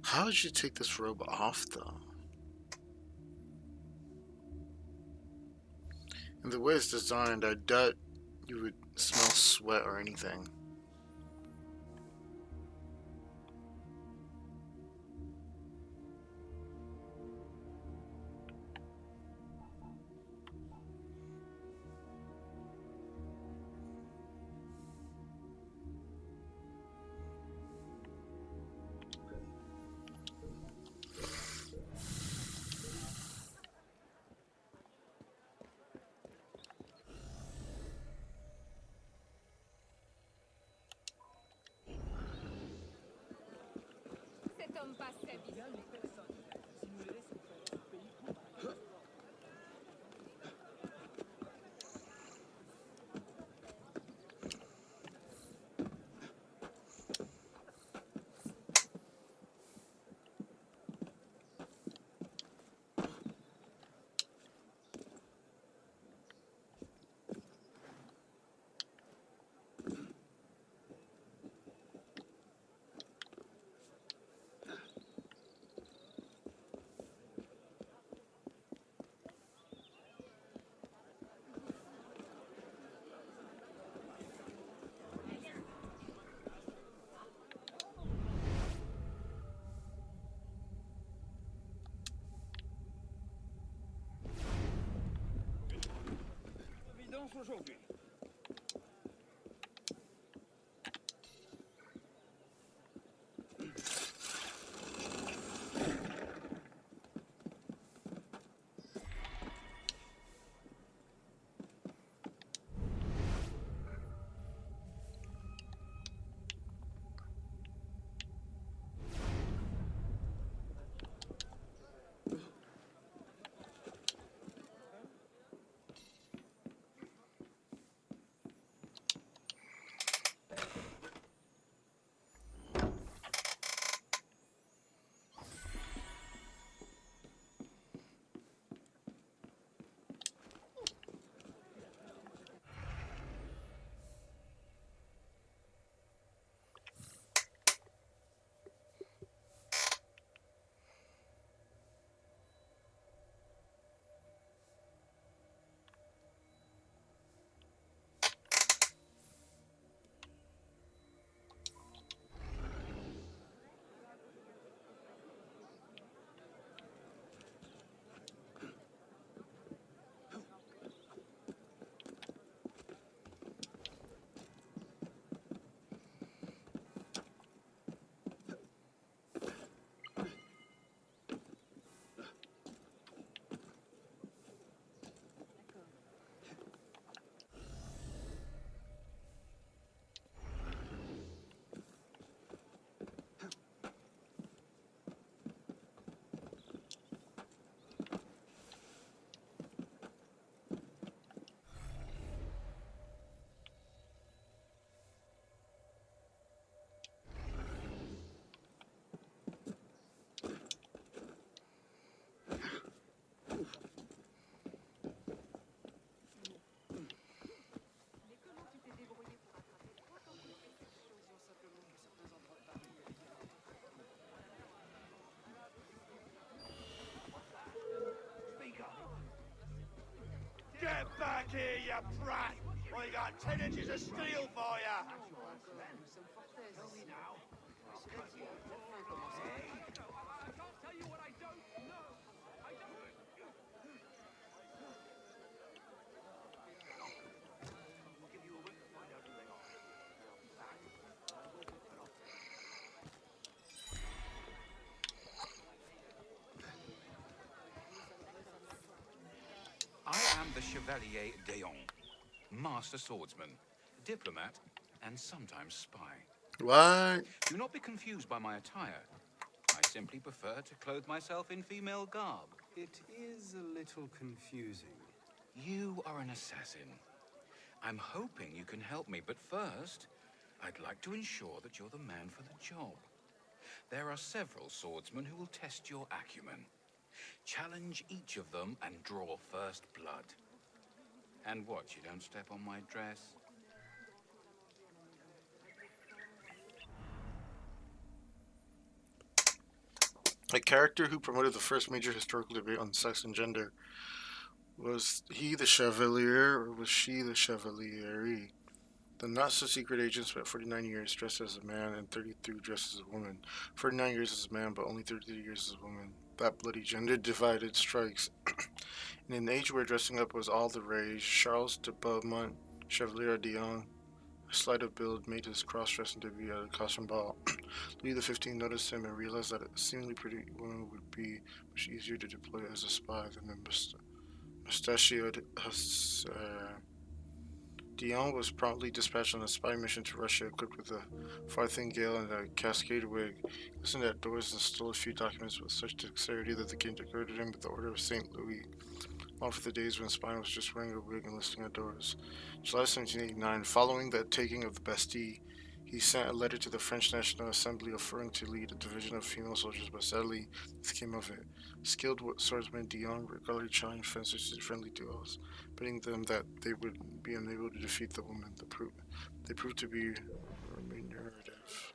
How did you take this robe off, though? And the way it's designed, I doubt you would smell sweat or anything. Cet homme passe sa vie. Aujourd'hui. you prat! We got 10 inches of steel for you! I am the Chevalier d'Eon, master swordsman, diplomat, and sometimes spy. What? Do not be confused by my attire. I simply prefer to clothe myself in female garb. It is a little confusing. You are an assassin. I'm hoping you can help me, but first, I'd like to ensure that you're the man for the job. There are several swordsmen who will test your acumen. Challenge each of them and draw first blood. And watch you don't step on my dress. A character who promoted the first major historical debate on sex and gender. Was he the Chevalier or was she the Chevaliere? The not-so-secret agent spent 49 years dressed as a man and 33 dressed as a woman. 49 years as a man, but only 33 years as a woman. That bloody gender-divided strikes. In an age where dressing up was all the rage, Charles de Beaumont, Chevalier d'Eon, a sleight of build, made his cross-dressing debut at a costume ball. Louis XV noticed him and realized that a seemingly pretty woman would be much easier to deploy as a spy than a mustachioed hussar. Dion was promptly dispatched on a spy mission to Russia, equipped with a farthingale and a cascade wig. He listened at doors and stole a few documents with such dexterity that the king decorated him with the Order of St. Louis. All for the days when spying was just wearing a wig and listening at doors. July 1789, following the taking of the Bastille, he sent a letter to the French National Assembly offering to lead a division of female soldiers, but sadly, nothing came of it. Skilled swordsman Dion regularly challenged fencers to friendly duels, betting them that they would be unable to defeat the woman. They proved to be remunerative.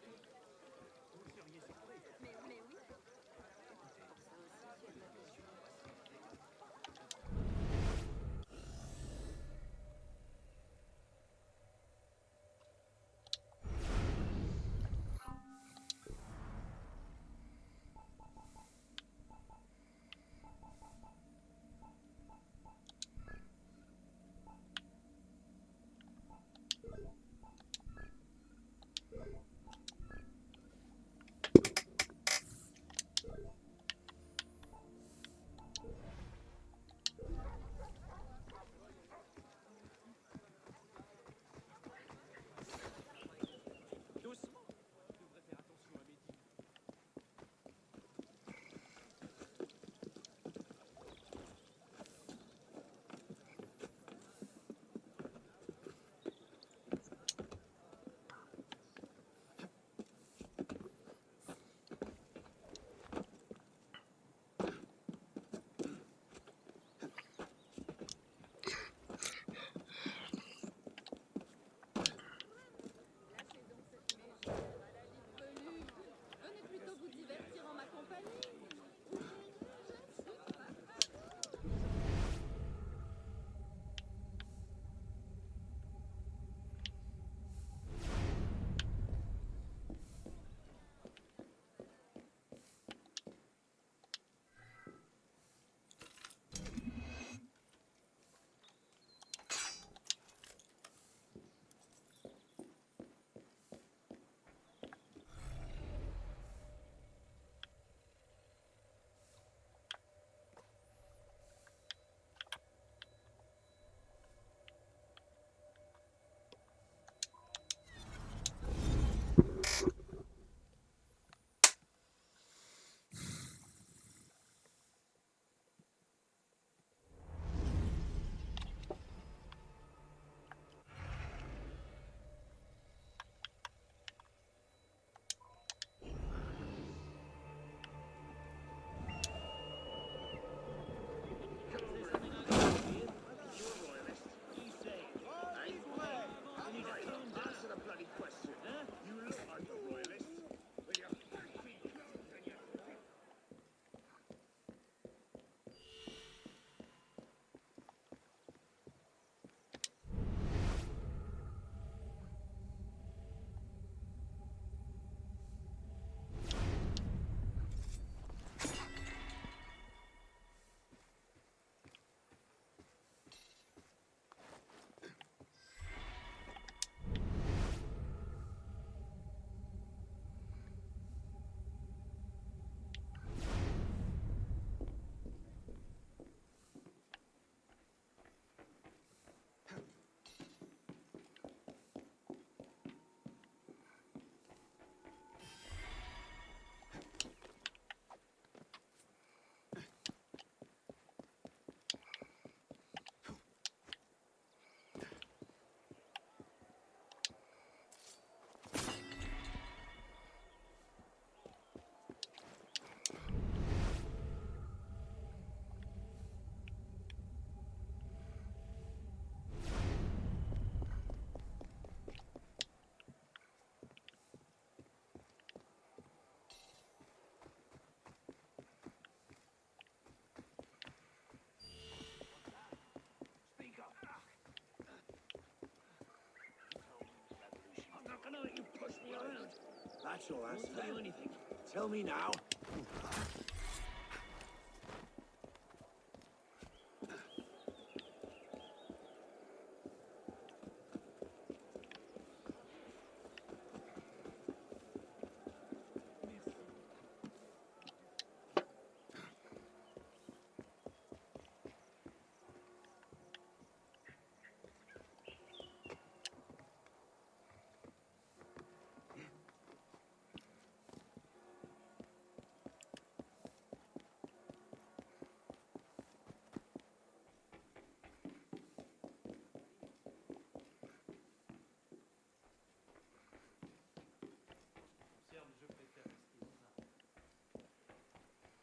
That's your answer. Won't tell you anything. Tell me now.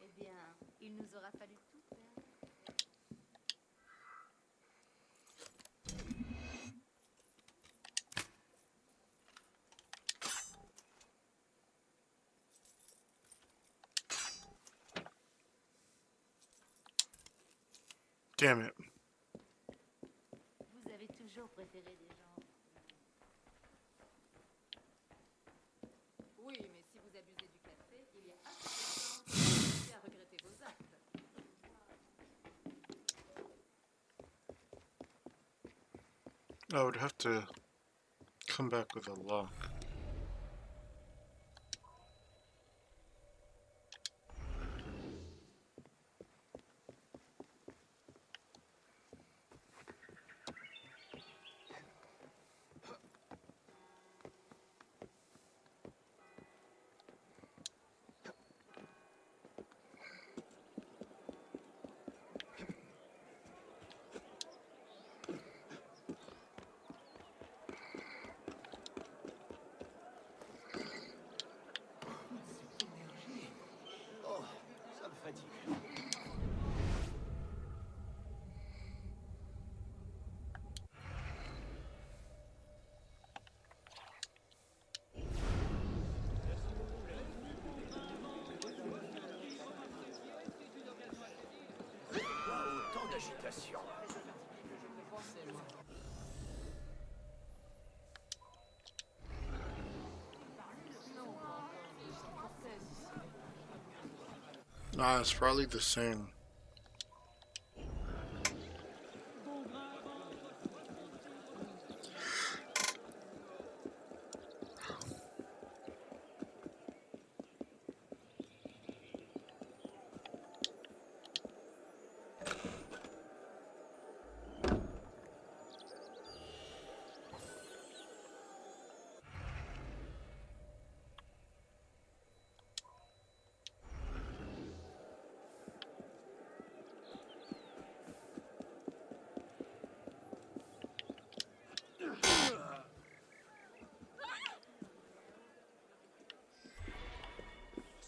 Eh bien, il nous aura fallu tout faire. Damn it. Vous avez toujours préféré des gens. Oui, mais si vous abusez du café, il y a assez de temps à regretter vos actes. I would have to come back with a lock. Oh, ça me fatigue. Autant d'agitation. Nah, it's probably the same.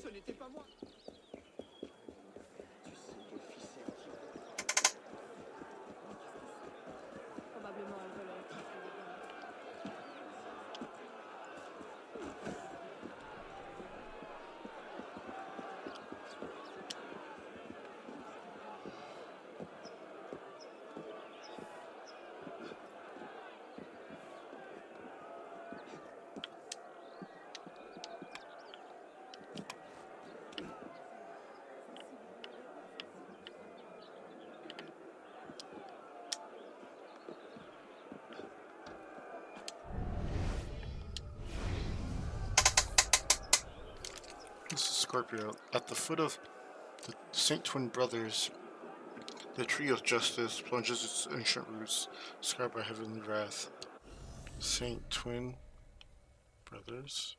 Ce n'était pas moi. Probablement un voleur qui fait des gants. This is Scorpio. At the foot of the Saint Twin Brothers, the tree of justice plunges its ancient roots, scarred by heavenly wrath. Saint Twin Brothers.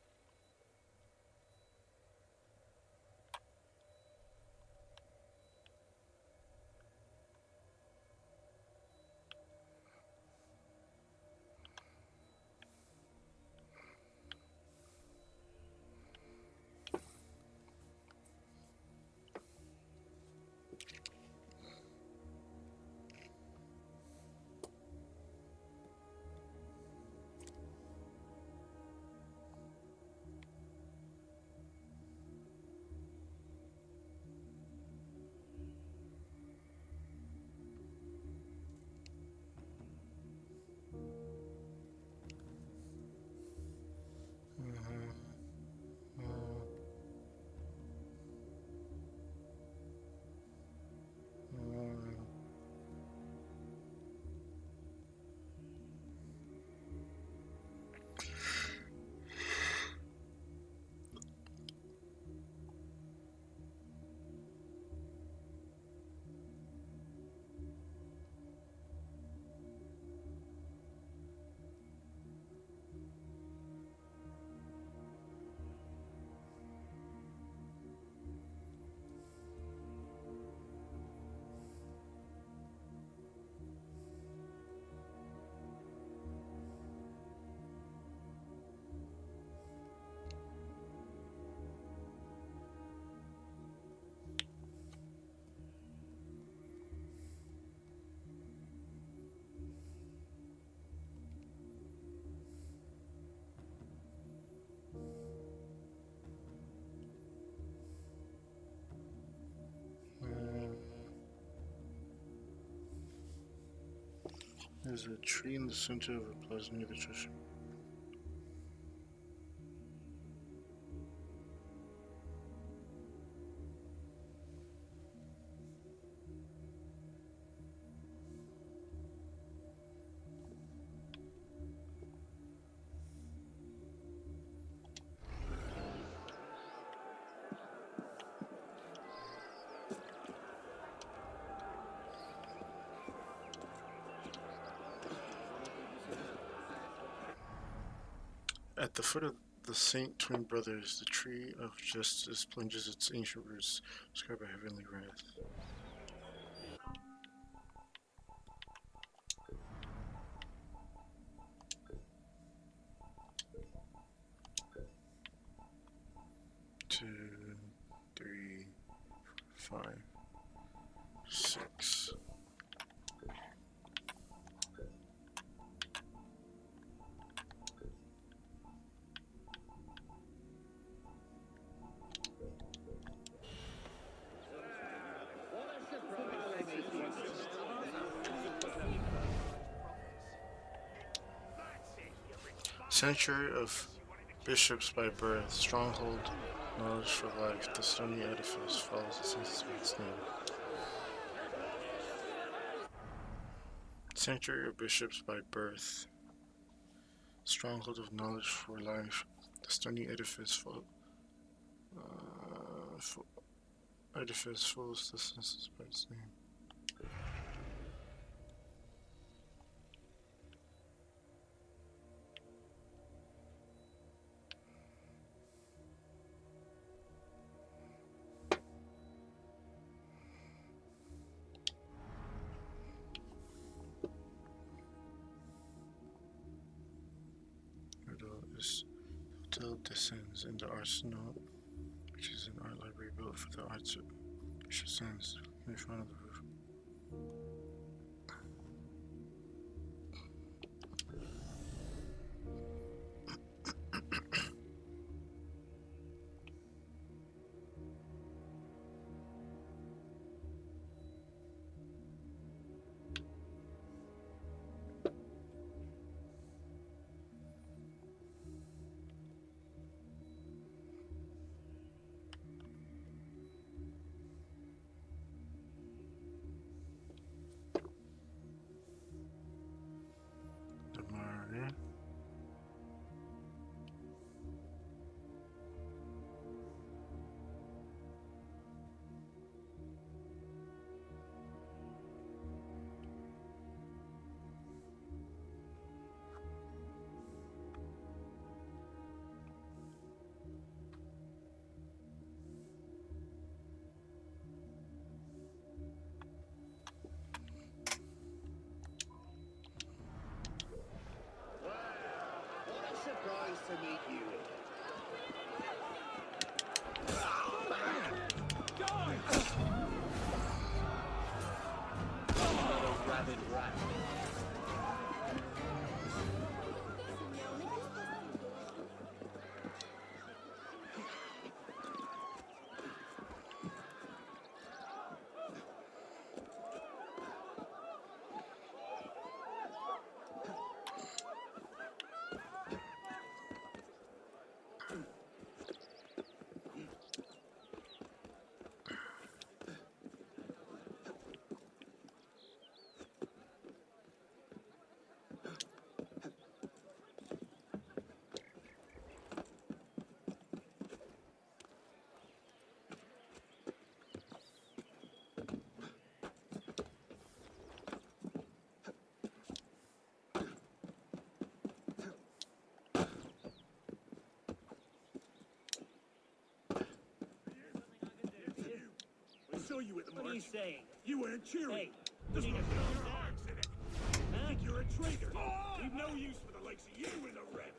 There's a tree in the center of a plaza near the church. At the foot of the Saint Twin Brothers, the tree of justice plunges its ancient roots, described by heavenly wrath. Two, three, 5, 6. Sanctuary of bishops by birth, stronghold, knowledge for life, the stony edifice follows the census of its name. Sanctuary of bishops by birth, stronghold of knowledge for life, the stony edifice follows the census by its name. Hotel descends in the arsenal, which is an art library built for the arts of Sands in front of the roof. To meet you. What a rabid rat. Saw you at the march. What are you saying? You weren't cheering. Hey, There's you no need to calm down. hearts in it. Huh? Think you're a traitor. We've no use for the likes of you in the red.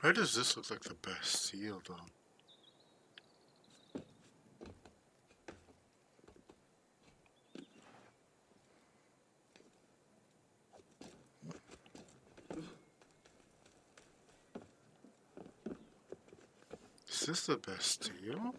Why does this look like the best seal, though? Is this the best seal?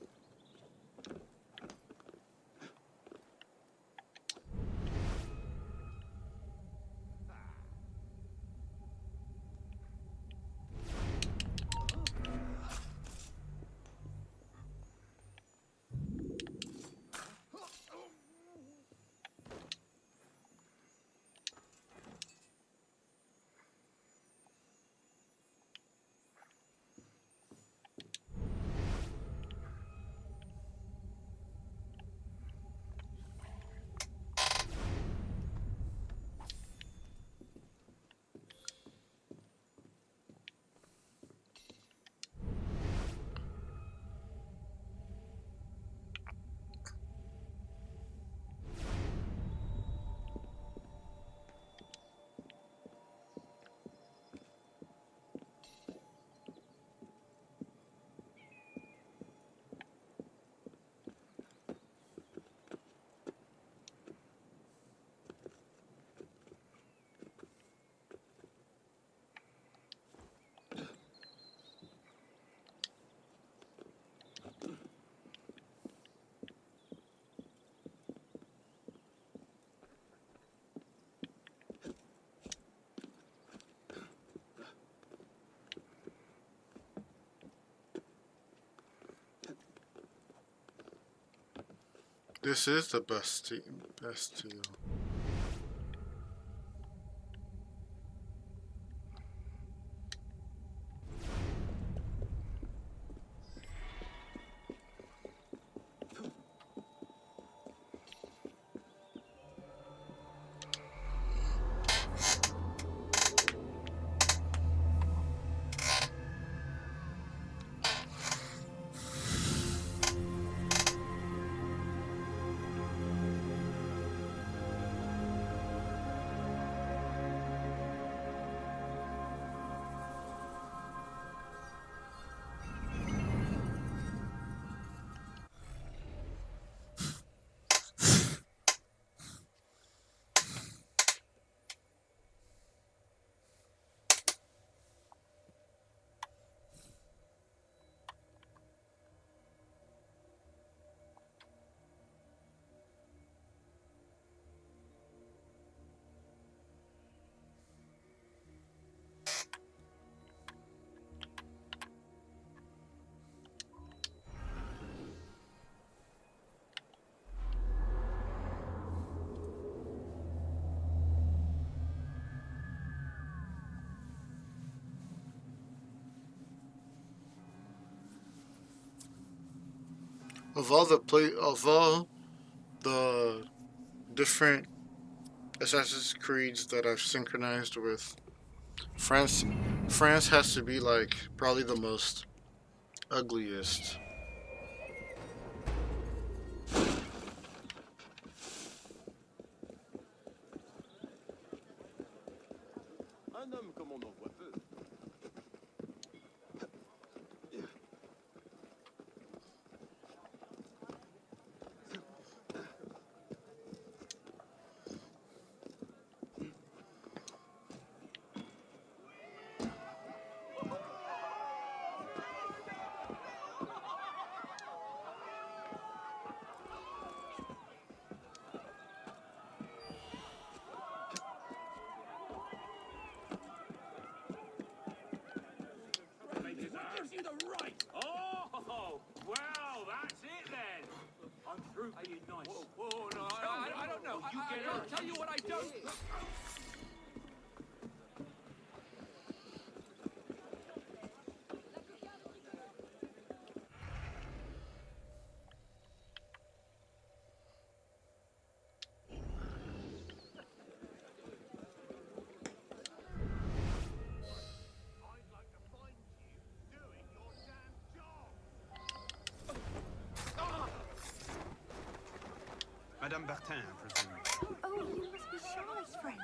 This is the best seal. Of all the different Assassin's Creeds that I've synchronized with, France has to be like probably the most ugliest. Un homme comme on en voit peu. What gives you the right? Oh, well, that's it then. I'm through being nice. Whoa, no, I don't know. I'll tell you what I don't. Madame Bertin, I presume. Oh, you must be Charlotte's friend.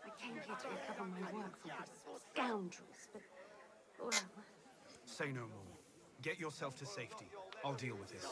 I came here to recover my work from these scoundrels, but Say no more. Get yourself to safety. I'll deal with this.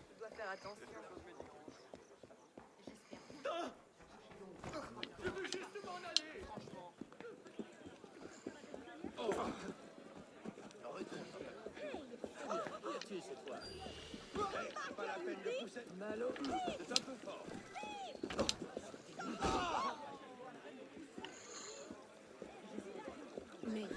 Tu dois faire attention. Je veux juste m'en aller. Franchement. Qui cette fois? Pas la peine de pousser. Malo, c'est un peu fort. Mais...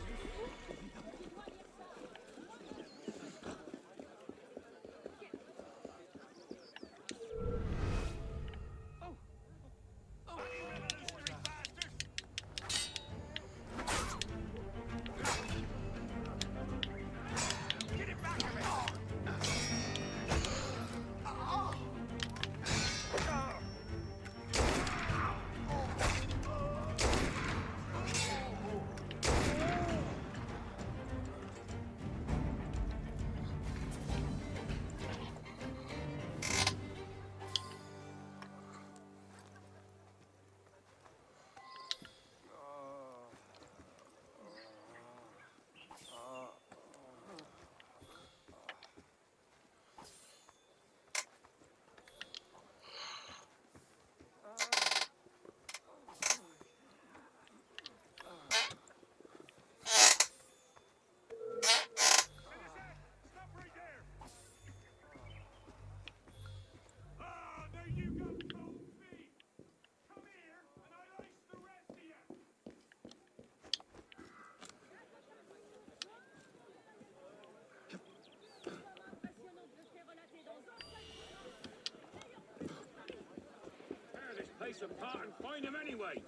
Place apart and find him anyway.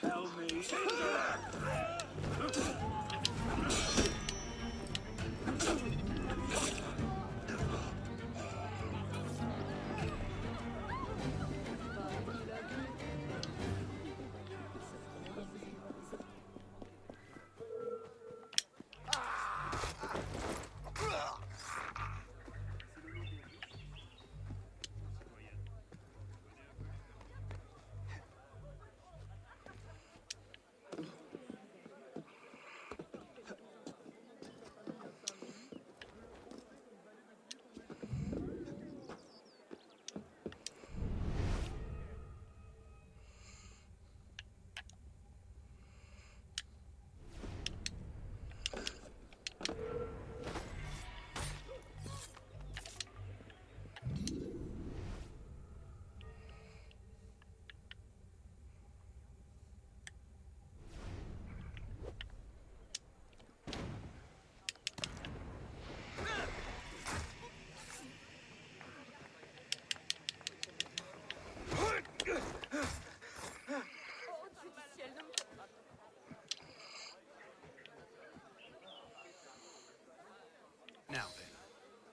Tell me. Now then,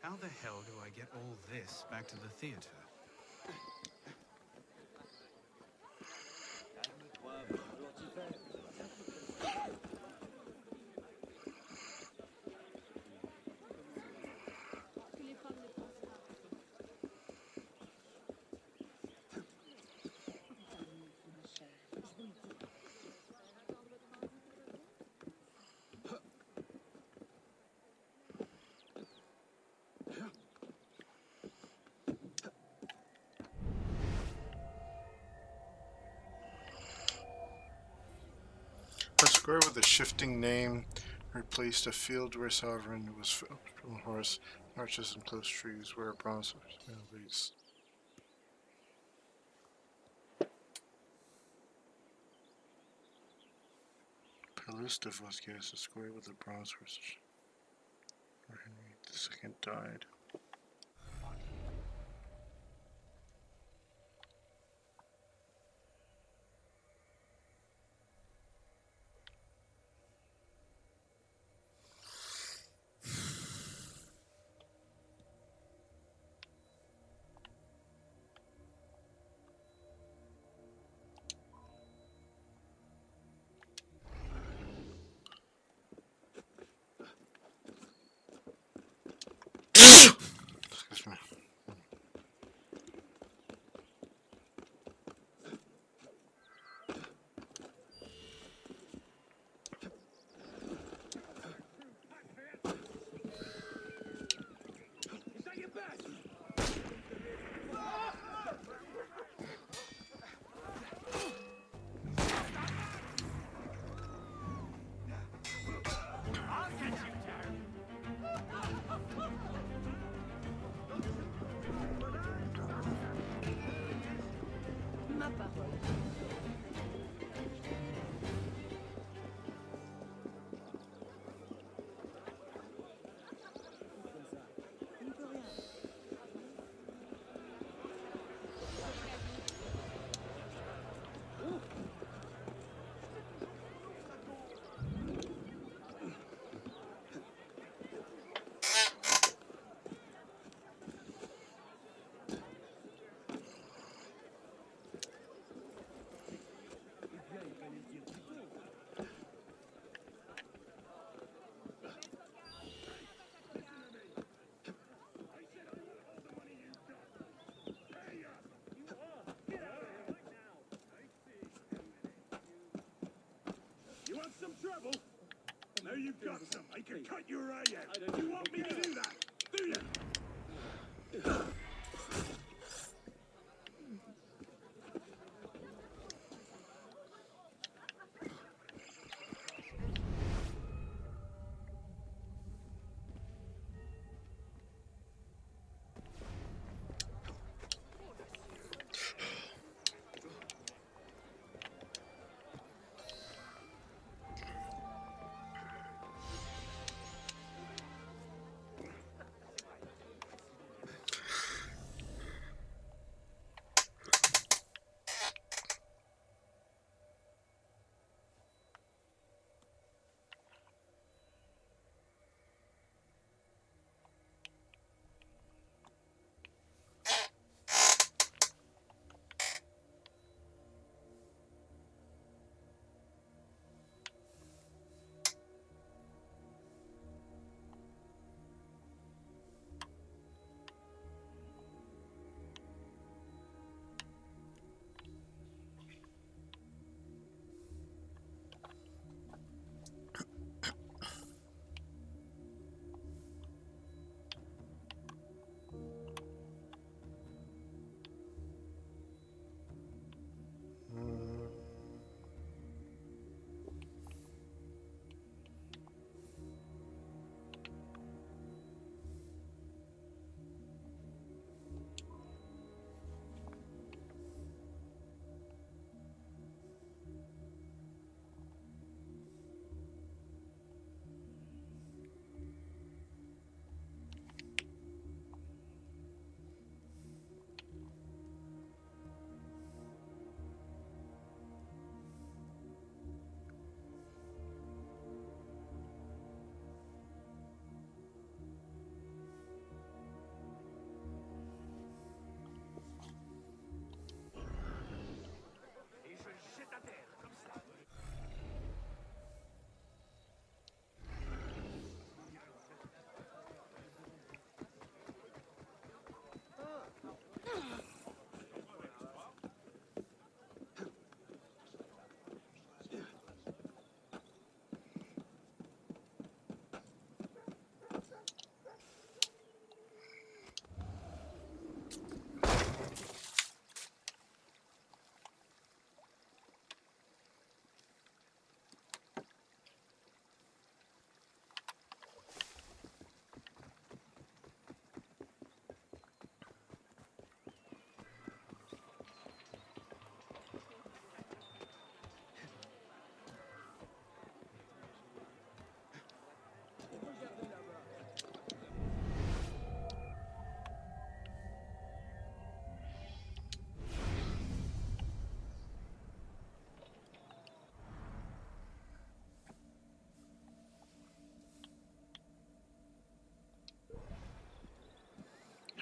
how the hell do I get all this back to the theater? square with a shifting name replaced a field where sovereign was filled from horse, arches and close trees where a bronze base. Palace de Vasquez, a square with a bronze horse where Henry II died. Excuse me. Is that your best? I'll get you, Ma parole. You want some trouble? Now you've got some. I can cut your eye out. You want me to do that? Do you?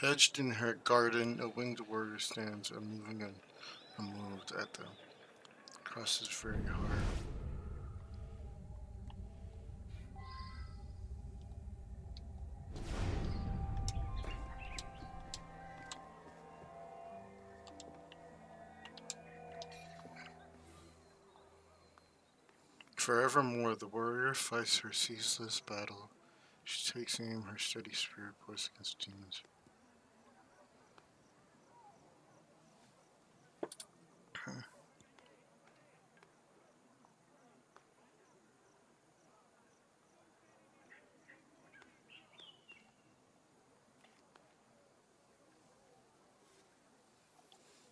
Hedged in her garden, a winged warrior stands, unmoving and unmoved at them. Crosses very hard. Forevermore, the warrior fights her ceaseless battle. She takes aim, her steady spirit poised against demons.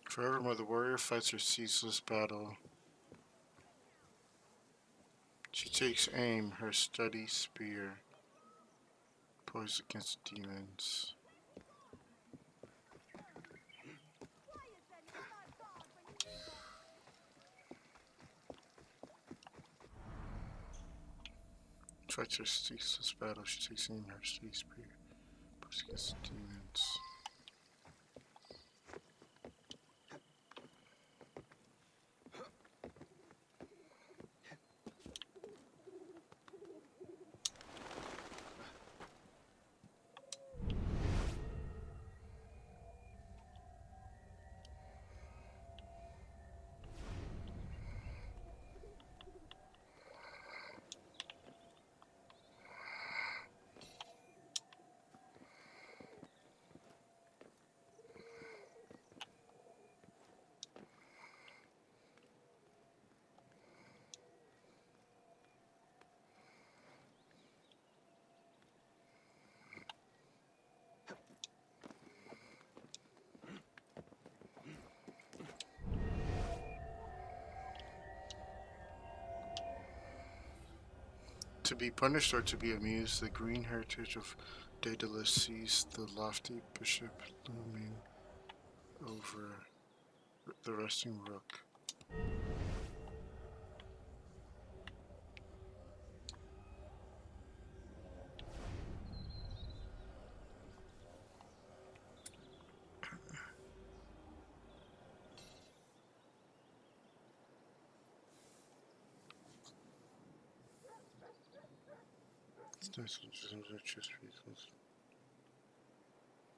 Forevermore, the warrior fights her ceaseless battle. She takes aim, her steady spear poised against demons. Fights her ceaseless battle. She takes aim, her steady spear poised against demons. To be punished or to be amused, the green heritage of Daedalus sees the lofty bishop looming over the resting rook.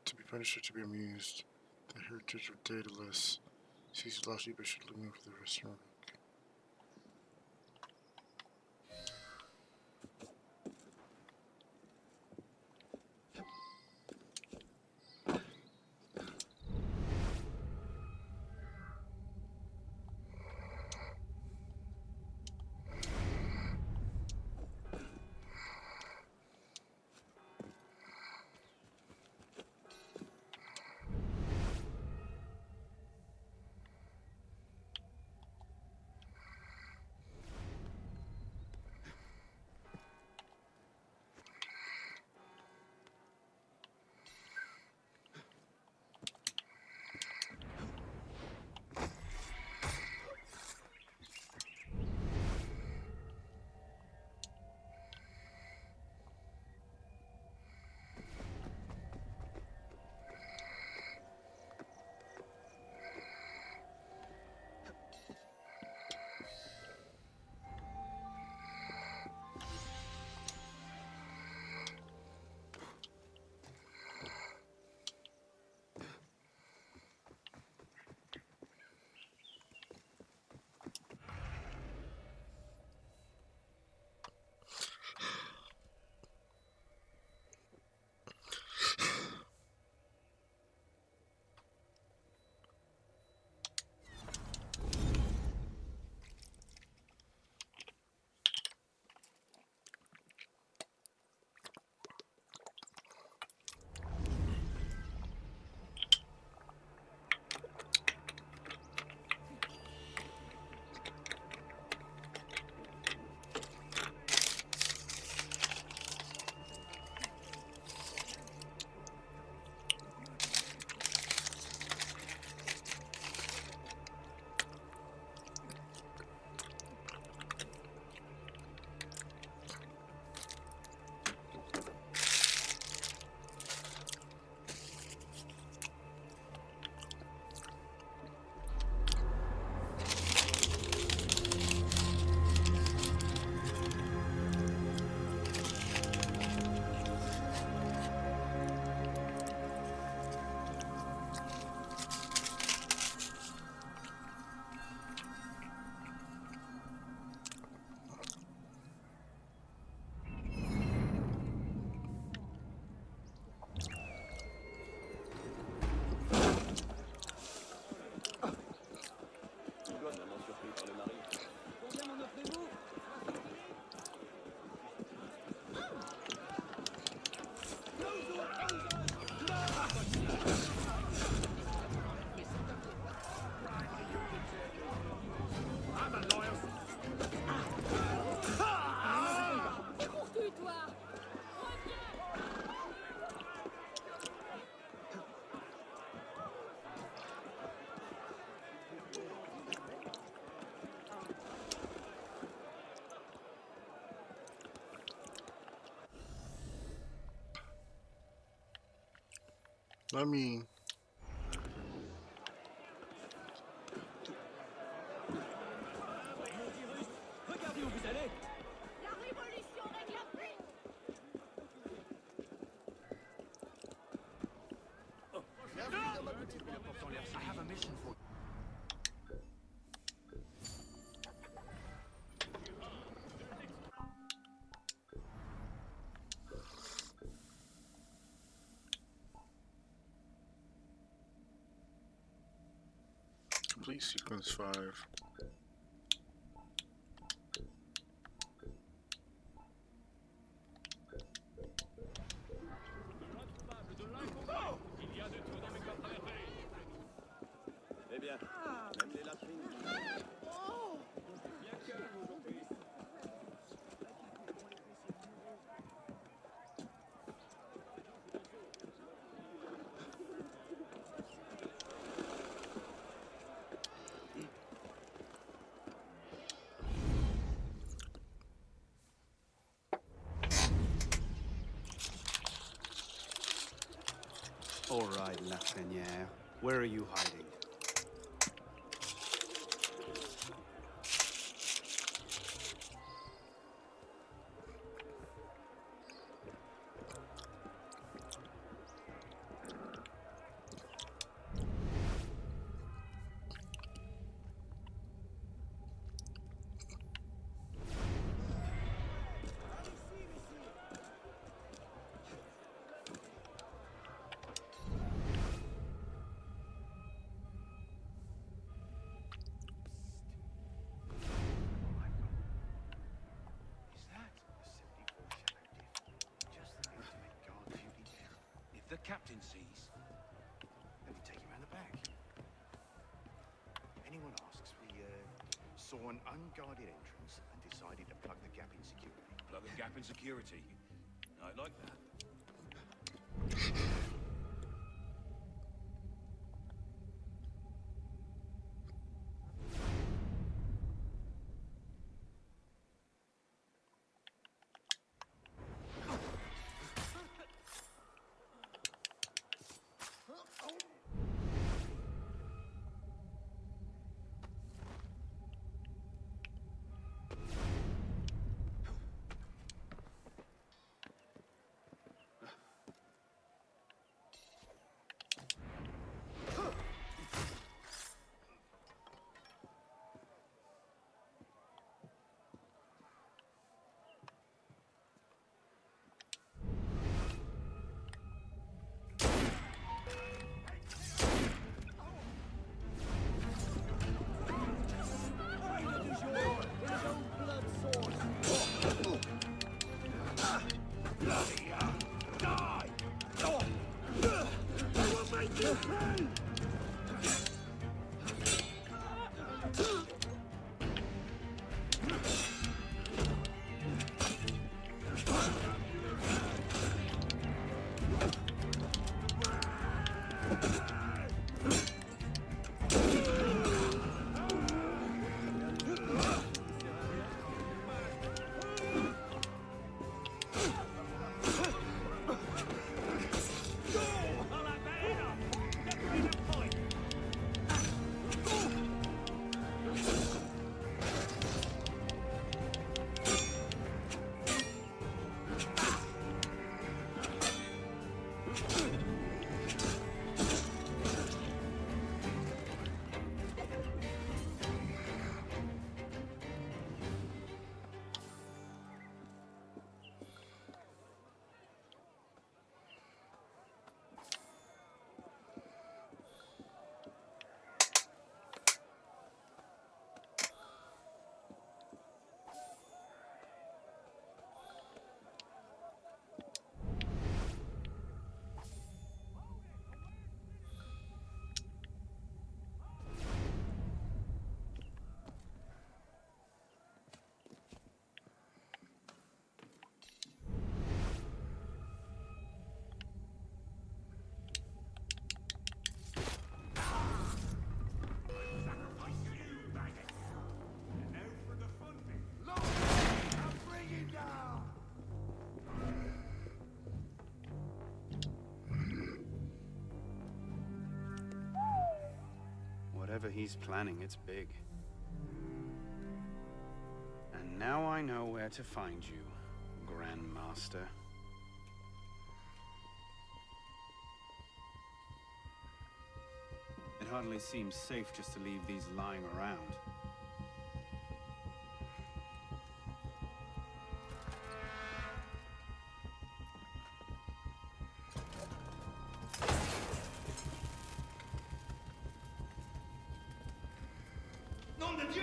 To be punished or to be amused, the heritage of Daedalus sees the lofty bishop looming over the resting rook. Let me. Regardez où vous allez. La révolution réclame. I have a mission for Complete sequence 5. Il y a de tout dans mes coffres à merveille. Eh bien, même les latrines. Bien calme aujourd'hui. All right, Lafreniere. Where are you hiding? Is that a 74 shadow diff? Just the thing to make guard duty better. If the captain sees, Let me take you around the back. Anyone asks, we saw an unguarded entrance and decided to plug the gap in security. plug a gap in security. I like that. He's planning it's big. And now I know where to find you, Grandmaster. It hardly seems safe just to leave these lying around. Nom de Dieu!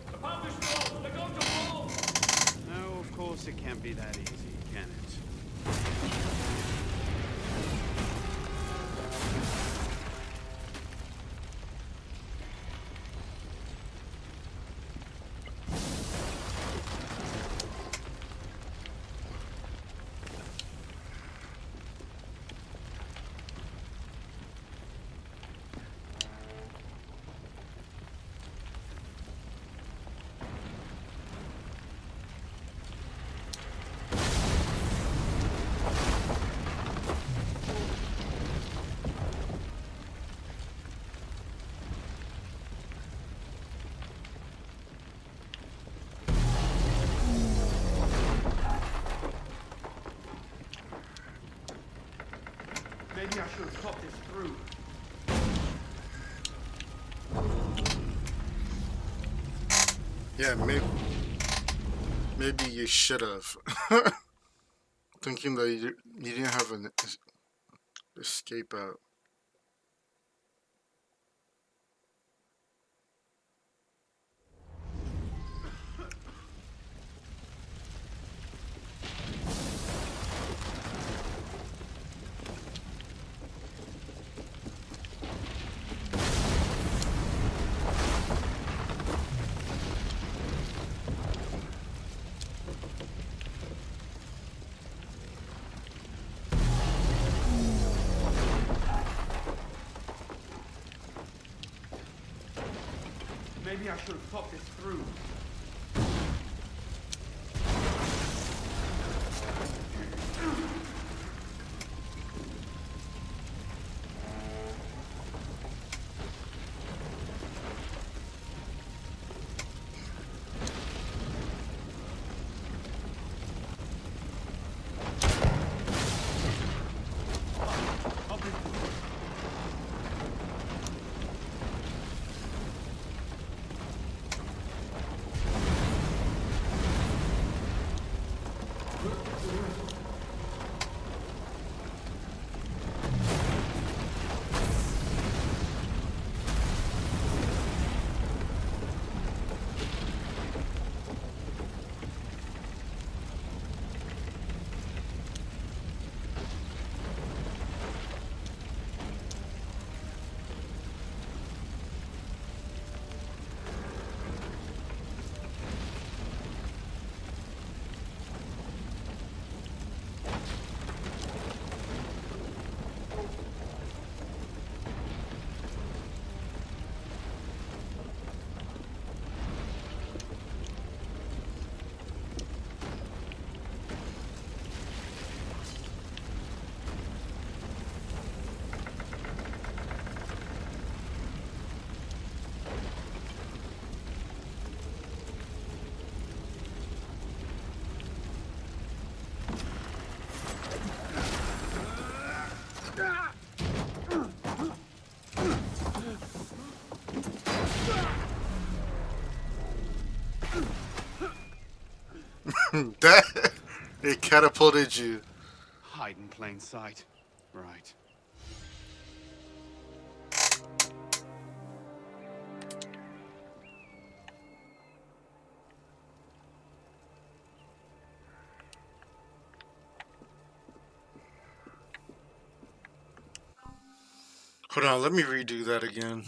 The published roll! They're going to roll! No, of course it can't be that easy, can it? Maybe I should have thought this through. Yeah, maybe you should have. Thinking that you didn't have an escape out. Maybe I should have thought this through. That it catapulted you. Hide in plain sight. Right. Hold on, let me redo that again.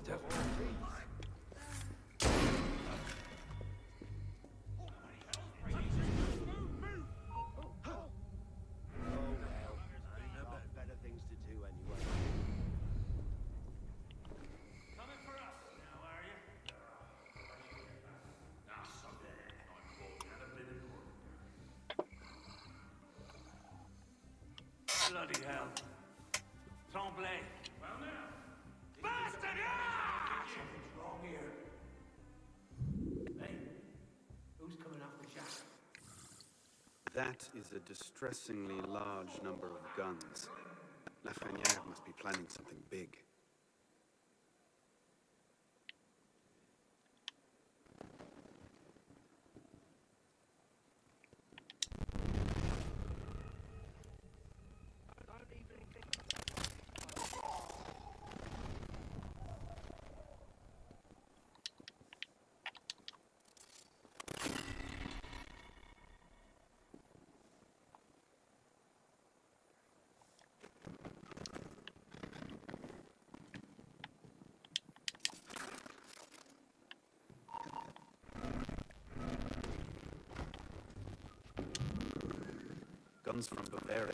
Better things to do anyway. Coming for us now, are you? Now, someday, I'm going out of living room. Bloody hell. Tremblay. Well, now. Bastard! Something's wrong here. Hey, who's coming up the shack? That is a distressingly large number of guns. Lafreniere must be planning something big. Guns from Bavaria.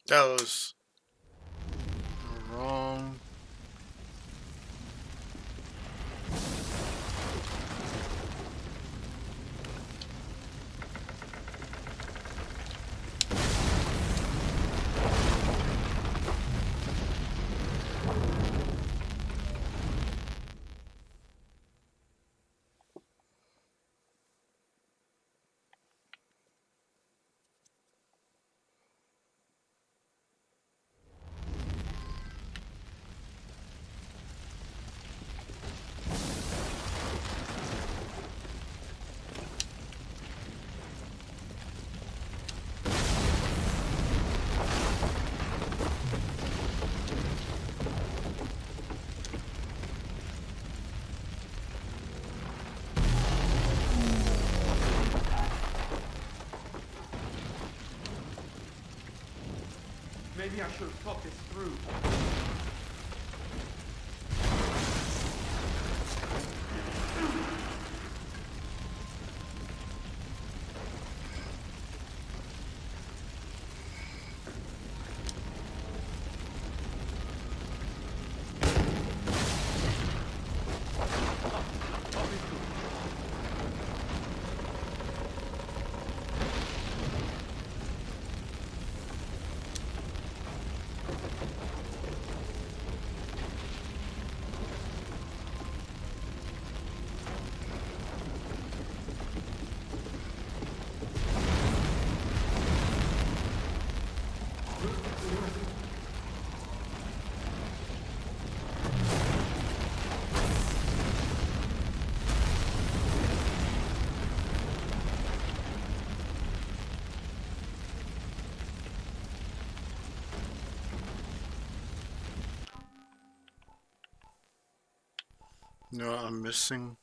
That was wrong. Maybe I should have thought this through. You know what I'm missing?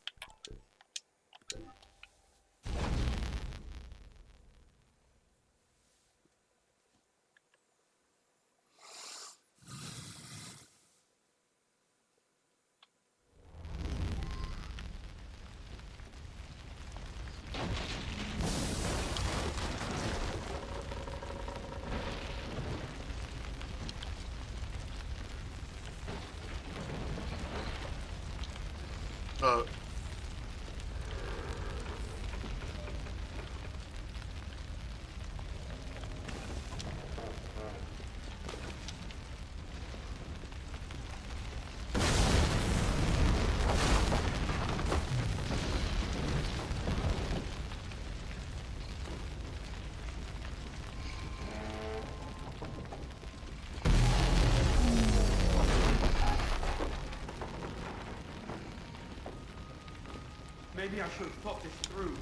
Maybe I should have thought this through.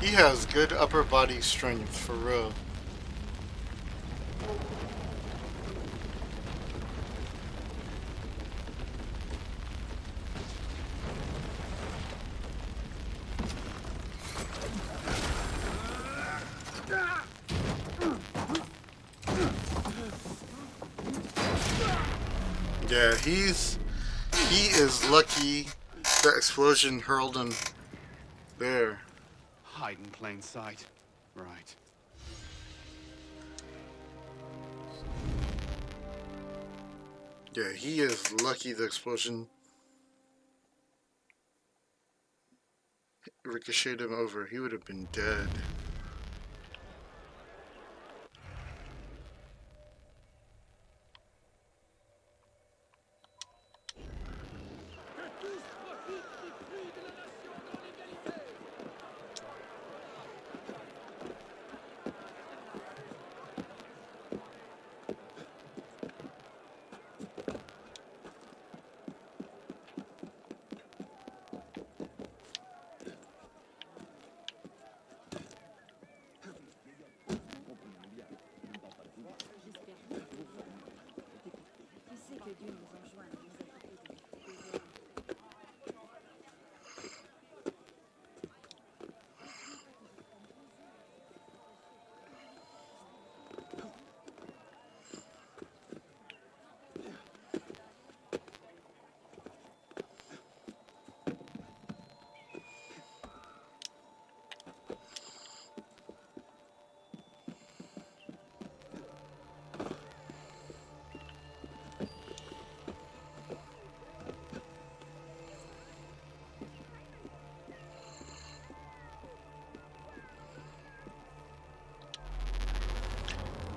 He has good upper body strength for real. Yeah, he is lucky the explosion hurled him there. Hide in plain sight. Right. Yeah, he is lucky the explosion ricocheted him over. He would have been dead.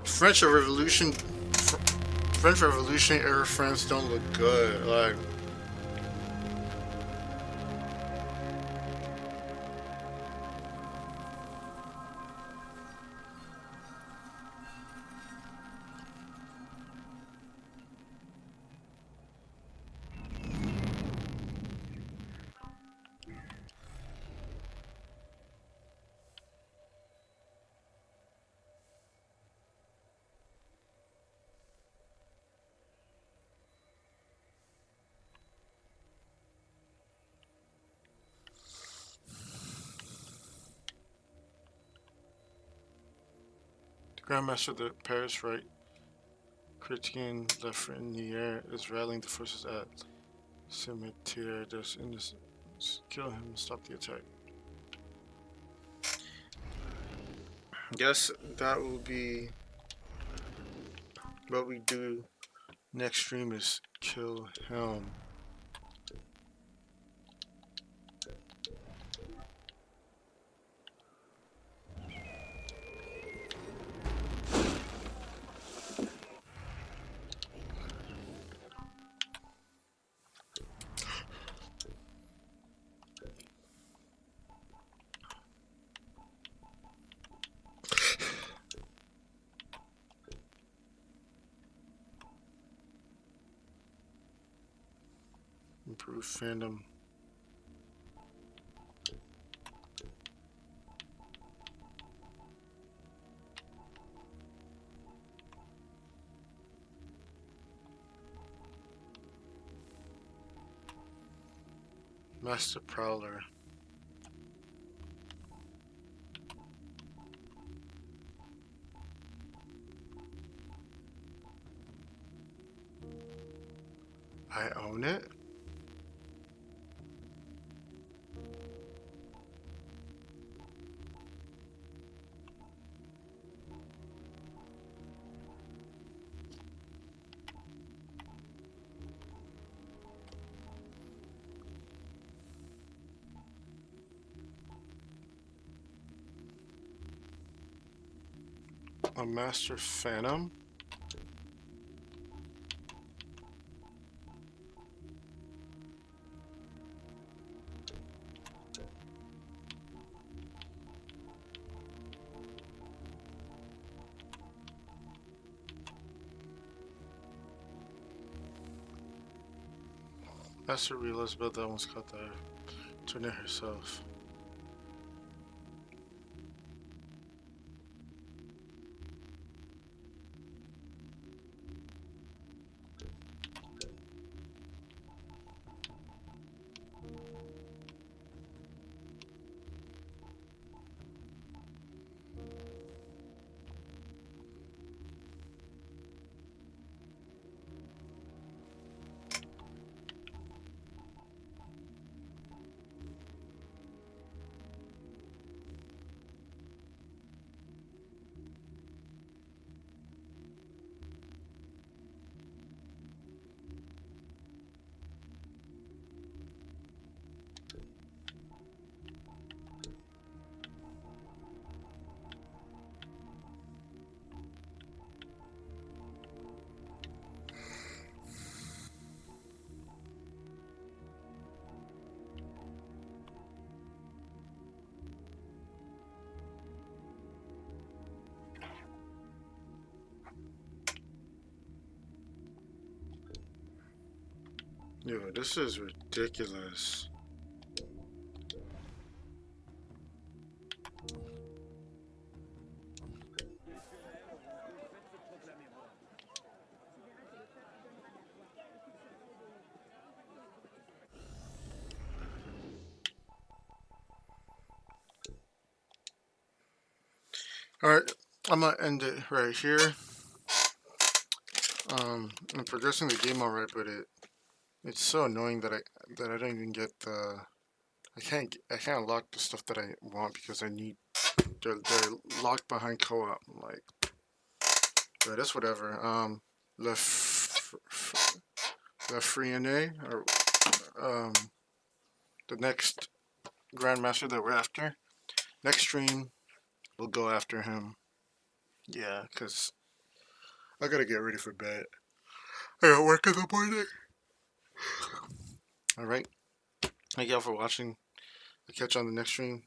French Revolution era France don't look good. Like, Grandmaster of the Paris right, critiquing Lafreniere is rallying the forces at Cimetière des Innocents. Kill him and stop the attack. Guess that will be what we do next stream is kill him. Improve fandom. Master Prowler. I own it. A Master Phantom. Master realized Beth almost caught the tornado herself. Yo, this is ridiculous. Alright, I'm gonna end it right here. I'm progressing the game alright, but it's so annoying that I don't even get the I can't lock the stuff that I want because I need they're locked behind co-op. Like, but it's whatever. La Friene, or the next Grandmaster that we're after. Next stream, we'll go after him. Yeah, cause I gotta get ready for bed. I got work in the morning. All right. Thank y'all for watching. I'll catch you on the next stream.